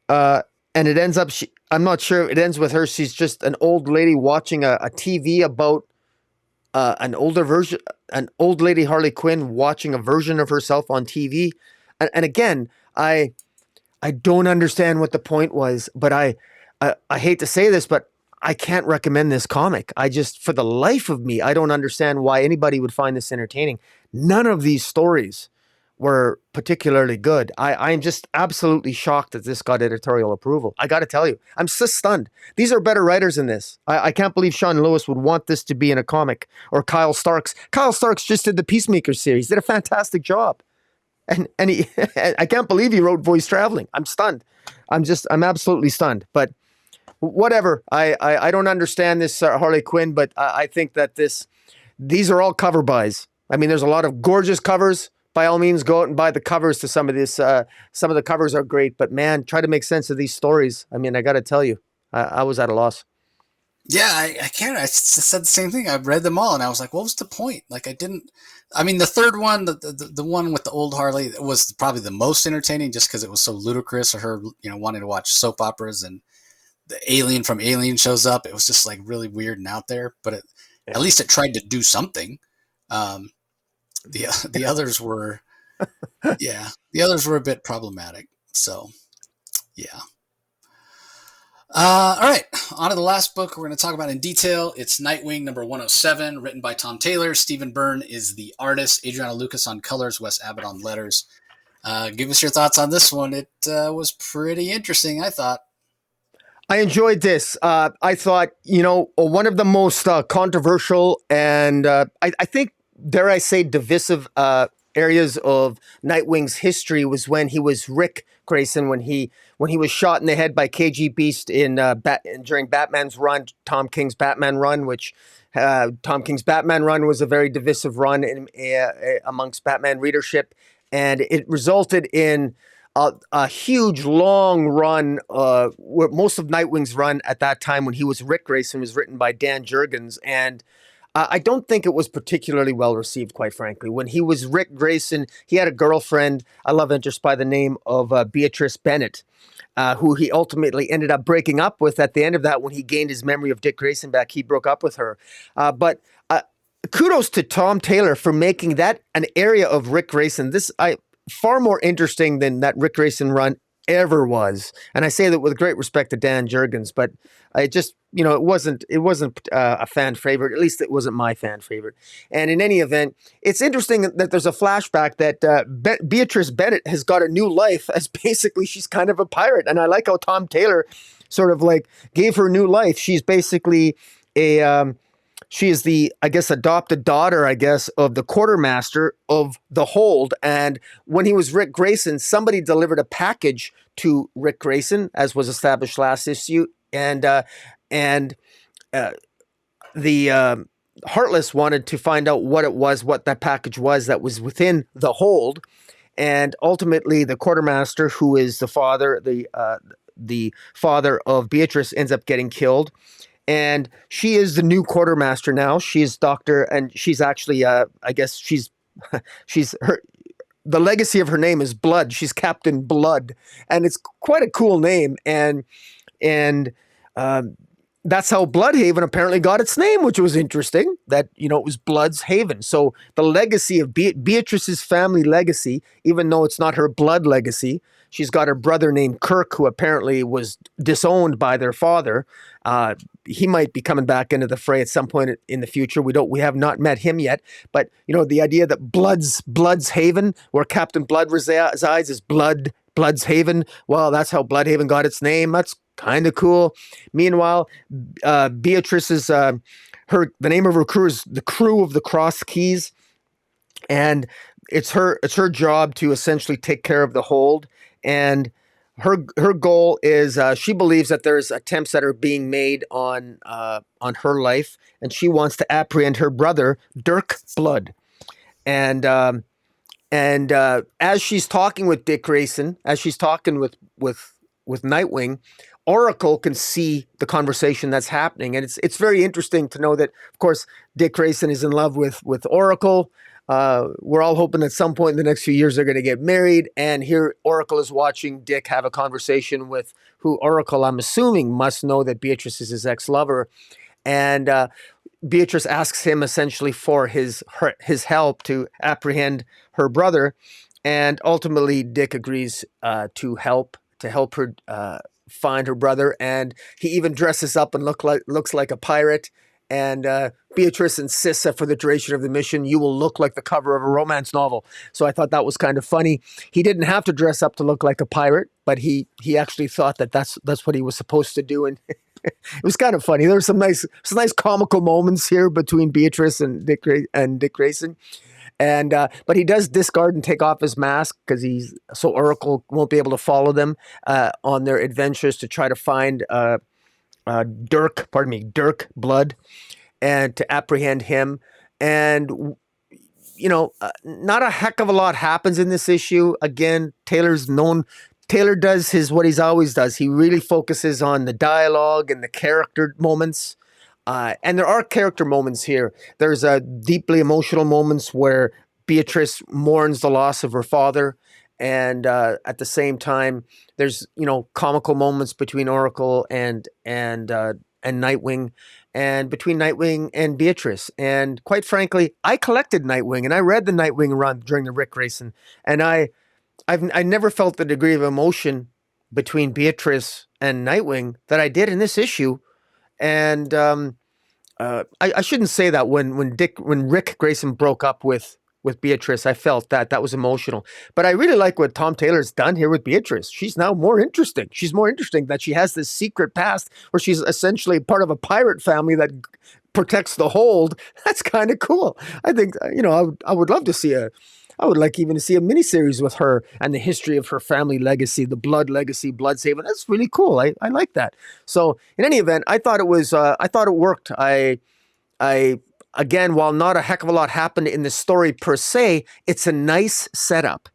uh, and it ends up. I'm not sure. It ends with her. She's just an old lady watching a TV about an older version, an old lady Harley Quinn watching a version of herself on TV. And again, I don't understand what the point was, but I hate to say this, but I can't recommend this comic. I just, for the life of me, I don't understand why anybody would find this entertaining. None of these stories were particularly good. I'm just absolutely shocked that this got editorial approval. I got to tell you, I'm so stunned. These are better writers than this. I can't believe Sean Lewis would want this to be in a comic, or Kyle Starks. Kyle Starks just did the Peacemaker series, did a fantastic job. And he, I can't believe he wrote Voice Traveling. I'm stunned. I'm absolutely stunned. But whatever. I don't understand this Harley Quinn, but I think that these are all cover buys. I mean, there's a lot of gorgeous covers. By all means, go out and buy the covers to some of this. Some of the covers are great, but man, try to make sense of these stories. I mean, I got to tell you, I was at a loss. Yeah, I can't. Said the same thing. I read them all, and I was like, "What was the point?" Like, I didn't. I mean, the third one, the one with the old Harley, was probably the most entertaining, just because it was so ludicrous. Or her, wanting to watch soap operas, and the alien from Alien shows up. It was just like really weird and out there. But at least it tried to do something. Um, the others were, yeah, the others were a bit problematic. So, yeah. All right, on to the last book we're going to talk about in detail. It's Nightwing number 107, written by Tom Taylor. Stephen Byrne is the artist. Adriana Lucas on colors. Wes Abbott on letters. Give us your thoughts on this one. It was pretty interesting, I thought. I enjoyed this. I thought, one of the most controversial and I think, dare I say, divisive areas of Nightwing's history was when he was Rick Grayson, when he was shot in the head by KG Beast during Batman's run, Tom King's Batman run, which Tom King's Batman run was a very divisive run amongst Batman readership, and it resulted in a huge long run. Where most of Nightwing's run at that time, when he was Rick Grayson, was written by Dan Jurgens, and I don't think it was particularly well received, quite frankly. When he was Rick Grayson, he had a girlfriend, a love interest by the name of Beatrice Bennett, who he ultimately ended up breaking up with. At the end of that, when he gained his memory of Dick Grayson back, he broke up with her. But kudos to Tom Taylor for making that an area of Rick Grayson. Far more interesting than that Rick Grayson run ever was. And I say that with great respect to Dan Jurgens, but I just, it wasn't a fan favorite. At least it wasn't my fan favorite. And in any event, it's interesting that there's a flashback that Beatrice Bennett has got a new life, as basically she's kind of a pirate. And I like how Tom Taylor sort of like gave her new life. She's basically she is the, I guess, adopted daughter, I guess, of the quartermaster of the Hold. And when he was Rick Grayson, somebody delivered a package to Rick Grayson, as was established last issue. And the Heartless wanted to find out what that package was that was within the Hold. And ultimately, the quartermaster, who is the father of Beatrice, ends up getting killed. And she is the new quartermaster now. She's Doctor, and she's actually, I guess she's her. The legacy of her name is Blood. She's Captain Blood, and it's quite a cool name. And that's how Bloodhaven apparently got its name, which was interesting. That it was Blood's Haven. So the legacy of Beatrice's family legacy, even though it's not her blood legacy. She's got her brother named Kirk, who apparently was disowned by their father. He might be coming back into the fray at some point in the future. We have not met him yet, but the idea that Blood's Haven, where Captain Blood resides, is Blood's Haven. Well, that's how Bloodhaven got its name. That's kind of cool. Meanwhile, Beatrice's the name of her crew is the Crew of the Cross Keys, and it's her job to essentially take care of the Hold. And her goal is she believes that there's attempts that are being made on her life, and she wants to apprehend her brother Dirk Blood. And as she's talking with Dick Grayson, as she's talking with Nightwing, Oracle can see the conversation that's happening, and it's very interesting to know that, of course, Dick Grayson is in love with Oracle. We're all hoping at some point in the next few years they're going to get married. And here Oracle is watching Dick have a conversation with who Oracle, I'm assuming, must know that Beatrice is his ex-lover. And Beatrice asks him essentially for his help to apprehend her brother. And ultimately, Dick agrees to help her find her brother. And he even dresses up and looks like a pirate. And Beatrice insists that for the duration of the mission, you will look like the cover of a romance novel. So I thought that was kind of funny. He didn't have to dress up to look like a pirate, but he actually thought that that's what he was supposed to do, and it was kind of funny. There were some nice comical moments here between Beatrice and Dick Grayson. And but he does discard and take off his mask because so Oracle won't be able to follow them on their adventures to try to find Dirk Blood, and to apprehend him. And not a heck of a lot happens in this issue. Again, Taylor does what he's always does. He really focuses on the dialogue and the character moments. And there are character moments here. There's deeply emotional moments where Beatrice mourns the loss of her father. And at the same time, there's comical moments between Oracle and Nightwing, and between Nightwing and Beatrice. And quite frankly, I collected Nightwing and I read the Nightwing run during the Rick Grayson, and I never felt the degree of emotion between Beatrice and Nightwing that I did in this issue. And I shouldn't say that when Rick Grayson broke up with Beatrice, I felt that was emotional. But I really like what Tom Taylor's done here with Beatrice. She's now more interesting. She's more interesting that she has this secret past where she's essentially part of a pirate family that protects the hold. That's kind of cool. I think I would love to see I would like even to see a miniseries with her and the history of her family legacy, the blood legacy, Bloodhaven. That's really cool. I like that. So in any event, I thought it worked. I again, while not a heck of a lot happened in the story per se, it's a nice setup.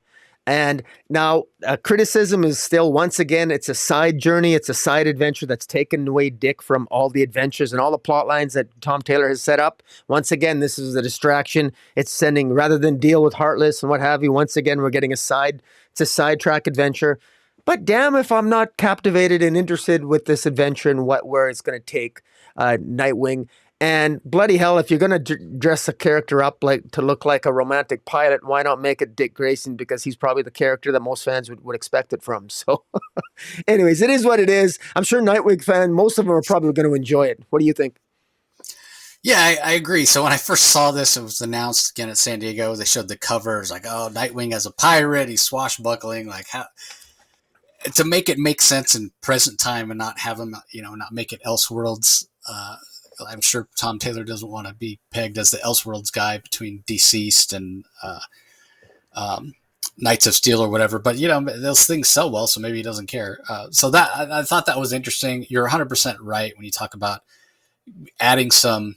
And now criticism is still, once again, it's a side journey. It's a side adventure that's taken away Dick from all the adventures and all the plot lines that Tom Taylor has set up. Once again, this is a distraction. It's sending, rather than deal with Heartless and what have you, once again, we're getting it's a sidetrack adventure. But damn if I'm not captivated and interested with this adventure and where it's going to take Nightwing. And bloody hell, if you're going to dress a character up to look like a romantic pilot, why not make it Dick Grayson? Because he's probably the character that most fans would expect it from. So anyways, it is what it is. I'm sure Nightwing fans, most of them are probably going to enjoy it. What do you think? Yeah, I agree. So when I first saw this, it was announced again at San Diego. They showed the covers, like, oh, Nightwing as a pirate, he's swashbuckling, like how to make it make sense in present time and not have him, not make it Elseworlds. I'm sure Tom Taylor doesn't want to be pegged as the Elseworlds guy between Deceased and Knights of Steel or whatever. But those things sell well, so maybe he doesn't care. So that I thought that was interesting. You're 100% right when you talk about adding some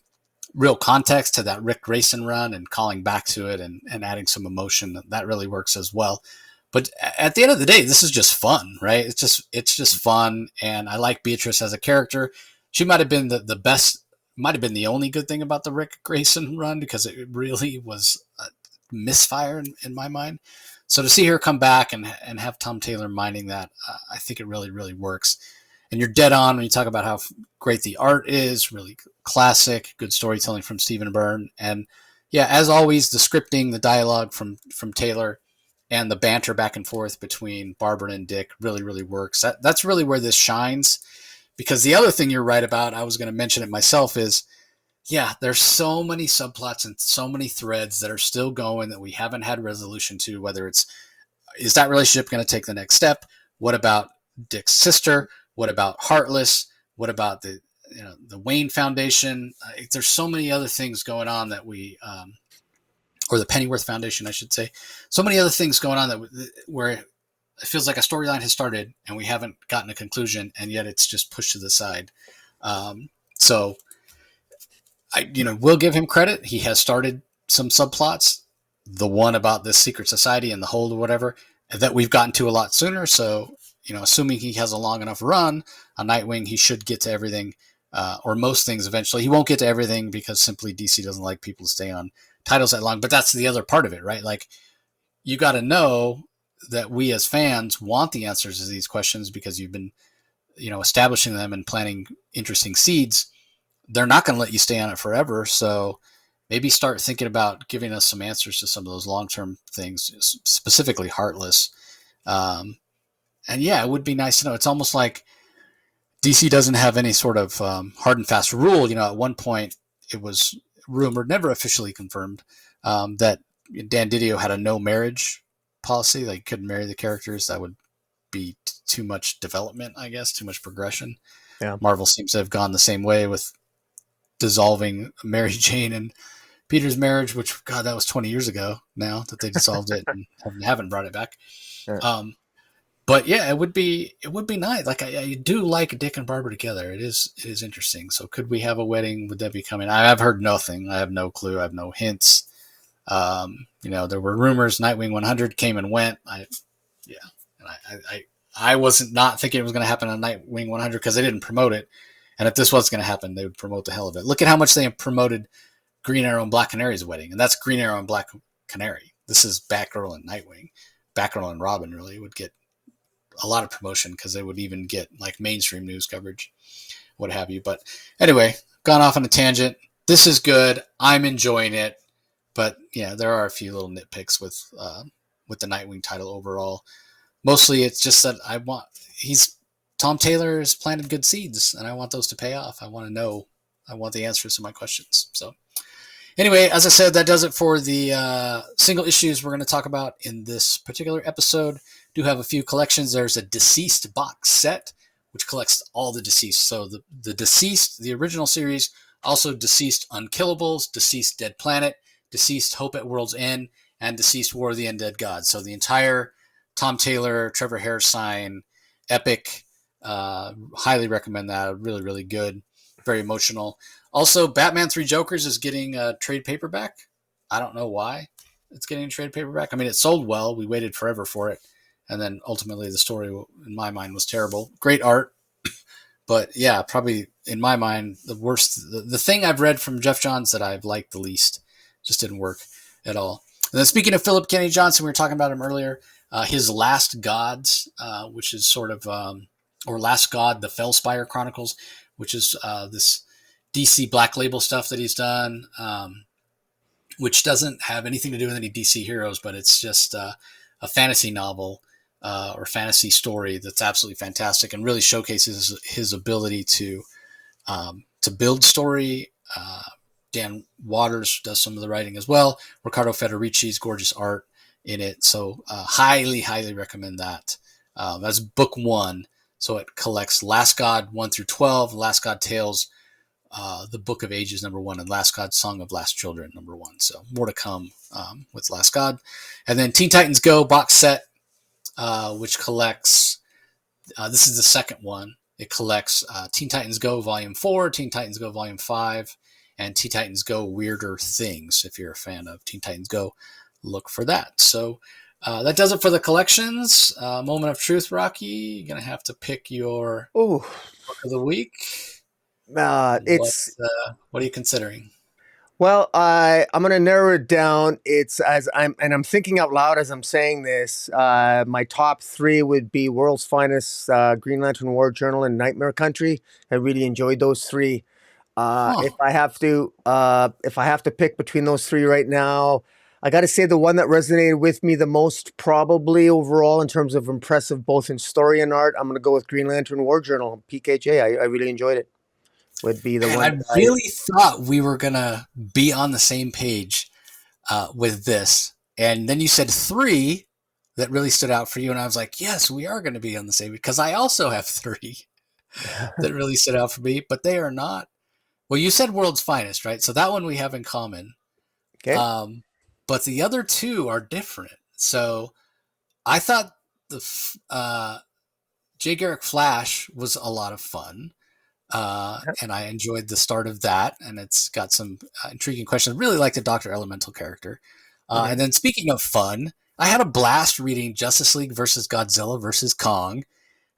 real context to that Rick Grayson run and calling back to it and adding some emotion. That really works as well. But at the end of the day, this is just fun, right? It's just fun, and I like Beatrice as a character. She might have been the best. Might have been the only good thing about the Rick Grayson run, because it really was a misfire in my mind. So to see her come back and have Tom Taylor minding that, I think it really, really works. And you're dead on when you talk about how great the art is, really classic, good storytelling from Stephen Byrne. And yeah, as always, the scripting, the dialogue from Taylor, and the banter back and forth between Barbara and Dick really, really works. That's really where this shines. Because the other thing you're right about, I was going to mention it myself, is, yeah, there's so many subplots and so many threads that are still going that we haven't had resolution to, whether is that relationship going to take the next step? What about Dick's sister? What about Heartless? What about the Wayne Foundation? There's so many other things going on that or the Pennyworth Foundation, I should say. So many other things going on where it feels like a storyline has started and we haven't gotten a conclusion, and yet it's just pushed to the side. So I will give him credit. He has started some subplots, the one about this secret society and the hold or whatever, that we've gotten to a lot sooner. So, assuming he has a long enough run on Nightwing, he should get to everything or most things eventually. He won't get to everything because simply DC doesn't like people to stay on titles that long. But that's the other part of it, right? Like, you got to know that we as fans want the answers to these questions because you've been, establishing them and planting interesting seeds. They're not going to let you stay on it forever. So maybe start thinking about giving us some answers to some of those long-term things, specifically Heartless. And yeah, it would be nice to know. It's almost like DC doesn't have any sort of hard and fast rule. At one point it was rumored, never officially confirmed, that Dan Didio had a no marriage policy. Like, couldn't marry the characters. That would be too much development, I guess, too much progression. Yeah. Marvel seems to have gone the same way with dissolving Mary Jane and Peter's marriage, which, God, that was 20 years ago now that they dissolved it and haven't brought it back. Yeah. But yeah, it would be nice. Like, I do like Dick and Barbara together. It is interesting. So could we have a wedding? Would that be coming? I've heard nothing. I have no clue. I have no hints. There were rumors. Nightwing 100 came and went. I wasn't not thinking it was going to happen on Nightwing 100 because they didn't promote it. And if this was going to happen, they would promote the hell of it. Look at how much they promoted Green Arrow and Black Canary's wedding, and that's Green Arrow and Black Canary. This is Batgirl and Nightwing. Batgirl and Robin really would get a lot of promotion because they would even get like mainstream news coverage, what have you. But anyway, gone off on a tangent. This is good. I'm enjoying it. But yeah, there are a few little nitpicks with the Nightwing title overall. Mostly it's just that Tom Taylor has planted good seeds, and I want those to pay off. I want the answers to my questions. So anyway, as I said, that does it for the single issues we're going to talk about in this particular episode. Do have a few collections. There's a Deceased box set, which collects all the Deceased. So the Deceased, the original series, also Deceased Unkillables, Deceased Dead Planet, Deceased Hope at World's End, and Deceased War of the Undead Gods. So the entire Tom Taylor, Trevor Hairsine epic. Highly recommend that. Really, really good. Very emotional. Also, Batman 3 Jokers is getting a trade paperback. I don't know why it's getting a trade paperback. I mean, it sold well. We waited forever for it. And then ultimately the story, in my mind, was terrible. Great art. But yeah, probably in my mind, the worst. The thing I've read from Jeff Johns that I've liked the least just didn't work at all. And then speaking of Philip Kennedy Johnson, we were talking about him earlier. His Last Gods, which is sort of, or Last God, the Fellspire Chronicles, which is this DC Black Label stuff that he's done, which doesn't have anything to do with any DC heroes, but it's just a fantasy novel or fantasy story that's absolutely fantastic and really showcases his ability to build story. Dan Waters does some of the writing as well. Riccardo Federici's gorgeous art in it. So highly, highly recommend that. That's book 1. So it collects Last God 1 through 12, Last God Tales, the Book of Ages #1, and Last God Song of Last Children #1. So more to come with Last God. And then Teen Titans Go box set, which collects, this is the second one. It collects Teen Titans Go Volume 4, Teen Titans Go Volume 5, and Teen Titans Go Weirder Things. If you're a fan of Teen Titans Go, look for that. So that does it for the collections. Moment of truth, Rocky. You're going to have to pick your book of the week. What are you considering? Well, I'm going to narrow it down. It's I'm thinking out loud as I'm saying this. My top 3 would be World's Finest, Green Lantern War Journal, and Nightmare Country. I really enjoyed those 3. If I have to pick between those 3 right now, I got to say the one that resonated with me the most, probably overall in terms of impressive, both in story and art, I'm going to go with Green Lantern War Journal, PKJ. I really enjoyed it. Would be the one. I really thought we were going to be on the same page with this. And then you said 3 that really stood out for you. And I was like, yes, we are going to be on the same page, because I also have 3 that really stood out for me, but they are not. Well, you said World's Finest, right? So that one we have in common. Okay. But the other 2 are different. So I thought the J. Garrick Flash was a lot of fun. And I enjoyed the start of that, and it's got some intriguing questions. Really like the Dr. Elemental character. And then speaking of fun, I had a blast reading Justice League versus Godzilla versus Kong.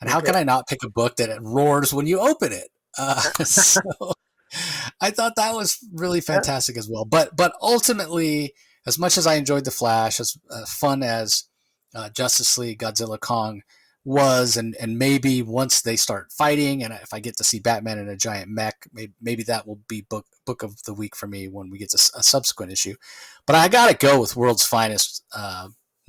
And how can I not pick a book that it roars when you open it? So I thought that was really Yeah, fantastic as well. But ultimately, as much as I enjoyed the Flash, as fun as Justice League Godzilla Kong was, and maybe once they start fighting, and if I get to see Batman in a giant mech, maybe that will be book of the week for me when we get to a subsequent issue. But I gotta go with World's Finest.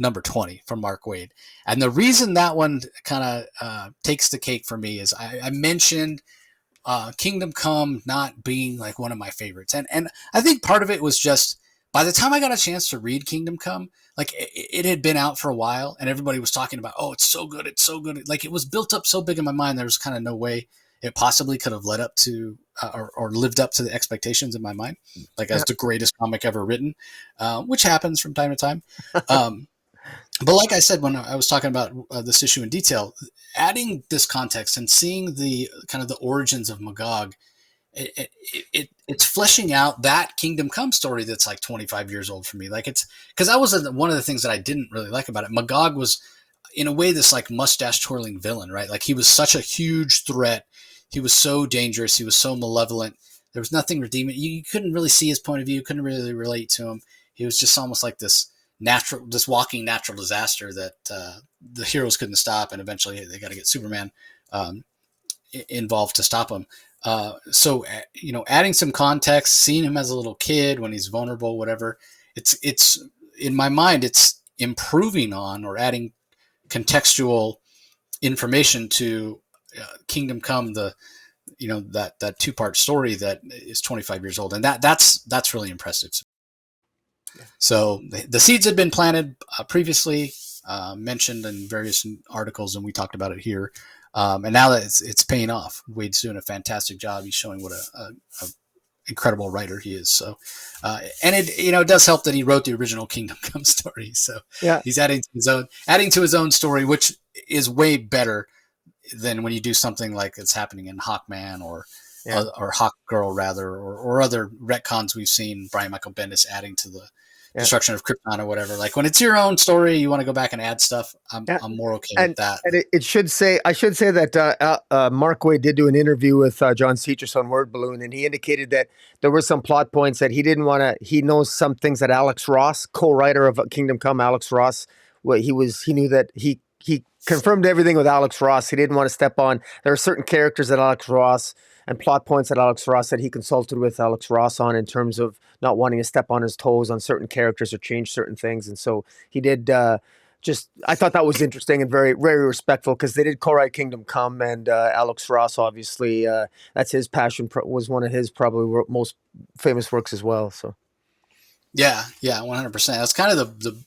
Number 20 from Mark Waid. And the reason that one kind of takes the cake for me is I mentioned Kingdom Come not being like one of my favorites, and I think part of it was just by the time I got a chance to read Kingdom Come, like it had been out for a while, and everybody was talking about, oh, it's so good, it's so good. Like it was built up so big in my mind, there was kind of no way it possibly could have led up to or lived up to the expectations in my mind, like yeah, as the greatest comic ever written, which happens from time to time. Um, but like I said when I was talking about this issue in detail, adding this context and seeing the kind of the origins of Magog, it's fleshing out that Kingdom Come story that's like 25 years old for me. Like it's because that was one of the things that I didn't really like about it. Magog was in a way this like mustache twirling villain, right? Like he was such a huge threat. He was so dangerous. He was so malevolent. There was nothing redeeming. You couldn't really see his point of view. Couldn't really relate to him. He was just almost like this walking natural disaster that the heroes couldn't stop, and eventually they got to get Superman um, involved to stop him. So adding some context, seeing him as a little kid when he's vulnerable, whatever. It's in my mind, it's improving on or adding contextual information to Kingdom Come, the that two-part story that is 25 years old, and that's really impressive. So the seeds had been planted previously, mentioned in various articles, and we talked about it here. And now that it's paying off, Wade's doing a fantastic job. He's showing what a incredible writer he is. So, and it does help that he wrote the original Kingdom Come story. So yeah, he's adding to his own story, which is way better than when you do something like it's happening in Hawkman yeah. or Hawkgirl rather, or other retcons we've seen Brian Michael Bendis adding to the Yeah. destruction of Krypton or whatever. Like when it's your own story, you want to go back and add stuff. Yeah. I'm more okay with And that. it should say I should say that Mark Waid did do an interview with John Cetrus on Word Balloon, and he indicated that there were some plot points that he didn't want to. He knows some things that Alex Ross, co-writer of Kingdom Come, Alex Ross, he knew that he confirmed everything with Alex Ross. He didn't want to step on. There are certain characters that Alex Ross and plot points that Alex Ross said he consulted with Alex Ross on in terms of not wanting to step on his toes on certain characters or change certain things, and so he did. Just I thought that was interesting and very very respectful because they did co-write Kingdom Come, and Alex Ross obviously that's his passion, was one of his probably most famous works as well. So Yeah, 100%. That's kind of the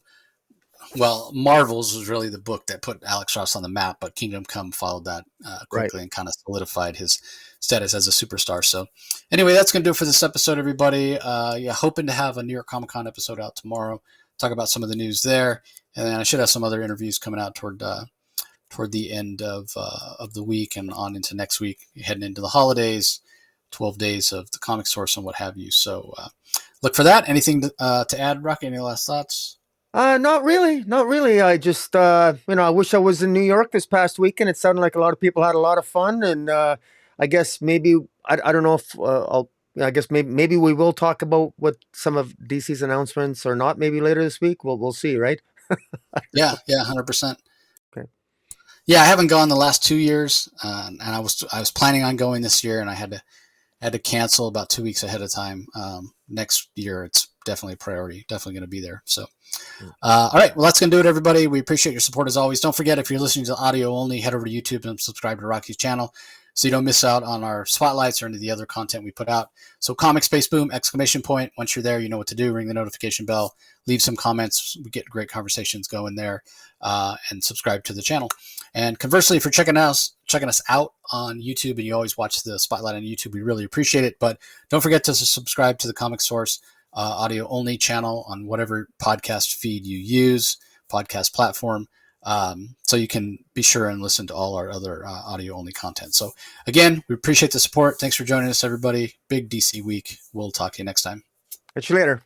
well, Marvels was really the book that put Alex Ross on the map, but Kingdom Come followed that right, quickly and kind of solidified his status as a superstar. So, anyway, that's going to do it for this episode, everybody. Yeah, hoping to have a New York Comic Con episode out tomorrow, talk about some of the news there, and then I should have some other interviews coming out toward the end of the week and on into next week, heading into the holidays, 12 days of the comic source and what have you. So, look for that. Anything to add, Rocky? Any last thoughts? not really, not really. I just I wish I was in New York this past weekend. It sounded like a lot of people had a lot of fun, and I guess maybe I don't know if I'll. I guess maybe we will talk about what some of DC's announcements or not. Maybe later this week. We'll see, right? Yeah, 100%. Okay. Yeah, I haven't gone the last 2 years, and I was planning on going this year, and I had to cancel about 2 weeks ahead of time. Next year, it's definitely a priority. Definitely going to be there. So, all right, well, that's going to do it, everybody. We appreciate your support as always. Don't forget, if you're listening to audio only, head over to YouTube and subscribe to Rocky's channel so you don't miss out on our spotlights or any of the other content we put out. So, Comic Space Boom! Exclamation point. Once you're there, you know what to do. Ring the notification bell. Leave some comments. We get great conversations going there, and subscribe to the channel. And conversely, if you're checking us out on YouTube and you always watch the spotlight on YouTube, we really appreciate it. But don't forget to subscribe to the Comic Source audio only channel on whatever podcast feed you use, podcast platform, so you can be sure and listen to all our other audio only content. So again, we appreciate the support. Thanks for joining us, everybody. Big DC week. We'll talk to you next time. Catch you later.